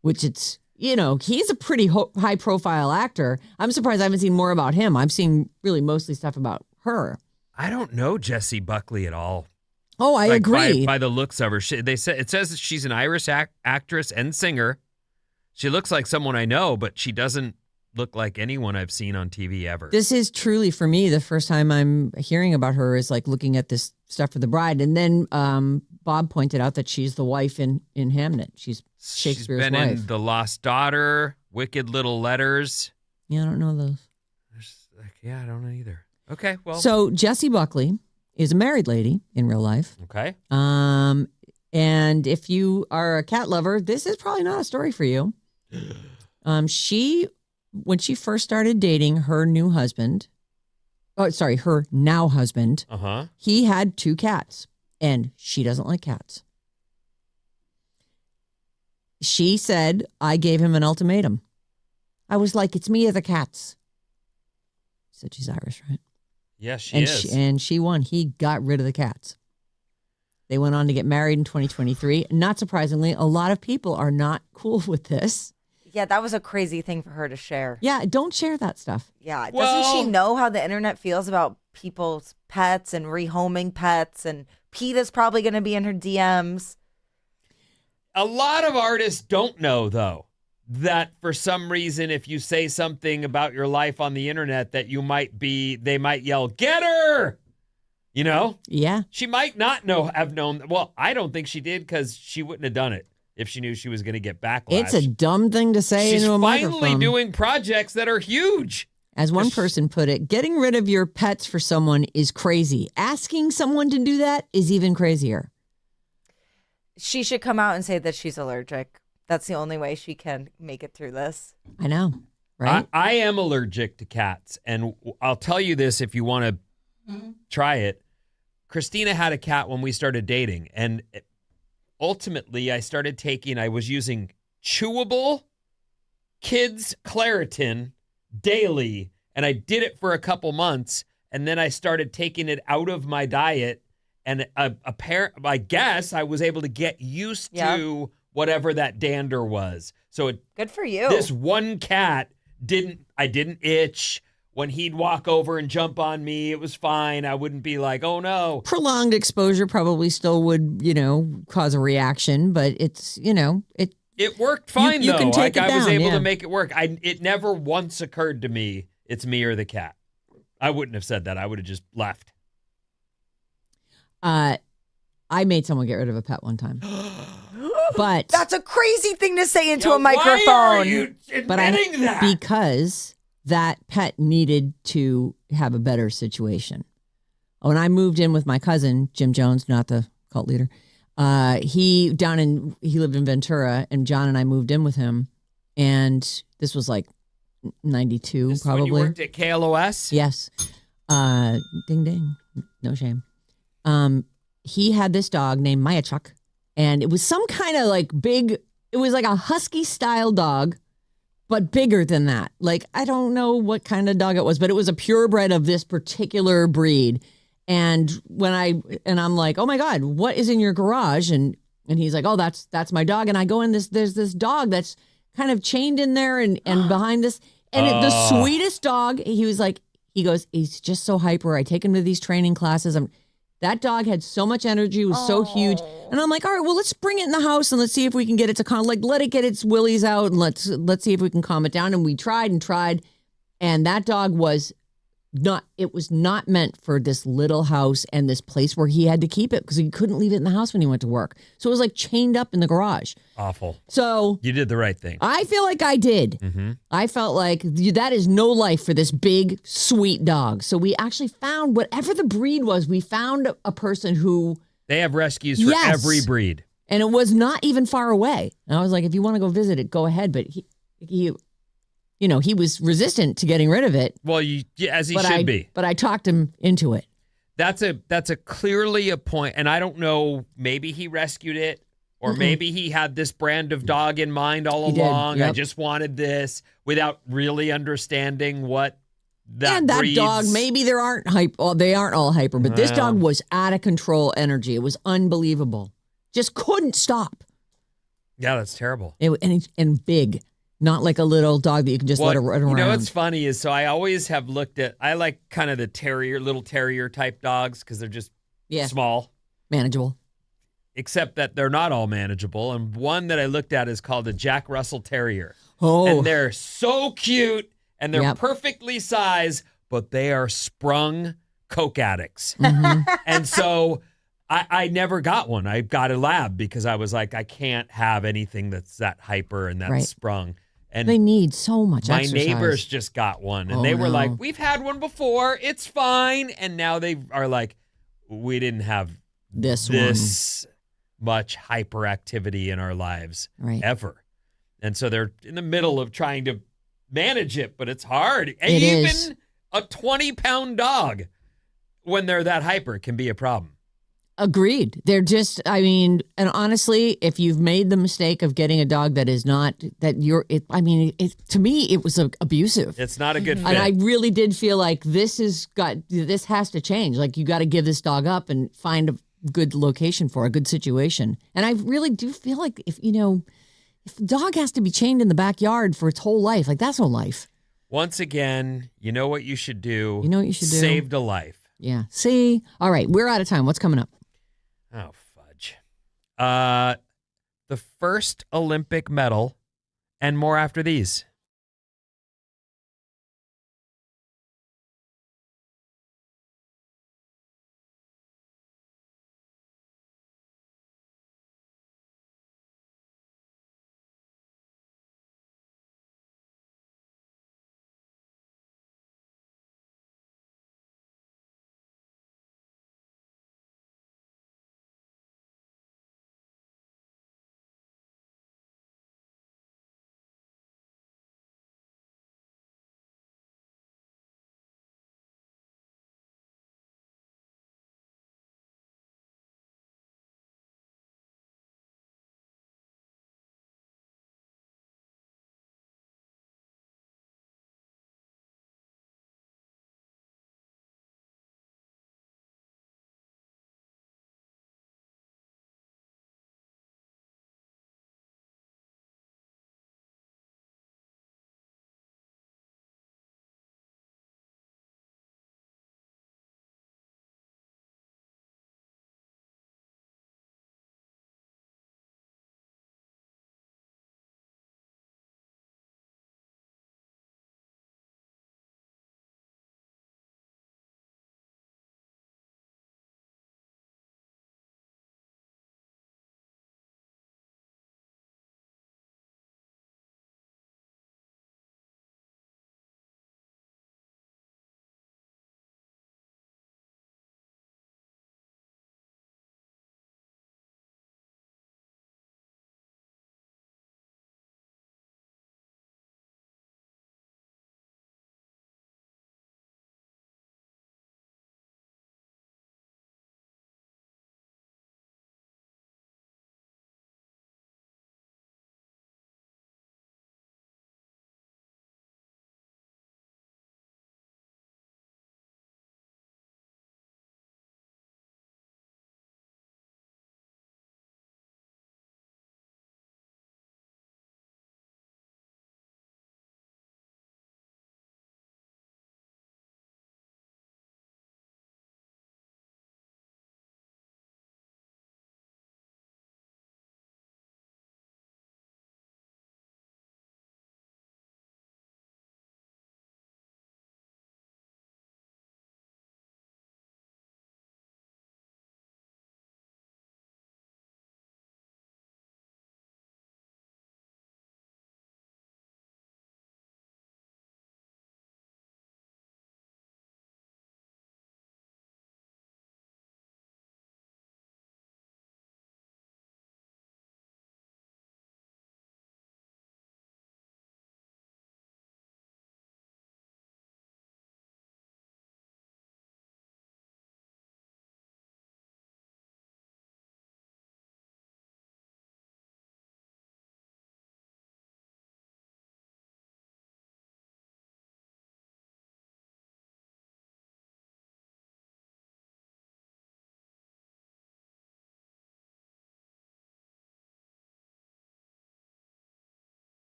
which it's, he's a pretty high-profile actor. I'm surprised I haven't seen more about him. I've seen really mostly stuff about her. I don't know Jessie Buckley at all. Oh, I agree. By the looks of her. It says that she's an Irish actress and singer. She looks like someone I know, but she doesn't look like anyone I've seen on TV ever. This is truly, for me, the first time I'm hearing about her is like looking at this stuff for The Bride. And then Bob pointed out that she's the wife in Hamnet. She's Shakespeare's wife. She's been in The Lost Daughter, Wicked Little Letters. Yeah, I don't know those. I don't know either. Okay, well. So Jessie Buckley is a married lady in real life. Okay. And if you are a cat lover, this is probably not a story for you. When she first started dating her new husband, her now husband, he had 2 cats, and she doesn't like cats. She said, I gave him an ultimatum. I was like, it's me or the cats. She said she's Irish, right? Yes, she is. And she won. He got rid of the cats. They went on to get married in 2023. Not surprisingly, a lot of people are not cool with this. Yeah, that was a crazy thing for her to share. Yeah, don't share that stuff. Yeah. Doesn't she know how the internet feels about people's pets and rehoming pets? And PETA's probably going to be in her DMs. A lot of artists don't know, though, that for some reason, if you say something about your life on the internet, that they might yell, get her! Yeah. She might not have known. Well, I don't think she did because she wouldn't have done it if she knew she was going to get backlash. It's a dumb thing to say into a microphone. She's finally doing projects that are huge. As one person put it, getting rid of your pets for someone is crazy. Asking someone to do that is even crazier. She should come out and say that she's allergic. That's the only way she can make it through this. I know, right? I am allergic to cats, and I'll tell you this if you want to try it. Christina had a cat when we started dating, and ultimately I was using chewable kids Claritin daily, and I did it for a couple months, and then I started taking it out of my diet, and I guess I was able to get used to whatever that dander was. So good for you. This one cat I didn't itch. When he'd walk over and jump on me, it was fine. I wouldn't be like, oh no. Prolonged exposure probably still would, cause a reaction, but it's, It worked fine, you though. can take it I was down, able to make it work. It never once occurred to me it's me or the cat. I wouldn't have said that. I would have just left. I made someone get rid of a pet one time. But that's a crazy thing to say into a microphone. Why are you admitting that? Because that pet needed to have a better situation. When I moved in with my cousin, Jim Jones, not the cult leader, he lived in Ventura, and John and I moved in with him, and this was like 92, this probably. When you worked at KLOS? Yes. Ding ding, no shame. He had this dog named Maya Chuck, and it was some kind of like big. It was like a husky style dog, but bigger than that. Like, I don't know what kind of dog it was, but it was a purebred of this particular breed. And I'm like, oh my God, what is in your garage? And he's like, oh, that's my dog. And I go in there's this dog that's kind of chained in there and behind this. And the sweetest dog, he goes, he's just so hyper. I take him to these training classes. That dog had so much energy, was so huge. And I'm like, all right, well, let's bring it in the house and let's see if we can get it to let it get its willies out and let's see if we can calm it down. And we tried. And that dog was not meant for this little house and this place where he had to keep it because he couldn't leave it in the house when he went to work. So it was like chained up in the garage. Awful. So you did the right thing. I feel like I did. Mm-hmm. I felt like that is no life for this big, sweet dog. So we actually found, whatever the breed was, we found a person who... They have rescues for every breed. And it was not even far away. And I was like, if you want to go visit it, go ahead. But he was resistant to getting rid of it. Well, as he But should be. But I talked him into it. That's a clearly a point, and I don't know. Maybe he rescued it, or maybe he had this brand of dog in mind all He did, along. yep. I just wanted this without really understanding what that And that breeds. dog, maybe they aren't all hyper, but this dog was out of control energy. It was unbelievable. Just couldn't stop. Yeah, that's terrible. And big. Not like a little dog that you can just let her run around. You know what's funny is, so I always have I like kind of the little terrier type dogs because they're just small. Manageable. Except that they're not all manageable. And one that I looked at is called a Jack Russell Terrier. Oh. And they're so cute and they're perfectly sized, but they are sprung coke addicts. And so I never got one. I got a lab because I was like, I can't have anything that's that hyper and that sprung. And they need so much my exercise. neighbors just got one, and they were like, we've had one before. It's fine. And now they are like, we didn't have this much hyperactivity in our lives ever. And so they're in the middle of trying to manage it, but it's hard. And even a 20-pound dog, when they're that hyper, can be a problem. Agreed. They're just, and honestly, if you've made the mistake of getting a dog that is not, to me, it was abusive. It's not a good fit. And I really did feel like this has to change. Like, you got to give this dog up and find a good location for a good situation. And I really do feel like if a dog has to be chained in the backyard for its whole life, like, that's no life. Once again, you know what you should do. Saved a life. Yeah. See? All right. We're out of time. What's coming up? Oh, fudge. The first Olympic medal and more after these.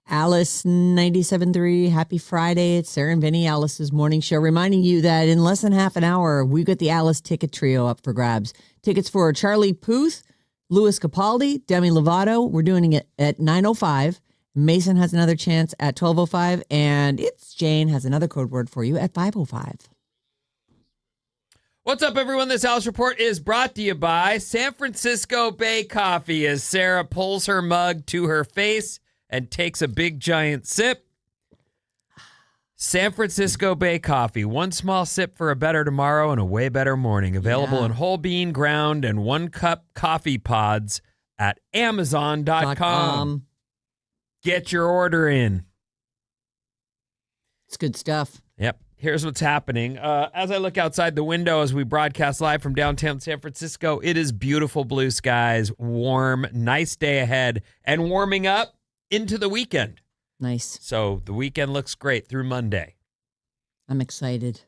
Alice 97.3, happy Friday. It's Sarah and Vinnie, Alice's morning show, reminding you that in less than half an hour, we got the Alice ticket trio up for grabs. Tickets for Charlie Puth, Louis Capaldi, Demi Lovato. We're doing it at 9:05. Mason has another chance at 12:05, and It's Jane has another code word for you at 5:05. What's up, everyone? This Alice Report is brought to you by San Francisco Bay Coffee as Sarah pulls her mug to her face and takes a big, giant sip. San Francisco Bay Coffee. One small sip for a better tomorrow and a way better morning. Available in whole bean, ground, and 1-cup coffee pods at Amazon.com. Get your order in. It's good stuff. Yep. Here's what's happening. As I look outside the window as we broadcast live from downtown San Francisco, it is beautiful blue skies, warm, nice day ahead, and warming up into the weekend. Nice. So the weekend looks great through Monday. I'm excited.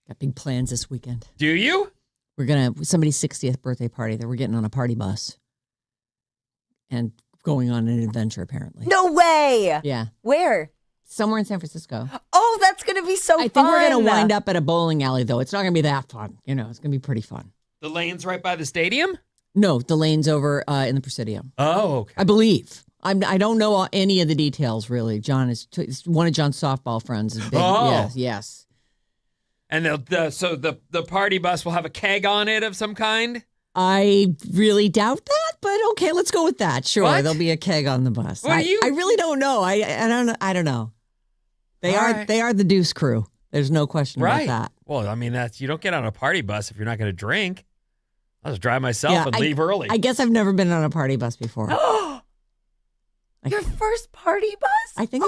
Got big plans this weekend. Do you? We're going to somebody's 60th birthday party that we're getting on a party bus and going on an adventure, apparently. No way. Yeah. Where? Somewhere in San Francisco. Oh, that's going to be so fun. I think we're going to wind up at a bowling alley, though. It's not going to be that fun. You know, it's going to be pretty fun. The lane's right by the stadium? No, the lane's over in the Presidio. Oh, okay. I believe. I don't know any of the details, really. John is one of John's softball friends. Is big. Oh. Yes. And the party bus will have a keg on it of some kind? I really doubt that, but okay, let's go with that. Sure, What? there'll be a keg on the bus. What are you? I really don't know. I don't know. They All are right. they are the Deuce Crew. There's no question Right. about that. Well, I mean, you don't get on a party bus if you're not going to drink. I'll just drive myself Yeah, and leave early. I guess I've never been on a party bus before. Your first party bus? I think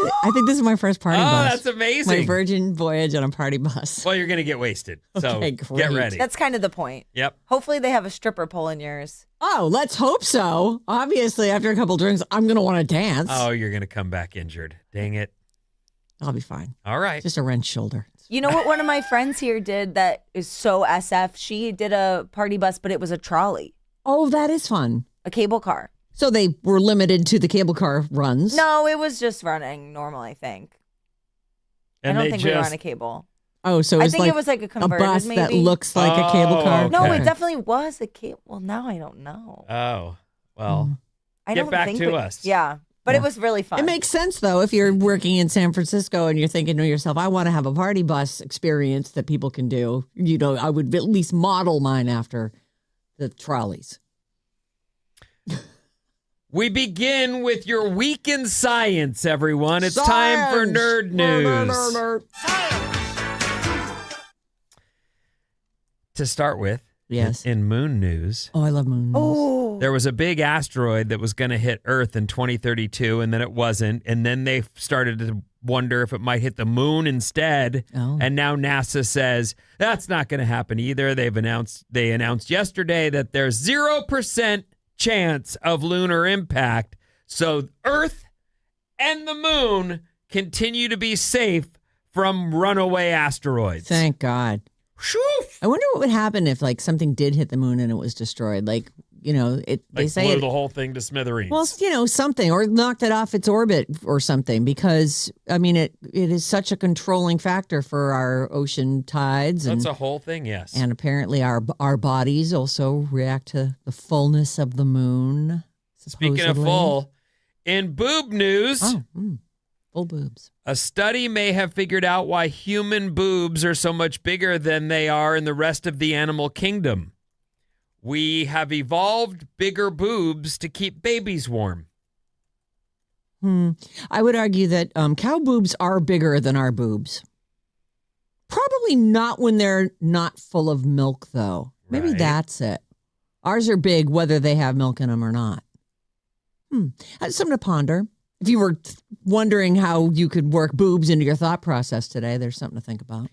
this is my first party bus. That's amazing. My virgin voyage on a party bus. Well, you're going to get wasted. So Okay, get great. ready. That's kind of the point. Yep. Hopefully they have a stripper pole in yours. Oh, let's hope so. Obviously, after a couple drinks, I'm going to want to dance. Oh, you're going to come back injured. Dang it. I'll be fine. All right. Just a wrenched shoulder. You know what one of my friends here did that is so SF? She did a party bus, but it was a trolley, Oh, that is fun. a cable car. So they were limited to the cable car runs. No, it was just running normal, I think. And I don't they think just, we were on a cable. Oh, so I it's think like it was like a a converted, bus maybe. that looks like a cable Oh, car. okay. No, it definitely was a cable. Well, now I don't know. Oh, well, I get don't back think to us. Yeah, but Yeah. it was really fun. It makes sense, though, if you're working in San Francisco and you're thinking to yourself, I want to have a party bus experience that people can do. You know, I would at least model mine after the trolleys. we begin with your week in science, everyone. It's time for nerd news. To start with, Yes. in moon news, Oh, I love moons. Oh, there was a big asteroid that was going to hit Earth in 2032, and then it wasn't. And then they started to wonder if it might hit the moon instead. Oh. And now NASA says that's not going to happen either. They announced yesterday that there's 0% chance of lunar impact. So Earth and the moon continue to be safe from runaway asteroids. Thank God. Shoo! I wonder what would happen if like something did hit the moon and it was destroyed. Like, you know, they say blew it, the whole thing to smithereens. well, you know, something, or knocked it off its orbit or something, because I mean, it is such a controlling factor for our ocean tides, and That's a whole thing, yes. and apparently our bodies also react to the fullness of the moon. Speaking of supposedly. full, in boob news, Full boobs. a study may have figured out why human boobs are so much bigger than they are in the rest of the animal kingdom. We have evolved bigger boobs to keep babies warm. I would argue that cow boobs are bigger than our boobs. Probably not when they're not full of milk, though. Maybe Right. that's it. Ours are big whether they have milk in them or not. That's something to ponder. If you were wondering how you could work boobs into your thought process today, there's something to think about.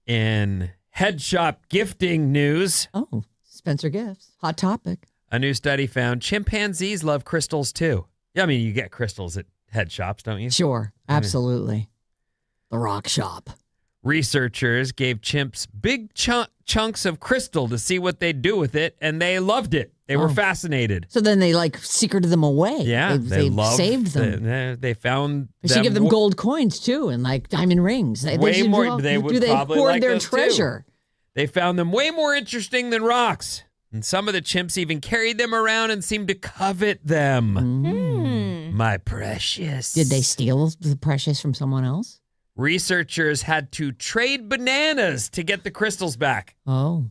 In head shop gifting news, Oh, Spencer Gifts. Hot topic. a new study found chimpanzees love crystals too. Yeah, I mean, you get crystals at head shops, don't you? Sure. Absolutely. The rock shop. Researchers gave chimps big chunks of crystal to see what they'd do with it, and they loved it. They were fascinated. So then they secreted them away. Yeah, they saved them. They found. They should give them gold coins too, and diamond rings. Way more. They would probably hoard like their those treasure. Too. They found them way more interesting than rocks, and some of the chimps even carried them around and seemed to covet them. My precious. Did they steal the precious from someone else? Researchers had to trade bananas to get the crystals back. Oh.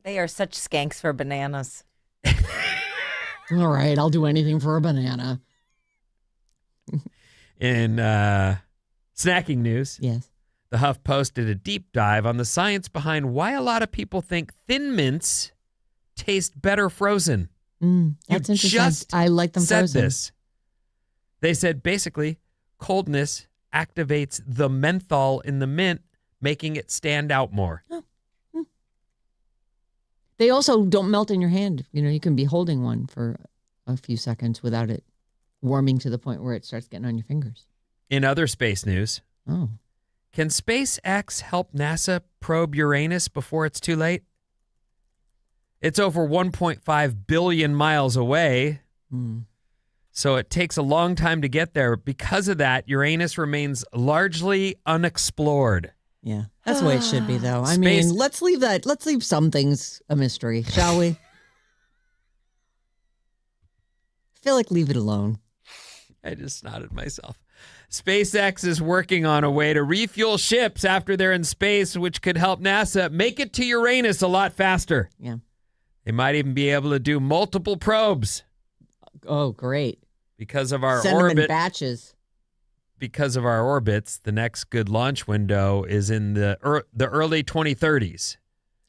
They are such skanks for bananas. All right, I'll do anything for a banana. In snacking news, yes, the Huff posted a deep dive on the science behind why a lot of people think Thin Mints taste better frozen. That's interesting. I like them said frozen. This. They said basically coldness activates the menthol in the mint, making it stand out more. Oh. They also don't melt in your hand. You can be holding one for a few seconds without it warming to the point where it starts getting on your fingers. In other space news, can SpaceX help NASA probe Uranus before it's too late? It's over 1.5 billion miles away, so it takes a long time to get there. Because of that, Uranus remains largely unexplored. Yeah, that's the way it should be, though. I mean, let's leave some things a mystery, shall we? I feel like leave it alone. I just nodded myself. SpaceX is working on a way to refuel ships after they're in space, which could help NASA make it to Uranus a lot faster. Yeah. They might even be able to do multiple probes. Oh, great. Because of our Send orbit. them in batches. Because of our orbits, the next good launch window is in the early 2030s.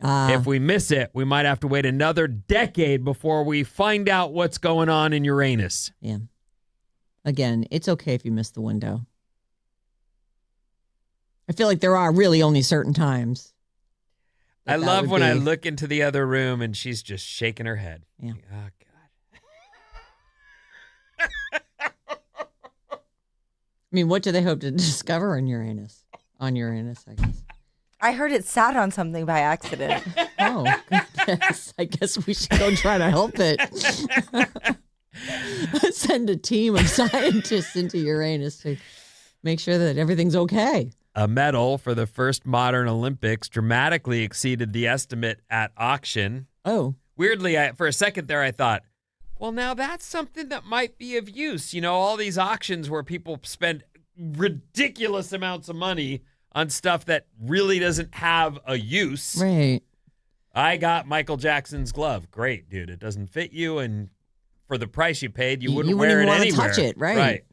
If we miss it, we might have to wait another decade before we find out what's going on in Uranus. Yeah. Again, it's okay if you miss the window. I feel like there are really only certain times. I love when I look into the other room and she's just shaking her head. Yeah. Like, oh, I mean, what do they hope to discover on Uranus? I guess. I heard it sat on something by accident. Oh, goodness. I guess we should go try to help it. Send a team of scientists into Uranus to make sure that everything's okay. A medal for the first modern Olympics dramatically exceeded the estimate at auction. Oh. Weirdly, for a second there, I thought, well, now that's something that might be of use. All these auctions where people spend ridiculous amounts of money on stuff that really doesn't have a use. Right. I got Michael Jackson's glove. Great, dude. It doesn't fit you, and for the price you paid, you wouldn't wear it anywhere. You wouldn't want to touch it, right? Right.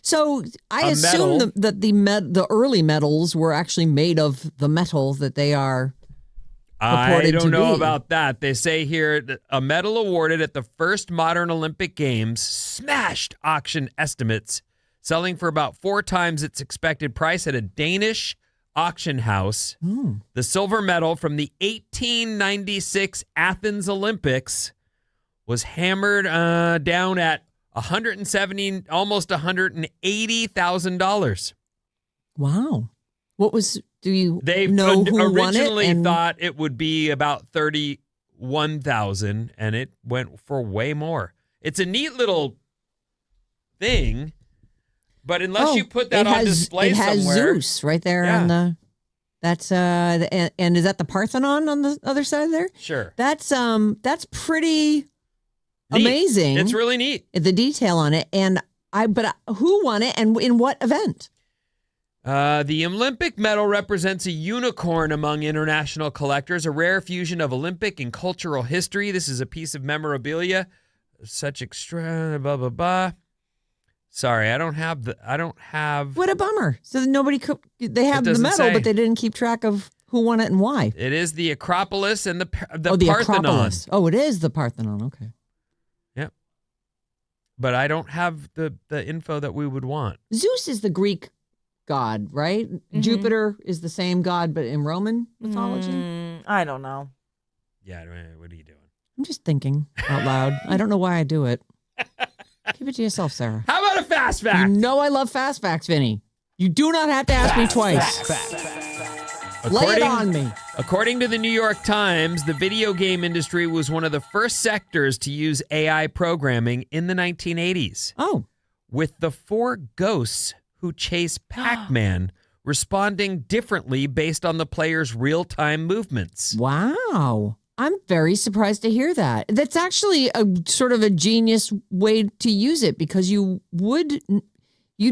So I assume that the early medals were actually made of the metal that they are. I don't know about that. They say here that a medal awarded at the first modern Olympic Games smashed auction estimates, selling for about 4 times its expected price at a Danish auction house. The silver medal from the 1896 Athens Olympics was hammered down at $170,000, almost $180,000. Wow. What was? Do you they know who won it? Originally thought it would be about $31,000, and it went for way more. It's a neat little thing, but unless you put that on display somewhere, it has Zeus right there on the. That's and is that the Parthenon on the other side there? Sure. That's pretty amazing. It's really neat. The detail on it, but who won it and in what event? The Olympic medal represents a unicorn among international collectors, a rare fusion of Olympic and cultural history. This is a piece of memorabilia, such extra blah blah blah. Sorry, I don't have. What a bummer! So nobody could. They have the medal, but they didn't keep track of who won it and why. It is the Acropolis and the Parthenon. Acropolis. Oh, it is the Parthenon. Okay. Yep. But I don't have the info that we would want. Zeus is the Greek god, right? Mm-hmm. Jupiter is the same god, but in Roman mythology? I don't know. Yeah, what are you doing? I'm just thinking out loud. I don't know why I do it. Keep it to yourself, Sarah. How about a fast fact? You know I love fast facts, Vinny. You do not have to ask me twice. Lay it on me. According to the New York Times, the video game industry was one of the first sectors to use AI programming in the 1980s. Oh. With the 4 ghosts who chase Pac-Man responding differently based on the player's real-time movements. Wow. I'm very surprised to hear that. That's actually a sort of a genius way to use it because you'd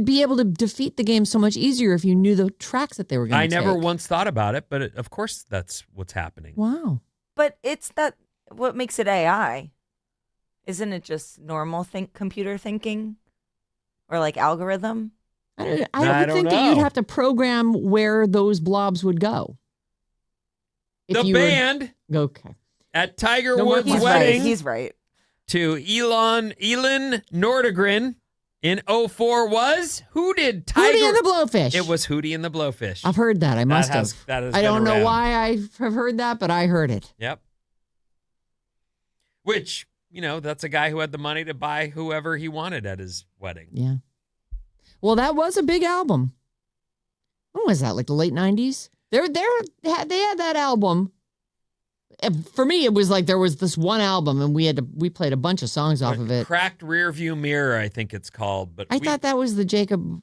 be able to defeat the game so much easier if you knew the tracks that they were going to take. I never once thought about it, but of course that's what's happening. Wow. But it's what makes it AI. Isn't it just normal computer thinking or like algorithm? I would think that you'd have to program where those blobs would go. The band okay. at Tiger Woods' He's wedding right. He's right. to Elin Nordegren in 2004 was who did Tiger? Hootie and the Blowfish. It was Hootie and the Blowfish. I've heard that. I must have. That has I been don't know around. why I have heard that, but I heard it. Yep. Which, that's a guy who had the money to buy whoever he wanted at his wedding. Yeah. Well, that was a big album. When was that? Like the late 90s? They had that album. For me, it was like there was this one album, and we played a bunch of songs off of it. Cracked Rearview Mirror, I think it's called. But I thought that was the Jacob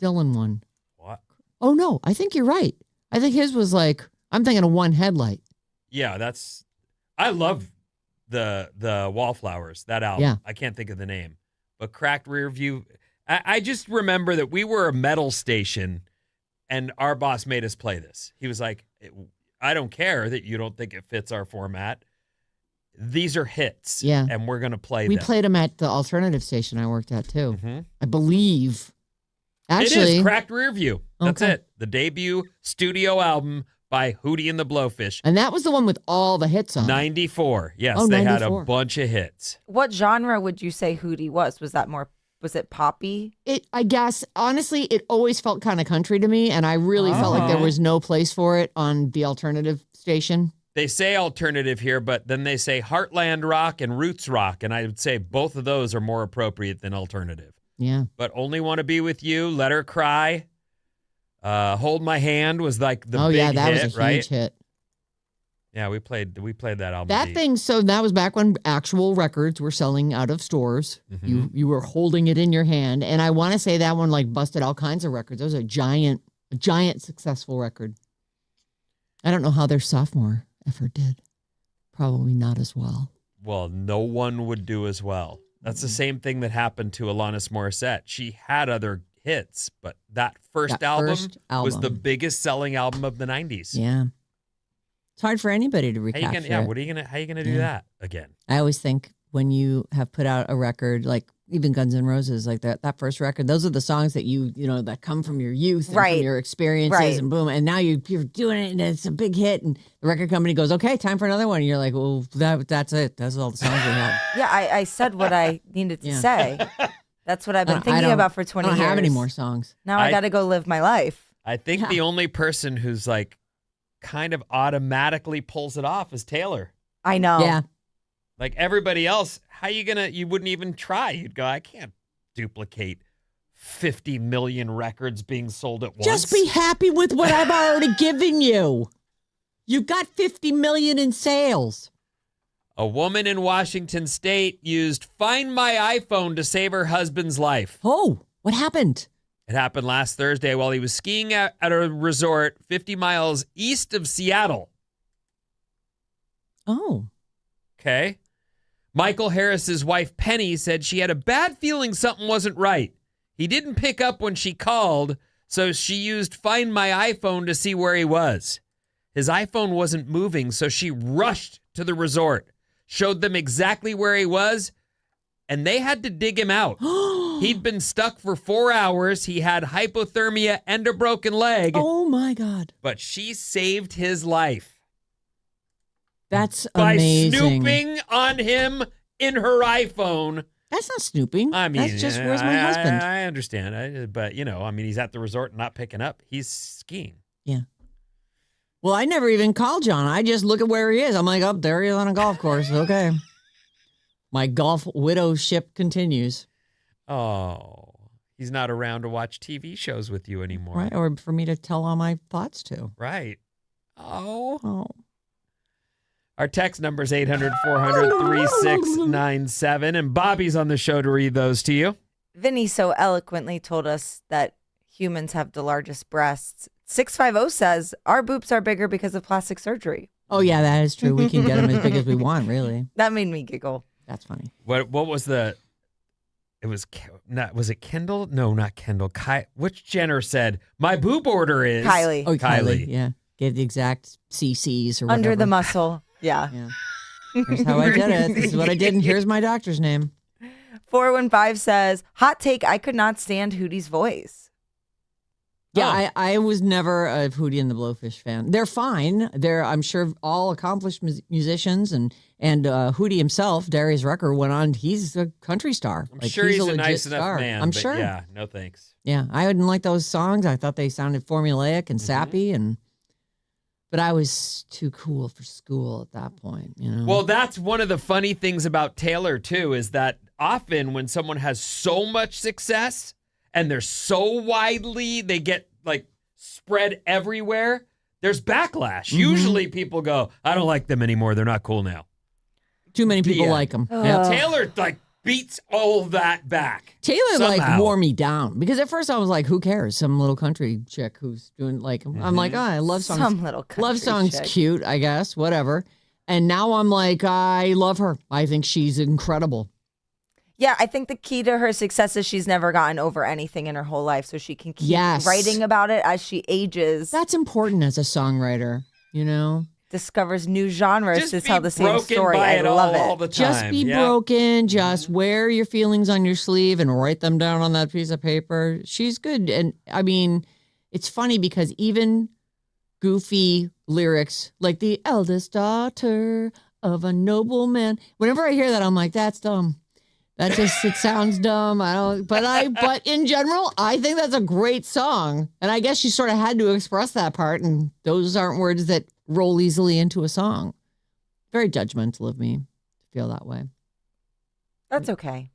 Dylan one. What? Oh no, I think you're right. I think his was like I'm thinking of One Headlight. Yeah, I love the Wallflowers, that album. Yeah. I can't think of the name, but Cracked Rearview. I just remember that we were a metal station, and our boss made us play this. He was like, I don't care that you don't think it fits our format. These are hits. Yeah. And we're going to play them. We played them at the alternative station I worked at too. Mm-hmm. I believe. Actually, it is Cracked Rearview. That's Okay. it. The debut studio album by Hootie and the Blowfish. and that was the one with all the hits on. 94. Yes, Oh, they had a 94. bunch of hits. What genre would you say Hootie was? Was it poppy? I guess, honestly, it always felt kind of country to me, and I really felt like there was no place for it on the alternative station. They say alternative here, but then they say heartland rock and roots rock, and I would say both of those are more appropriate than alternative. Yeah. But Only Want to Be With You, Let Her Cry, Hold My Hand was like the big that hit, was a right? huge hit. Yeah, we played that album. That thing, so that was back when actual records were selling out of stores. Mhm. You were holding it in your hand. And I want to say that one like busted all kinds of records. It was a giant successful record. I don't know how their sophomore effort did. Probably not as well. Well, no one would do as well. That's the same thing that happened to Alanis Morissette. She had other hits, but that first album was the biggest selling album of the 90s. Yeah. It's hard for anybody to recapture. How are you gonna do that again? I always think when you have put out a record, like even Guns N' Roses, like that first record, those are the songs that that come from your youth and Right. from your experiences Right. and boom. And now you're doing it and it's a big hit and the record company goes, okay, time for another one. And you're like, well, that's it. That's all the songs we have. Yeah, I said what I needed to Yeah. say. That's what I've been I thinking don't- about for 20 I don't years. have any more songs. Now I got to go live my life. I think Yeah. the only person who's like kind of automatically pulls it off is Taylor. I know. Yeah. Like everybody else, you wouldn't even try. You'd go, I can't duplicate 50 million records being sold at once. Just be happy with what I've already given you. You got 50 million in sales. A woman in Washington State used Find My iPhone to save her husband's life. Oh, what happened? It happened last Thursday while he was skiing at a resort 50 miles east of Seattle. Oh. Okay. Michael Harris's wife, Penny, said she had a bad feeling something wasn't right. He didn't pick up when she called, so she used Find My iPhone to see where he was. His iPhone wasn't moving, so she rushed to the resort, showed them exactly where he was, and they had to dig him out. He'd been stuck for 4 hours. He had hypothermia and a broken leg, Oh my God. but she saved his life That's by amazing. snooping on him in her iPhone. That's not snooping. I mean, that's just where's my husband? I understand, but he's at the resort and not picking up. He's skiing. Yeah. Well, I never even called John. I just look at where he is. I'm like, oh, there he is on a golf course. Okay. My golf widowship continues. Oh, he's not around to watch TV shows with you anymore. Right. Or for me to tell all my thoughts to. Right. Oh. Oh. Our text number is 800-400-3697. And Bobby's on the show to read those to you. Vinny so eloquently told us that humans have the largest breasts. 650 says our boobs are bigger because of plastic surgery. Oh, yeah, that is true. We can get them as big as we want, really. That made me giggle. That's funny. What was the... was it Kendall? No, not Kendall. Which Jenner said, my boob order is... Kylie. Oh, Kylie. Yeah. Get the exact CCs or whatever. Under the muscle. Yeah. Here's how I did it. This is what I did, and here's my doctor's name. 415 says, hot take, I could not stand Hootie's voice. Yeah, I was never a Hootie and the Blowfish fan. They're fine. They're, I'm sure, all accomplished musicians, and Hootie himself, Darius Rucker, went on. He's a country star. I'm sure he's a nice enough star. man. I'm but sure. Yeah, no thanks. Yeah, I didn't like those songs. I thought they sounded formulaic and sappy, but I was too cool for school at that point. You know. Well, that's one of the funny things about Taylor too, is that often when someone has so much success and they're so widely, they get like spread everywhere, there's backlash. Usually people go, I don't like them anymore. They're not cool now. Too many people like them. Yeah. Taylor like beats all that back. Taylor somehow. like wore me down because at first I was like, who cares? Some little country chick who's doing like, I'm like, oh, I love songs. Some little country love songs chick. cute, I guess, whatever. And now I'm like, I love her. I think she's incredible. Yeah, I think the key to her success is she's never gotten over anything in her whole life, so she can keep writing about it as she ages. That's important as a songwriter, you know? Discovers new genres Just to be tell the same broken story. by I it love all it. the time. Just be broken. Just wear your feelings on your sleeve and write them down on that piece of paper. She's good. And I mean, it's funny because even goofy lyrics like the eldest daughter of a nobleman, whenever I hear that, I'm like, that's dumb. That just, it sounds dumb. But in general, I think that's a great song. And I guess she sort of had to express that part. And those aren't words that roll easily into a song. Very judgmental of me to feel that way. That's okay.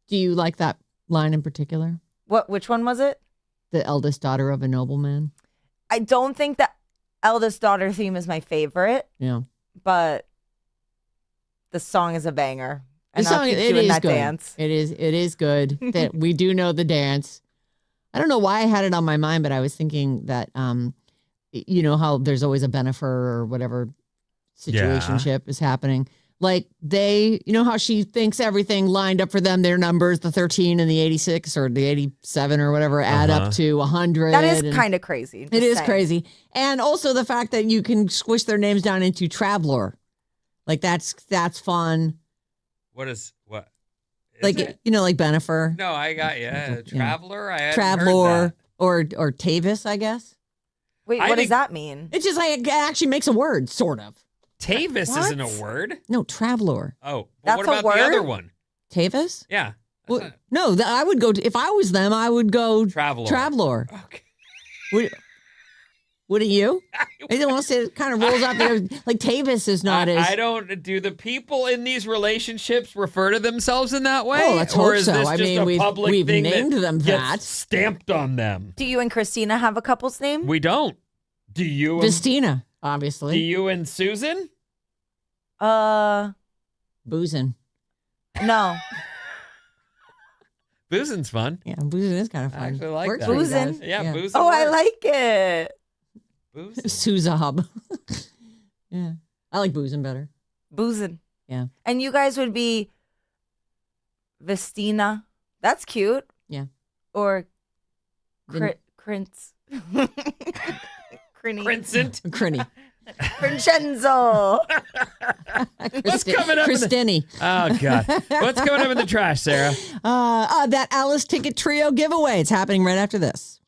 Do you like that line in particular? Which one was it? The eldest daughter of a nobleman. I don't think the eldest daughter theme is my favorite. Yeah. But the song is a banger. The And I'll song, keep it doing is that good. dance. It is good. That we do know the dance. I don't know why I had it on my mind, but I was thinking that, you know how there's always a benefer or whatever situationship is happening. Like you know how she thinks everything lined up for them, their numbers, the 13 and the 86 or the 87 or whatever add up to 100. That is kind of crazy. It is crazy. And also the fact that you can squish their names down into Traveler. Like that's fun. What? Like, you know, like Benefer. No, I got you. Traveler? I hadn't Traveler heard that. or Tavis, I guess. Wait, what does that mean? It's just like it actually makes a word, sort of. Tavis isn't a word. No, Traveler. Oh, That's what a about word? the other one? Tavis? Yeah. Well, no, I would go, if I was them, I would go Traveler. Okay. Wouldn't you? I don't want to say it kind of rolls off there. Like Tavis is not as. I don't. Do the people in these relationships refer to themselves in that way? Oh, let's hope or is so. this I just mean, a public we've thing named that them gets that. stamped on them? Do you and Christina have a couple's name? We don't. Do you? Vestina, obviously. Do you and Susan? Boozin'. No. Boozin's fun. Yeah, boozing is kind of fun. I actually like Works that. for you Boozin'? guys. Yeah, boozin'. Oh, I works. like it. Boozin'. Suzab. Yeah. I like boozing better. Boozin'. Yeah. And you guys would be Vestina. That's cute. Yeah. Or Then- Crince. Crinny. Vincent. Crinny. Vincenzo. What's coming up? Christini. Oh God. What's coming up in the trash, Sarah? That Alice Ticket Trio giveaway. It's happening right after this.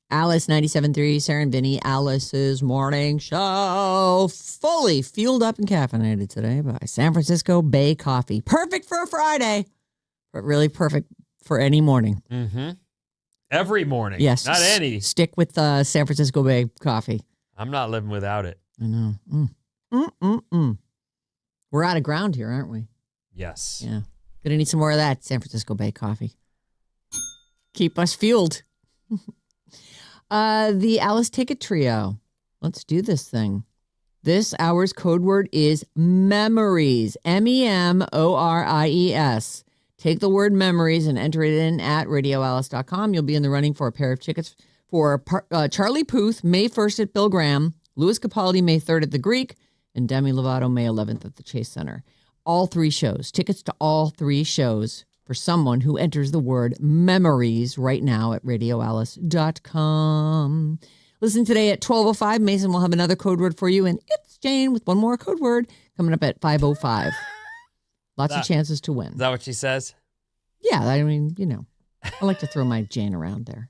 Alice 97.3, Sarah and Vinnie, Alice's morning show. Fully fueled up and caffeinated today by San Francisco Bay Coffee. Perfect for a Friday, but really perfect for any morning. Mm-hmm. Every morning. Yes. Not any. Stick with San Francisco Bay Coffee. I'm not living without it. I know. We're out of ground here, aren't we? Yes. Yeah. Gonna need some more of that San Francisco Bay Coffee. Keep us fueled. The Alice Ticket Trio. Let's do this thing. This hour's code word is memories. MEMORIES. Take the word memories and enter it in at radioalice.com. You'll be in the running for a pair of tickets for Charlie Puth, May 1st at Bill Graham, Louis Capaldi, May 3rd at the Greek, and Demi Lovato, May 11th at the Chase Center. All 3 shows. Tickets to all 3 shows for someone who enters the word memories right now at radioalice.com. Listen today at 12:05. Mason will have another code word for you, and it's Jane with one more code word coming up at 5:05. Lots of chances to win. Is that what she says? Yeah, I mean, I like to throw my Jane around there.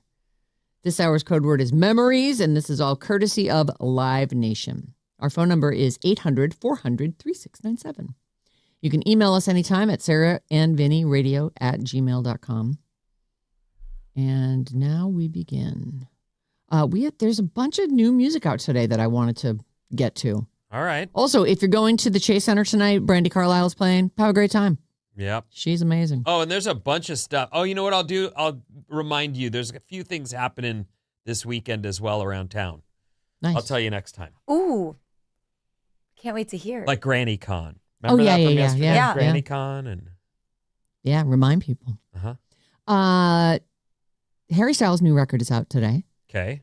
This hour's code word is memories, and this is all courtesy of Live Nation. Our phone number is 800-400-3697. You can email us anytime at sarahandvinnyradio@gmail.com. And now we begin. There's a bunch of new music out today that I wanted to get to. All right. Also, if you're going to the Chase Center tonight, Brandi Carlile's playing. Have a great time. Yep. She's amazing. Oh, and there's a bunch of stuff. Oh, you know what I'll do? I'll remind you. There's a few things happening this weekend as well around town. Nice. I'll tell you next time. Ooh. Can't wait to hear. Like Granny Con. Remember yeah, that from yeah, yesterday? yeah. Granny Yeah. Con and Yeah, remind people. Harry Styles' new record is out today. Okay.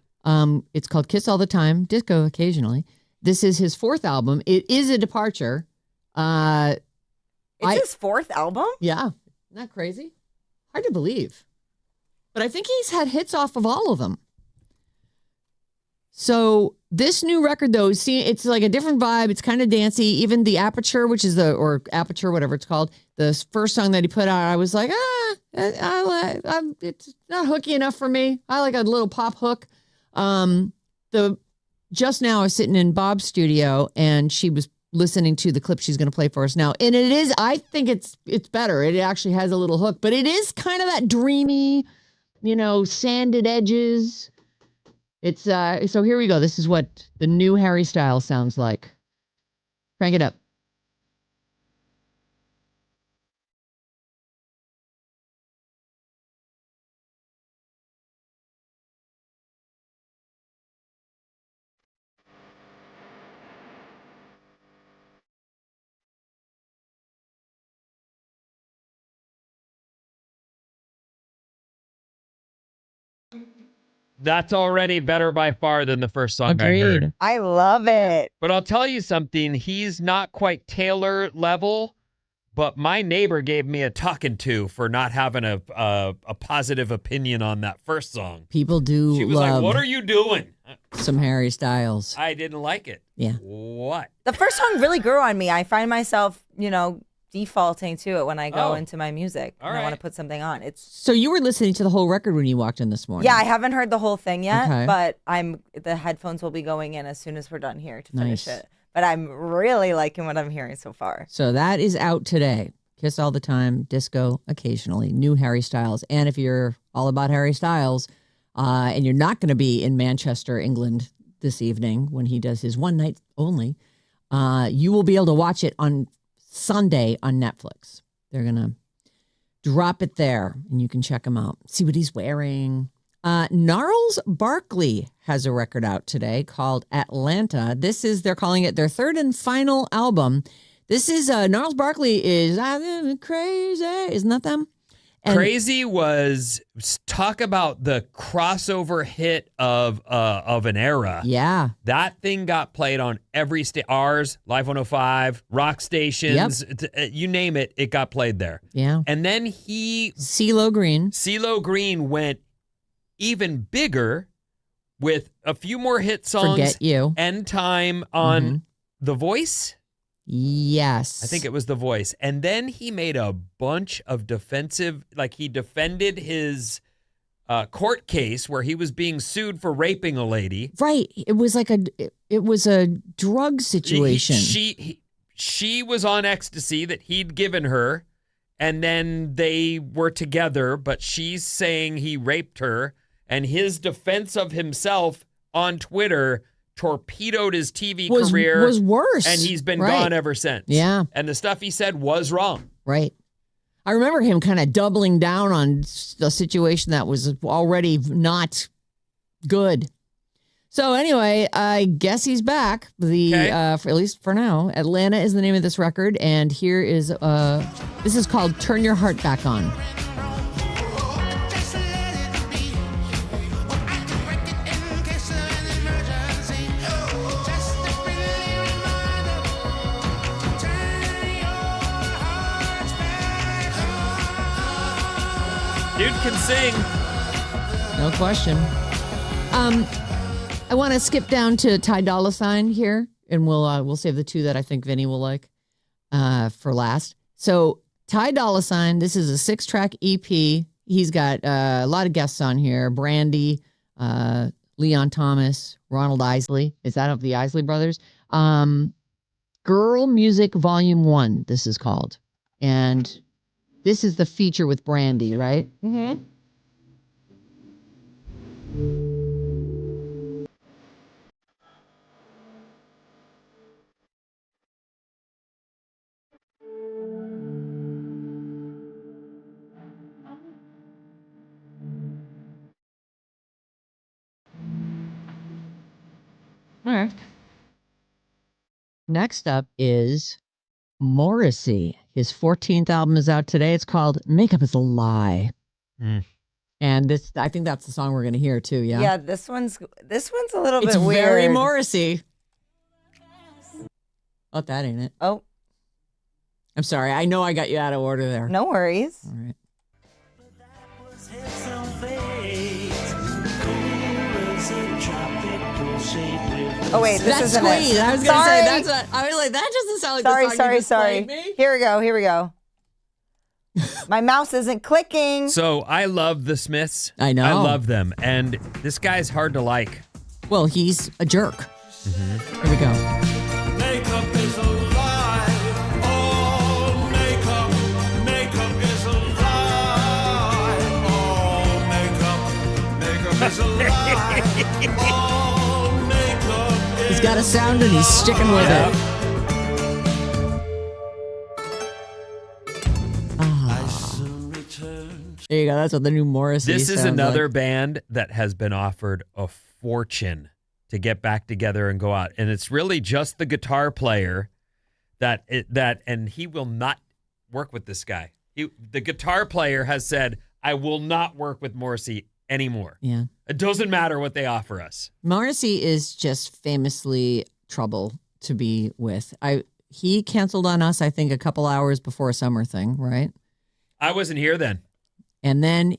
It's called Kiss All the Time, Disco Occasionally. This is his 4th album. It is a departure. It's his 4th album? Yeah. Isn't that crazy? Hard to believe. But I think he's had hits off of all of them. So this new record, though, it's like a different vibe. It's kind of dancey. Even the Aperture, or Aperture, whatever it's called, the first song that he put out, I was like, it's not hooky enough for me. I like a little pop hook. Just now I was sitting in Bob's studio and she was listening to the clip she's going to play for us now. And I think it's better. It actually has a little hook, but it is kind of that dreamy, sanded edges. It's, so here we go. This is what the new Harry Styles sounds like. Crank it up. That's already better by far than the first song I Agreed. heard. I love it. But I'll tell you something. He's not quite Taylor level, but my neighbor gave me a talking to for not having a positive opinion on that first song. People do She was love like, what are you doing? some Harry Styles. I didn't like it. Yeah. What? The first song really grew on me. I find myself, defaulting to it when I go into my music. All and I want right. to put something on. So you were listening to the whole record when you walked in this morning? Yeah, I haven't heard the whole thing yet, Okay. but the headphones will be going in as soon as we're done here to finish Nice. it. But I'm really liking what I'm hearing so far. So that is out today. Kiss All the Time, Disco Occasionally, new Harry Styles. And if you're all about Harry Styles and you're not going to be in Manchester, England this evening when he does his one night only, you will be able to watch it on Sunday on Netflix. They're going to drop it there and you can check him out. See what he's wearing. Gnarls Barkley has a record out today called Atlanta. They're calling it their 3rd and final album. This is Gnarls Barkley is crazy. Isn't that them? And Crazy was talk about the crossover hit of an era. yeah. That thing got played on every ours, Live 105, rock stations, you name it, it got played there. Yeah. And then CeeLo Green. CeeLo Green went even bigger with a few more hit songs. Forget You. End Time on The Voice. Yes. I think it was The Voice. And then he made a bunch of defensive, like he defended his court case where he was being sued for raping a lady. Right. It was like a drug situation. She was on ecstasy that he'd given her, and then they were together, but she's saying he raped her, and his defense of himself on Twitter torpedoed his TV career. Was worse. And he's been gone ever since. Yeah. And the stuff he said was wrong. Right. I remember him kind of doubling down on a situation that was already not good. So anyway, I guess he's back. At least for now. Atlanta is the name of this record, and here is this is called "Turn Your Heart Back On." Dude can sing. No question. I want to skip down to Ty Dolla $ign here, and we'll save the two that I think Vinny will like for last. So Ty Dolla $ign, this is a 6-track EP. He's got a lot of guests on here: Brandy, Leon Thomas, Ronald Isley. Is that of the Isley Brothers? Girl Music Volume 1, this is called. And this is the feature with Brandy, right? Mm-hmm. All right. Next up is Morrissey. His 14th album is out today. It's called Makeup is a Lie. And I think that's the song we're going to hear too, yeah? Yeah, this one's a little bit It's weird. very Morrissey. Oh, that ain't it. Oh. I'm sorry. I know I got you out of order there. No worries. All right. Oh wait, this That's isn't sweet. it. I was going to say I was like, that doesn't sound like the song you just played me. Here we go. My mouse isn't clicking. So I love the Smiths. I know. I love them. And this guy's hard to like. Well, he's a jerk. Mm-hmm. Here we go. Makeup is a lie. Oh, makeup is a lie. Oh, makeup is a lie. Oh, makeup is He's got a sound and he's sticking with it. There you go. That's what the new Morrissey This is sounds another like. band that has been offered a fortune to get back together and go out. And it's really just the guitar player and he will not work with this guy. The guitar player has said, I will not work with Morrissey anymore. Yeah. It doesn't matter what they offer us. Morrissey is just famously trouble to be with. He canceled on us, I think, a couple hours before a summer thing, right? I wasn't here then. And then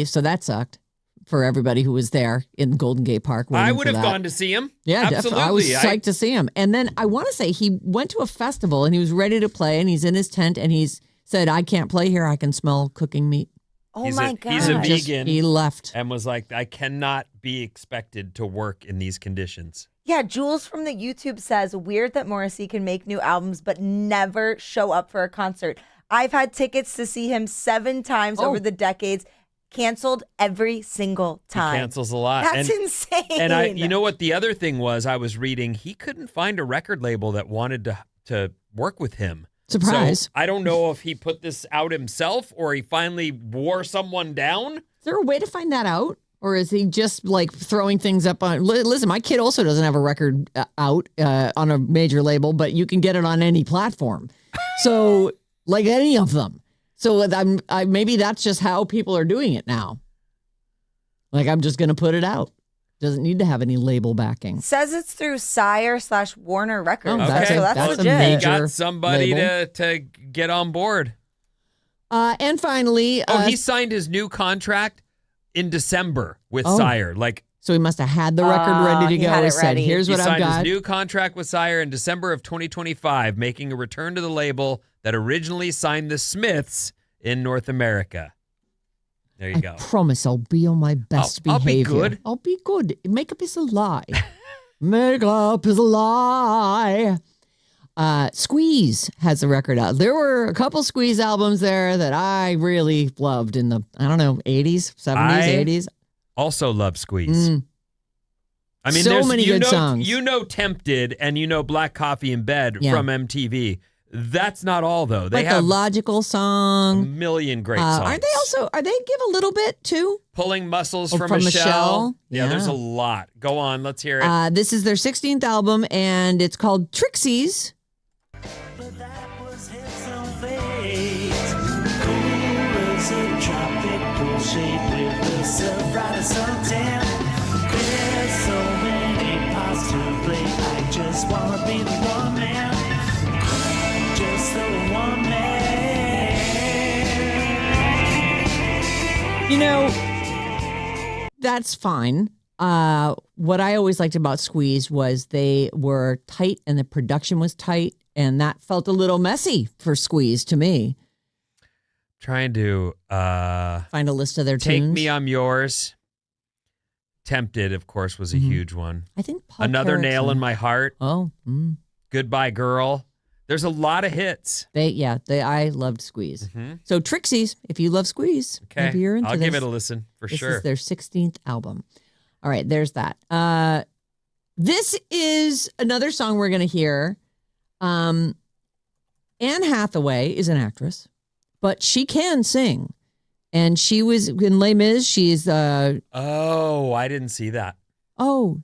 so that sucked for everybody who was there in Golden Gate Park. I would have gone to see him. Yeah, absolutely. I was psyched to see him. And then I want to say he went to a festival and he was ready to play and he's in his tent and he's said, I can't play here. I can smell cooking meat. Oh my God. He's a vegan. He left. And was like, I cannot be expected to work in these conditions. Yeah, Jules from the YouTube says, weird that Morrissey can make new albums but never show up for a concert. I've had tickets to see him 7 times over the decades, canceled every single time. He cancels a lot. That's insane. And you know what the other thing was, I was reading, he couldn't find a record label that wanted to work with him. Surprise. So I don't know if he put this out himself or he finally wore someone down. Is there a way to find that out? Or is he just like throwing things up on? Listen, my kid also doesn't have a record out on a major label, but you can get it on any platform. So, like any of them. So maybe that's just how people are doing it now. Like, I'm just going to put it out. Doesn't need to have any label backing. Says it's through Sire/Warner Records. Oh, okay. So that's a legit. He major got somebody label. to get on board. And finally, He signed his new contract in December with Oh. Sire. So he must have had the record ready to he go. had He it said, ready. here's He what I've signed got. his new contract with Sire in December of 2025, making a return to the label that originally signed the Smiths in North America. There you go. Promise I'll be on my best I'll be behavior. good. I'll be good. Makeup is a lie. Makeup is a lie. Squeeze has a record out. There were a couple Squeeze albums there that I really loved in the, 80s, 70s, 80s. Also love Squeeze. I mean, So there's many good songs. Tempted and Black Coffee in Bed from MTV. That's not all though. They Like have a Logical a song. million great songs. Are they give a little bit too? Pulling Muscles from from Michelle. Michelle? Yeah, there's Yeah. a lot. Go on, let's hear it. This is their 16th album and it's called Trixies. But that was his own fate. Cool as a tropical shade with a surprise suntan. There's so many parts to play. I just wanna be the one man. Just the one man. That's fine. What I always liked about Squeeze was they were tight and the production was tight, and that felt a little messy for Squeeze to me. Trying to Find a list of their Take tunes. Me, I'm Yours. Tempted, of course, was a huge one. I think Paul Another Nail in Carrickson- My Heart. Oh, Goodbye Girl. There's a lot of hits. I loved Squeeze. Mhm. So Trixies, if you love Squeeze, Okay. maybe you're into I'll this. give it a listen for This sure. is their 16th album. All right, there's that. This is another song we're going to hear. Anne Hathaway is an actress, but she can sing. And she was in Les Mis. She's, Oh, I didn't see that. oh,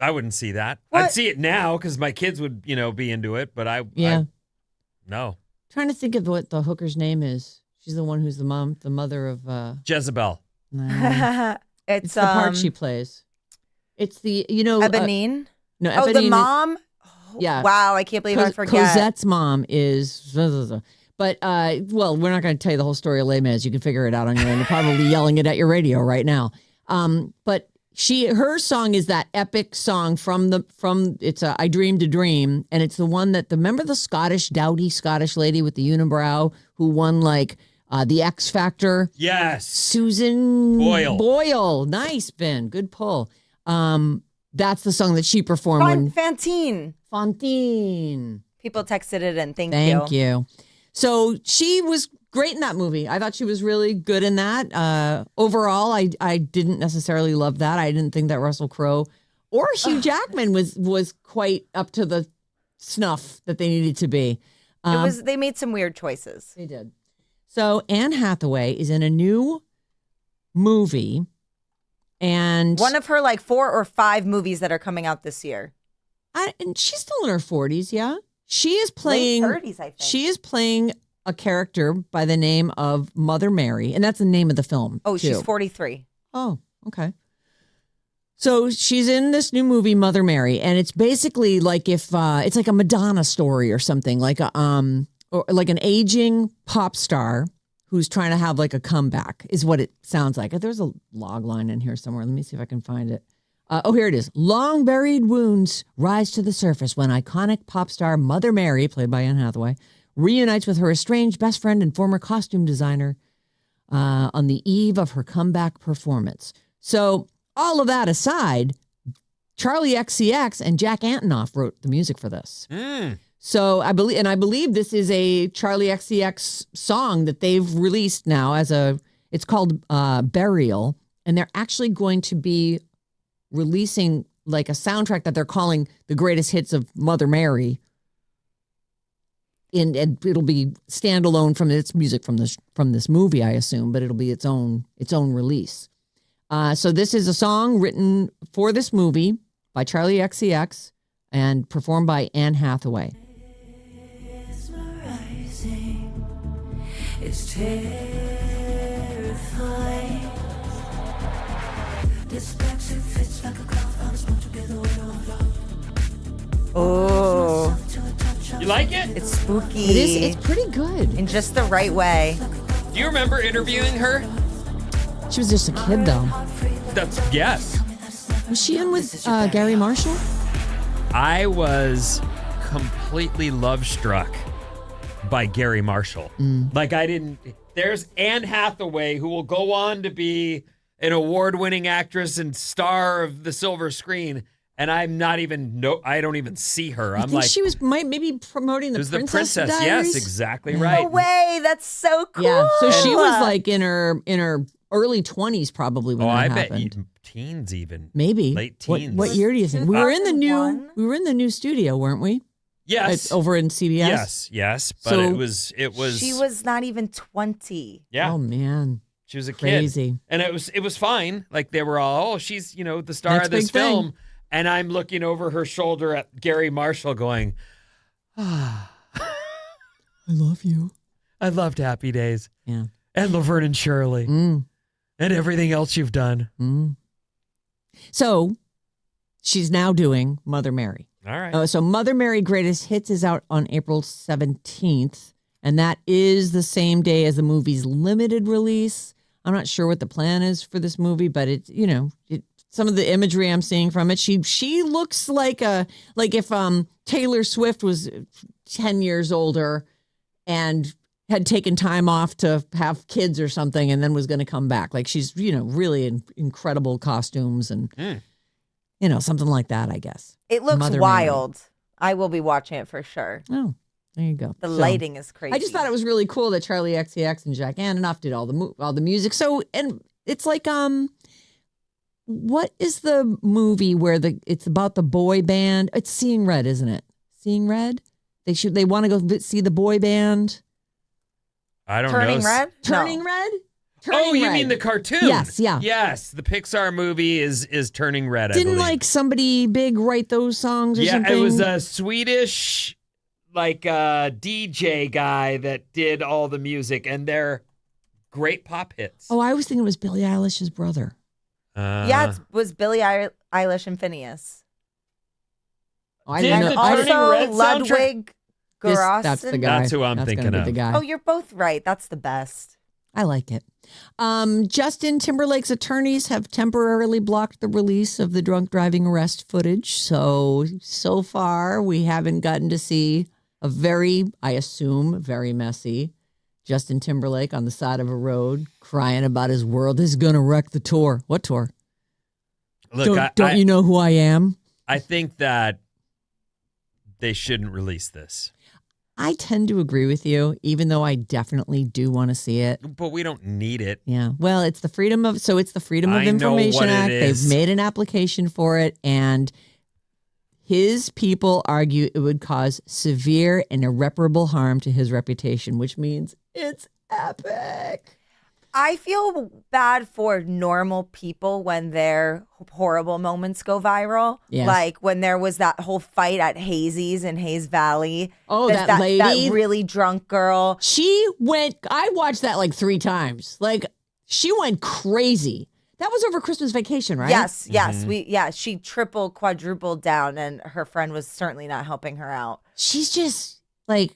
I wouldn't see that. What? I'd see it now because my kids would, be into it. But yeah. No. Trying to think of what the hooker's name is. She's the one who's the mother of, Jezebel. no. It's It's the part she plays. It's the, Eponine. no, Oh, the Eponine- mom? Yeah. Wow, I can't believe I forget. Cosette's mom is, but well, we're not going to tell you the whole story of Les Mis. You can figure it out on your own. You're probably yelling it at your radio right now. But her song is that epic song from it's I Dreamed a Dream, and it's the one that remember the dowdy Scottish lady with the unibrow who won like the X Factor. Yes. Susan Boyle. Nice, Ben. Good pull. That's the song that she performed when Fantine. Fontaine. People texted it in. Thank you. So she was great in that movie. I thought she was really good in that. Overall, I didn't necessarily love that. I didn't think that Russell Crowe or Hugh Jackman was quite up to the snuff that they needed to be. They made some weird choices. They did. So Anne Hathaway is in a new movie, and One of her like 4 or 5 movies that are coming out this year. and she's still in her 40s. Yeah, she is playing. Late 30s, I think. She is playing a character by the name of Mother Mary, and that's the name of the film. Oh, she's too. 43. Oh, okay. So she's in this new movie, Mother Mary, and it's basically like if it's like a Madonna story or something, like a or like an aging pop star who's trying to have like a comeback, is what it sounds like. There's a log line in here somewhere. Let me see if I can find it. Here it is. Long buried wounds rise to the surface when iconic pop star Mother Mary, played by Anne Hathaway, reunites with her estranged best friend and former costume designer on the eve of her comeback performance. So all of that aside, Charlie XCX and Jack Antonoff wrote the music for this. So I believe this is a Charlie XCX song that they've released now it's called Burial, and they're actually going to be releasing like a soundtrack that they're calling the greatest hits of Mother Mary. And it'll be standalone from its music from this movie, I assume, but it'll be its own release. So this is a song written for this movie by Charlie XCX and performed by Anne Hathaway. It's terrifying. This backseat fits like a glove. I was put together with all love. Oh, You like it? it's spooky. It's pretty good. in just the right way. Do you remember interviewing her? She was just a kid, though. Yes. Was she in with Gary Marshall? I was completely love struck by Gary Marshall. Like they There's Anne Hathaway, who will go on to be an award-winning actress and star of the silver screen. And I don't even see her. I think she was maybe promoting the Princess Diaries. Yes, exactly right. No way. That's so cool. Yeah. So she was like in her early 20s probably when that happened. I bet teens even. Maybe. Late teens. What year do you think? We were in the 2001? new new studio, weren't we? Yes. Over in CBS. Yes. But So- it was. She was not even 20. Yeah. Oh man. She was a kid. Crazy. And it was fine. Like they were all, she's, the star Next of this big thing. film. And I'm looking over her shoulder at Gary Marshall going, I love you. I loved Happy Days. Yeah. And Laverne and Shirley. Mm. And everything else you've done. Mm. So she's now doing Mother Mary. All right. So Mother Mary Greatest Hits is out on April 17th. And that is the same day as the movie's limited release. I'm not sure what the plan is for this movie, but some of the imagery I'm seeing from it, she looks like if Taylor Swift was 10 years older and had taken time off to have kids or something and then was going to come back. Like she's, really in incredible costumes and, something like that, I guess. It looks Mother wild. I will be watching it for sure. Oh, there you go. The lighting is crazy. I just thought it was really cool that Charlie XCX and Jack Antonoff did all the music. So, and it's like, what is the movie where it's about the boy band? It's Seeing Red, isn't it? Seeing Red? They want to go see the boy band. I don't Turning know. Red? Turning No. Red? Oh, you Red. mean the cartoon? Yes, yeah. Yes, the Pixar movie is Turning Red, I Didn't believe. like somebody big write those songs or something? Yeah, it was a Swedish DJ guy that did all the music, and they're great pop hits. Oh, I was thinking it was Billie Eilish's brother. Yeah, it was Billie Eilish and Phineas. Oh, I Did didn't the know. Turning Also, Red Ludwig Göransson. That's the guy. That's who I'm That's thinking gonna be of. the guy. Oh, you're both right. That's the best. I like it. Justin Timberlake's attorneys have temporarily blocked the release of the drunk driving arrest footage. So far, we haven't gotten to see a I assume, very messy Justin Timberlake on the side of a road crying about his world. This is going to wreck the tour. What tour? Look, Don't you know who I am? I think that they shouldn't release this. I tend to agree with you, even though I definitely do want to see it. But we don't need it. Yeah. Well, it's the Freedom of I know Information what it Act. is. They've made an application for it, and his people argue it would cause severe and irreparable harm to his reputation, which means it's epic. I feel bad for normal people when their horrible moments go viral. Yes. Like when there was that whole fight at Hazy's in Hayes Valley. Oh, There's that lady? That really drunk girl. I watched that like 3 times. Like, she went crazy. That was over Christmas vacation, right? Yes. She triple, quadrupled down, and her friend was certainly not helping her out. She's just like,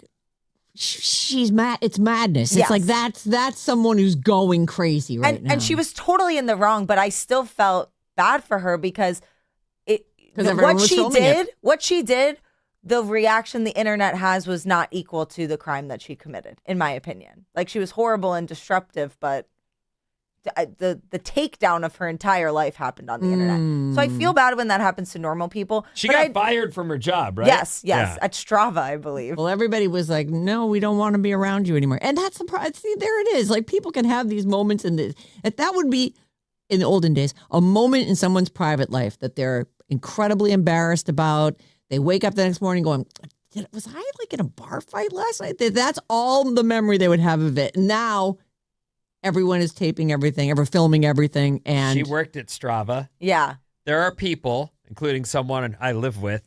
she's mad. It's madness. Yes. It's like that's someone who's going crazy right now. And she was totally in the wrong, but I still felt bad for her because everyone was filming it. what she did, the reaction the internet has was not equal to the crime that she committed, in my opinion. Like, she was horrible and disruptive, but the takedown of her entire life happened on the internet. So I feel bad when that happens to normal people. She but got fired from her job, right? Yes, Yeah. at Strava, I believe. Well, everybody was like, no, we don't want to be around you anymore. And that's the problem. See, there it is. Like, people can have these moments that would be, in the olden days, a moment in someone's private life that they're incredibly embarrassed about. They wake up the next morning going, was I like in a bar fight last night? That's all the memory they would have of it. Now everyone is taping everything, filming everything. And She worked at Strava. Yeah. There are people, including someone I live with,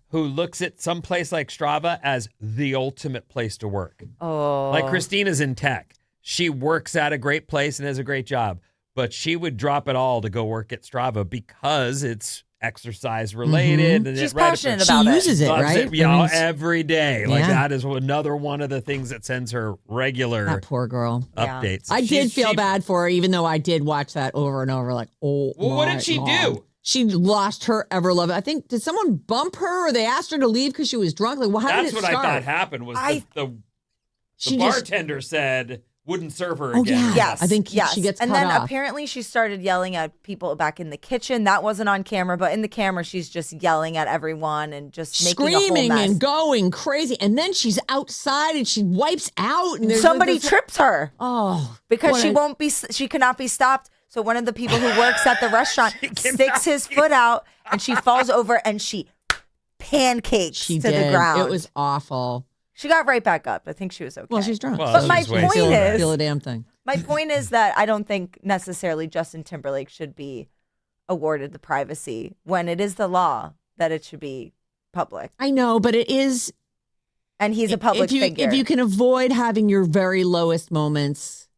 who looks at some place like Strava as the ultimate place to work. Oh. Like Christina's in tech. She works at a great place and has a great job, but she would drop it all to go work at Strava because it's exercise related. And She's it- right, passionate she about it. uses it, loves right? it, you know, I mean, every day. Like, Yeah. that is another one of the things that sends her regular that poor girl. Yeah. updates. I did feel She- bad for her, even though I did watch that over and over. Like, oh, Well, what my did she God. do? She lost her ever love. I think, did someone bump her or they asked her to leave because she was drunk? Like, well, how That's did it what start? I thought happened was I- the She just- bartender said, wouldn't serve her Oh, again. yeah. Yes. I think yes. she gets and cut then off. apparently she started yelling at people back in the kitchen. That wasn't on camera, but in the camera she's just yelling at everyone and just making a whole Screaming mess. and going crazy. And then she's outside and she wipes out. And there's Somebody this- trips her Oh. because what she cannot be stopped. So one of the people who works at the restaurant sticks his foot out and she falls over and she pancakes she to did. the ground. It was awful. She got right back up. I think she was okay. Well, she's drunk. Well, But she's my wasted. point feel, is- feel a damn thing. My point is that I don't think necessarily Justin Timberlake should be awarded the privacy when it is the law that it should be public. I know, but it is. And he's a public figure. If you can avoid having your very lowest moments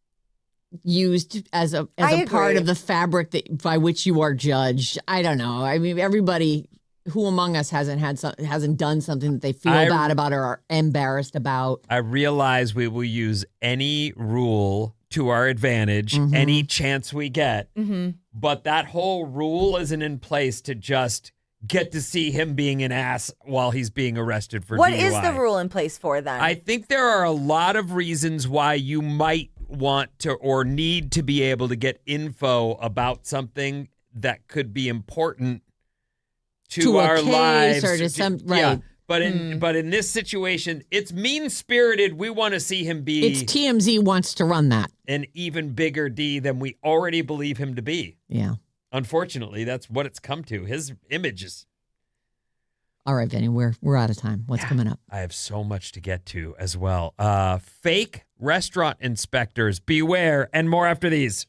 used as a I part agree. of the fabric by which you are judged, I don't know. I mean, everybody who among us hasn't done something that they feel bad about or are embarrassed about. I realize we will use any rule to our advantage, Mm-hmm. any chance we get. Mm-hmm. But that whole rule isn't in place to just get to see him being an ass while he's being arrested for What DUI. is the rule in place for then? I think there are a lot of reasons why you might want to or need to be able to get info about something that could be important to a our case lives. or to some Yeah. right. But in this situation, it's mean-spirited. We want to see him be It's TMZ wants to run that. an even bigger D than we already believe him to be. Yeah. Unfortunately, that's what it's come to. His image is. All right, Vinny, we're out of time. What's coming up? I have so much to get to as well. Fake restaurant inspectors, beware, and more after these.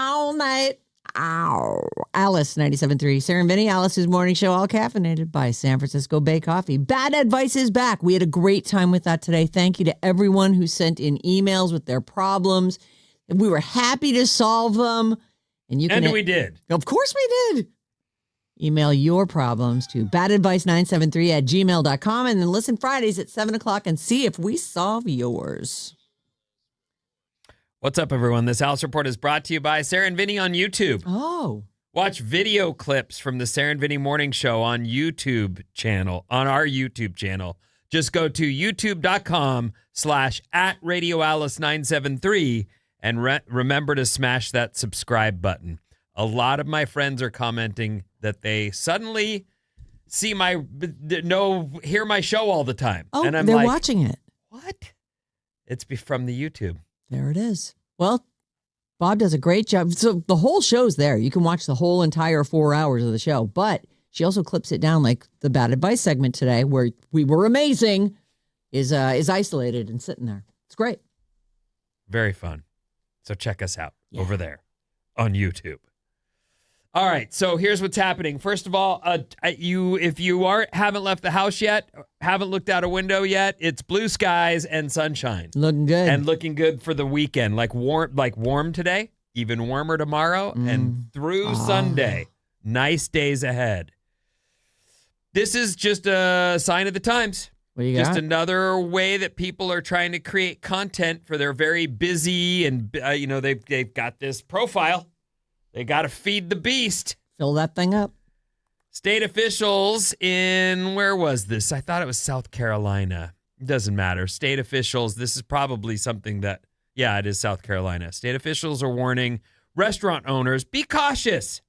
all night. Ow. Alice, 97.3. Sarah Vinnie, Alice's morning show, all caffeinated by San Francisco Bay Coffee. Bad Advice is back. We had a great time with that today. Thank you to everyone who sent in emails with their problems. We were happy to solve them. And we did. Of course we did. Email your problems to badadvice973@gmail.com and then listen Fridays at 7 o'clock and see if we solve yours. What's up, everyone? This Alice Report is brought to you by Sarah and Vinnie on YouTube. Oh. Watch video clips from the Sarah and Vinnie Morning Show on our YouTube channel. Just go to youtube.com/@RadioAlice973 and remember to smash that subscribe button. A lot of my friends are commenting that they suddenly hear my show all the time. Oh, and I'm they're like, watching it. What? It's from the YouTube. There it is. Well, Bob does a great job. So the whole show's there. You can watch the whole entire 4 hours of the show, but she also clips it down like the Bad Advice segment today where we were amazing is isolated and sitting there. It's great. Very fun. So check us out over there on YouTube. All right, so here's what's happening. First of all, if you haven't left the house yet, haven't looked out a window yet, it's blue skies and sunshine. Looking good. And looking good for the weekend. Like warm today, even warmer tomorrow, and through Sunday. Nice days ahead. This is just a sign of the times. What do you Just got? another way that people are trying to create content for their very busy and, they've got this profile. They got to feed the beast. Fill that thing up. State officials where was this? I thought it was South Carolina. It doesn't matter. State officials, this is probably something it is South Carolina. State officials are warning restaurant owners, be cautious.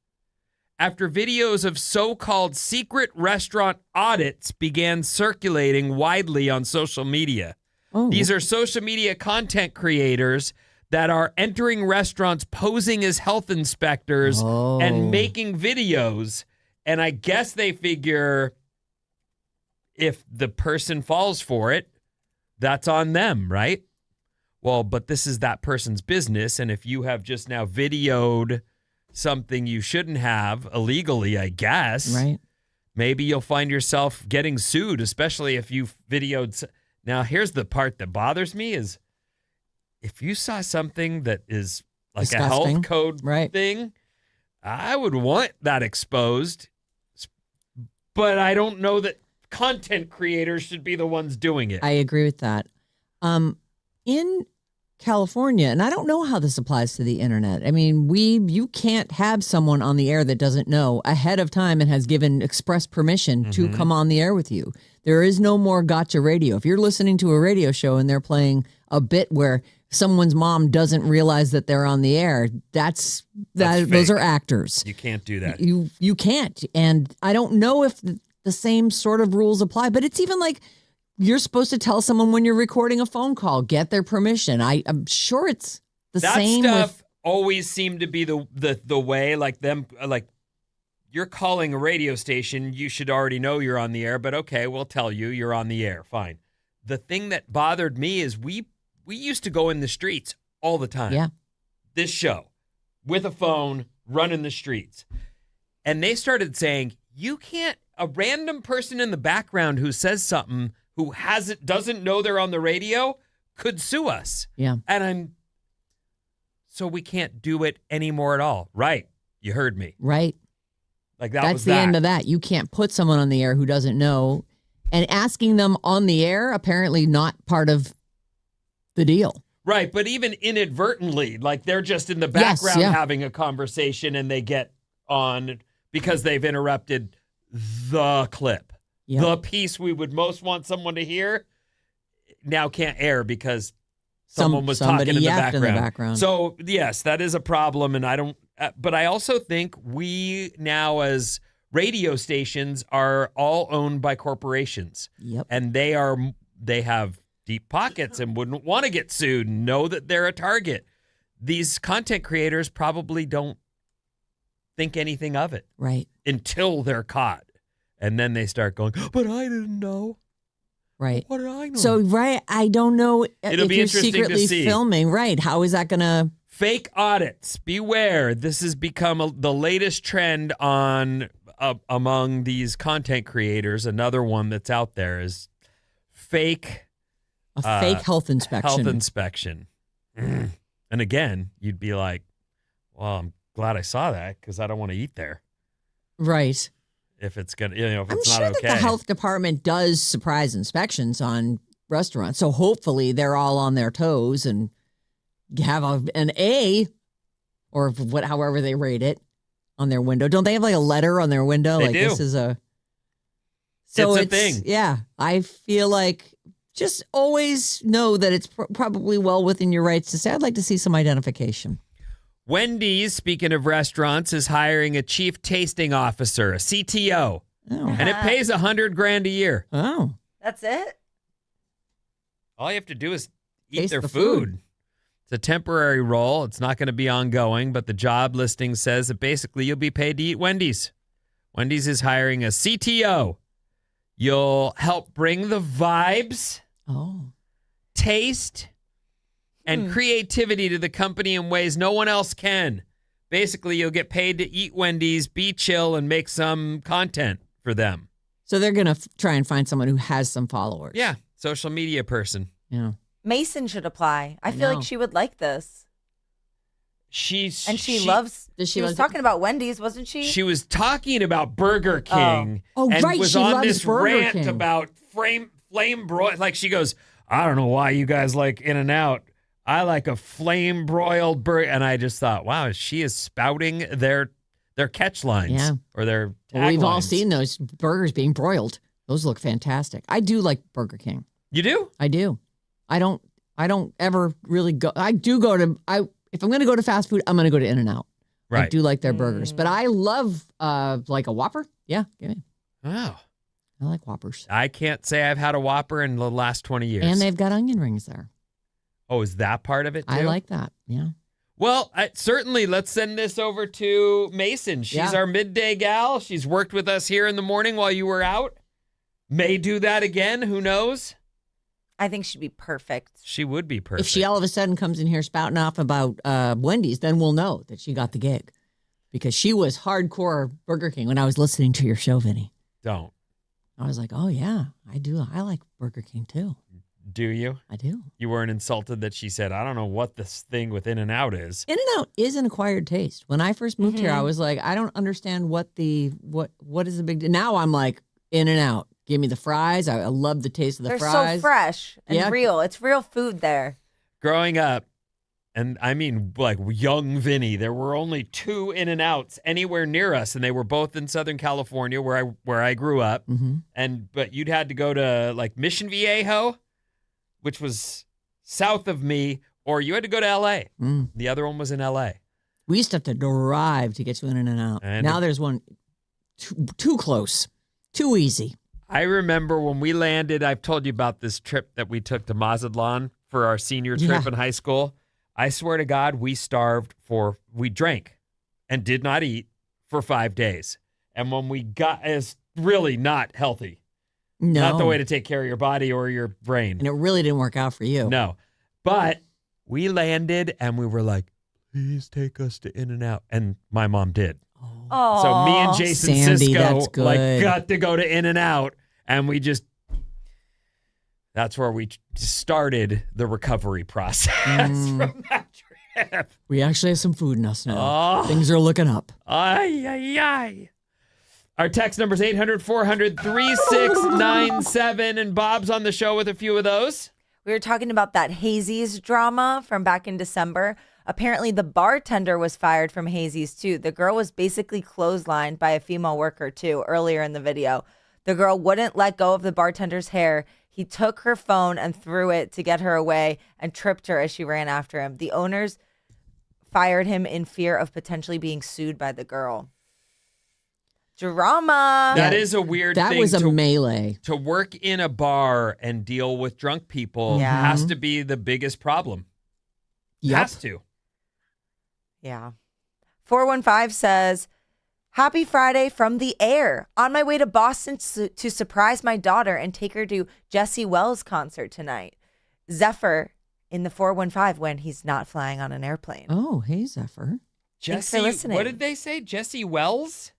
After videos of so-called secret restaurant audits began circulating widely on social media. Oh. These are social media content creators that are entering restaurants posing as health inspectors and making videos. And I guess they figure if the person falls for it, that's on them, right? Well, but this is that person's business. And if you have just now videoed something you shouldn't have illegally, I guess, right? Maybe you'll find yourself getting sued, especially if you videoed. Now, here's the part that bothers me is, if you saw something that is like Disgusting. a health code thing, I would want that exposed. But I don't know that content creators should be the ones doing it. I agree with that. In California, and I don't know how this applies to the internet. I mean, you can't have someone on the air that doesn't know ahead of time and has given express permission to come on the air with you. There is no more gotcha radio. If you're listening to a radio show and they're playing a bit where someone's mom doesn't realize that they're on the air, that's those are actors. You can't do that. You can't. And I don't know if the same sort of rules apply, but it's even like you're supposed to tell someone when you're recording a phone call, get their permission. I'm sure it's the same. That stuff always seemed to be the way, like you're calling a radio station, you should already know you're on the air, but okay, we'll tell you you're on the air. Fine. The thing that bothered me is we used to go in the streets all the time. Yeah. This show with a phone, running the streets. And they started saying, a random person in the background who says something who doesn't know they're on the radio could sue us. Yeah. And so we can't do it anymore at all. Right. You heard me. Right. Like That's the end of that. You can't put someone on the air who doesn't know. And asking them on the air, apparently not part of the deal. Right, but even inadvertently, like they're just in the background having a conversation and they get on because they've interrupted the clip. Yep. The piece we would most want someone to hear now can't air because someone was talking in the background. So, yes, that is a problem. And but I also think we now as radio stations are all owned by corporations. Yep. And they have deep pockets and wouldn't want to get sued and know that they're a target. These content creators probably don't think anything of it. Right. Until they're caught. And then they start going, but I didn't know. Right. What did I know? So, I don't know It'll if be you're interesting secretly to see. filming. Right. How is that going to Fake audits. Beware. This has become the latest trend on among these content creators. Another one that's out there is fake fake health inspection. Health inspection. And again, you'd be like, well, I'm glad I saw that because I don't want to eat there. Right. If it's gonna, if I'm it's sure not okay. that the health department does surprise inspections on restaurants. So hopefully they're all on their toes and have an A or however they rate it on their window. Don't they have like a letter on their window? They like do. This is a. So it's a thing. Yeah. I feel like just always know that it's probably well within your rights to say, I'd like to see some identification. Wendy's, speaking of restaurants, is hiring a chief tasting officer, a CTO. Oh. And it pays $100,000 a year. Oh. That's it? All you have to do is eat Taste their the food. food. It's a temporary role. It's not going to be ongoing, but the job listing says that basically you'll be paid to eat Wendy's. Wendy's is hiring a CTO. You'll help bring the vibes, taste, and creativity to the company in ways no one else can. Basically, you'll get paid to eat Wendy's, be chill, and make some content for them. So they're going to try and find someone who has some followers. Yeah, social media person. Yeah. Mason should apply. I feel know. like she would like this. She loves. Does she She was like- talking about Wendy's, wasn't she? She was talking about Burger King. Oh, and right, was she on loves this Burger rant King. about flame broiled. Like she goes, I don't know why you guys like In-N-Out. I like a flame broiled burger. And I just thought, wow, she is spouting their catch lines. Yeah. Or their Well, we've all taglines. seen those burgers being broiled. Those look fantastic. I do like Burger King. You do? I do. I don't ever really go. I do go to. If I'm going to go to fast food, I'm going to go to In-N-Out. I Right. do like their burgers, but I love like a Whopper. Yeah, give me. Wow. I like Whoppers, I can't say I've had a Whopper in the last 20 years. and they've got onion rings there. Oh, is that part of it too? I like that. Yeah. Well, certainly, let's send this over to Mason. She's Yeah. our midday gal. She's worked with us here in the morning while you were out. May do that again. Who knows? I think she'd be perfect. She would be perfect. If she all of a sudden comes in here spouting off about Wendy's, then we'll know that she got the gig, because she was hardcore Burger King when I was listening to your show, Vinny. Don't. I was like, oh yeah, I do. I like Burger King too. Do you? I do. You weren't insulted that she said, I don't know what this thing with In-N-Out is. In-N-Out is an acquired taste. When I first moved here, I was like, I don't understand what is the big deal. Now I'm like, In-N-Out. Give me the fries. I love the taste of the They're fries. so fresh and Yeah. real. It's real food there. Growing up, and I mean like young Vinny, there were only 2 In-N-Outs anywhere near us, and they were both in Southern California where I grew up. Mm-hmm. But you'd had to go to like Mission Viejo, which was south of me, or you had to go to L.A. Mm. The other one was in L.A. We used to have to drive to get to In-N-Out. And Now there's one too close, too easy. I remember when we landed, I've told you about this trip that we took to Mazatlan for our senior trip Yeah. in high school. I swear to God, we drank and did not eat for 5 days. And when we got, it's really not healthy. No. Not the way to take care of your body or your brain. And it really didn't work out for you. No. But we landed and we were like, please take us to In-N-Out. And my mom did. Oh, So me and Jason Sandy, that's Sisko like good. got to go to In-N-Out, and that's where we started the recovery process from that trip. We actually have some food in us now. Oh. Things are looking up. Ay, ay, ay. Our text number is 800-400-3697, and Bob's on the show with a few of those. We were talking about that Hazy's drama from back in December. Apparently, the bartender was fired from Hazy's, too. The girl was basically clotheslined by a female worker, too, earlier in the video. The girl wouldn't let go of the bartender's hair. He took her phone and threw it to get her away and tripped her as she ran after him. The owners fired him in fear of potentially being sued by the girl. Drama. That is a weird That thing was a to melee. to work in a bar and deal with drunk people Yeah. has to be the biggest problem. Yep. Has to. Yeah. 415 says, happy Friday from the air. On my way to Boston to surprise my daughter and take her to Jesse Wells' concert tonight. Zephyr in the 415 when he's not flying on an airplane. Oh, hey, Zephyr. Thanks for listening. What did they say? Jesse Wells?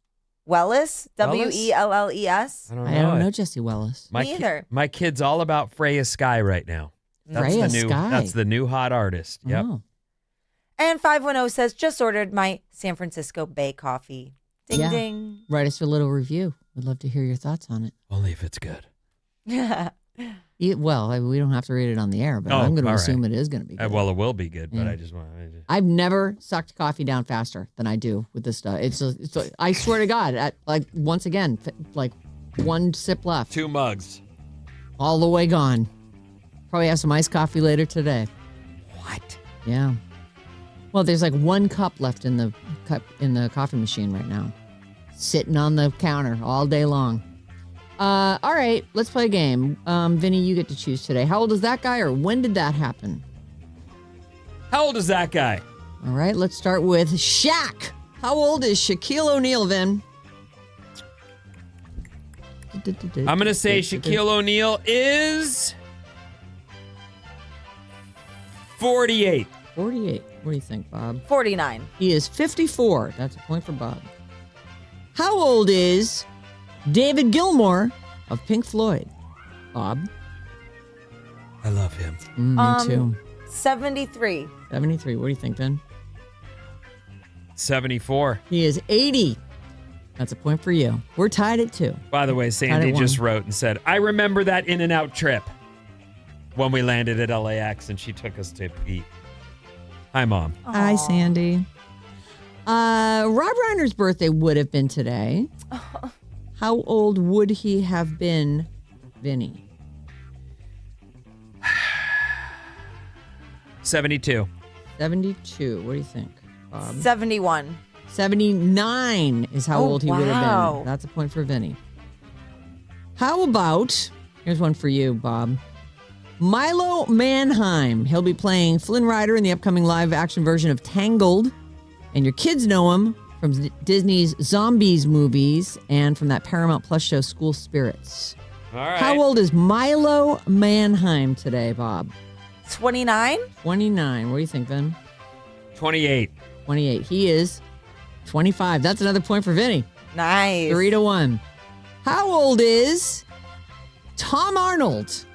Wellis? Welles? I don't know. I don't know Jesse Wellis. Me either. My kid's all about Freya Sky right now. Freya Sky. That's the new hot artist. Yep. Oh. And 510 says, just ordered my San Francisco Bay coffee. Ding, Yeah. ding. Write us a little review. We'd love to hear your thoughts on it. Only if it's good. Well, we don't have to read it on the air, but Oh, I'm going to all assume right. it is going to be good. Well, it will be good, but Yeah. I just want I've never sucked coffee down faster than I do with this stuff. It's I swear to God, once again, like one sip left, 2 mugs. all the way gone. Probably have some iced coffee later today. What? Yeah. Well, there's like 1 cup left in the coffee machine right now, sitting on the counter all day long. All right, let's play a game. Vinny, you get to choose today. How old is that guy, or when did that happen? How old is that guy? All right, let's start with Shaq. How old is Shaquille O'Neal, Vin? I'm going to say Shaquille O'Neal is 48. 48. What do you think, Bob? 49. He is 54. That's a point for Bob. How old is David Gilmour of Pink Floyd? Bob? I love him. Me too. 73. 73. What do you think, Vin? 74. He is 80. That's a point for you. We're tied at 2. By the way, Sandy Tied at just 1. wrote and said, I remember that In-N-Out trip when we landed at LAX and she took us to eat. Hi, Mom. Hi, Sandy. Rob Reiner's birthday would have been today. How old would he have been, Vinny? 72. 72. What do you think, Bob? 71. 79 is how Oh, old he would have wow. been. That's a point for Vinny. How about, here's one for you, Bob. Milo Manheim. He'll be playing Flynn Rider in the upcoming live-action version of Tangled. And your kids know him from Disney's Zombies movies and from that Paramount Plus show School Spirits. All right. How old is Milo Manheim today, Bob? 29? 29. What do you think, Vin? 28. 28. He is 25. That's another point for Vinny. Nice. 3-1. How old is Tom Arnold?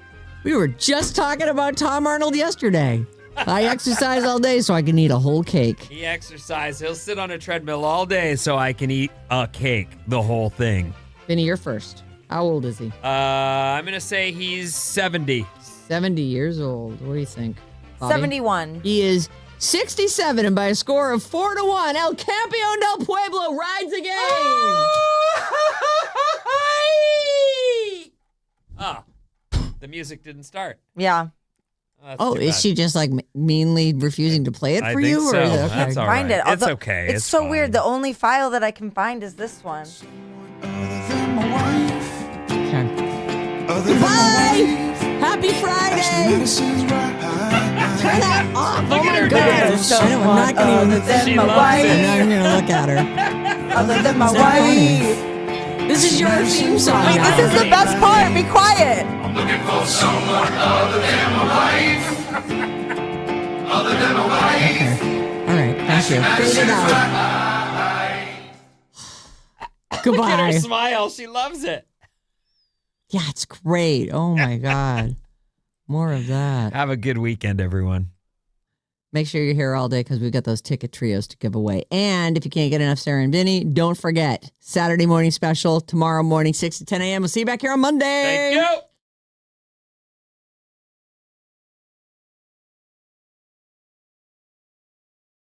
We were just talking about Tom Arnold yesterday. I exercise all day so I can eat a whole cake. He exercises. He'll sit on a treadmill all day so I can eat a cake, the whole thing. Vinny, you're first. How old is he? I'm going to say he's 70. 70 years old. What do you think, Bobby? 71. He is 67, and by a score of 4-1, El Campeón del Pueblo rides again. Ah, the music didn't start. Yeah. That's Oh, too is bad. she just like meanly refusing to play it I for think you? so. Or is it okay? That's all Find right. it. It's Although okay. It's so fine. weird. The only file that I can find is this one. Goodbye. Happy Friday. Turn that off. Look at her dance. I know, I'm not going to She my loves wife. it. I'm not even going to look at her. Other than my It's not funny. wife. This is your theme song. Wait, now. this is the best part. Be quiet. Looking for someone other than my wife. Other than my wife. All right. Thank you. Fade it out. Look at Goodbye. her smile. She loves it. Yeah, it's great. Oh, my God. More of that. Have a good weekend, everyone. Make sure you're here all day because we've got those ticket trios to give away. And if you can't get enough Sarah and Vinny, don't forget, Saturday morning special, tomorrow morning, 6 to 10 a.m. We'll see you back here on Monday. Thank you.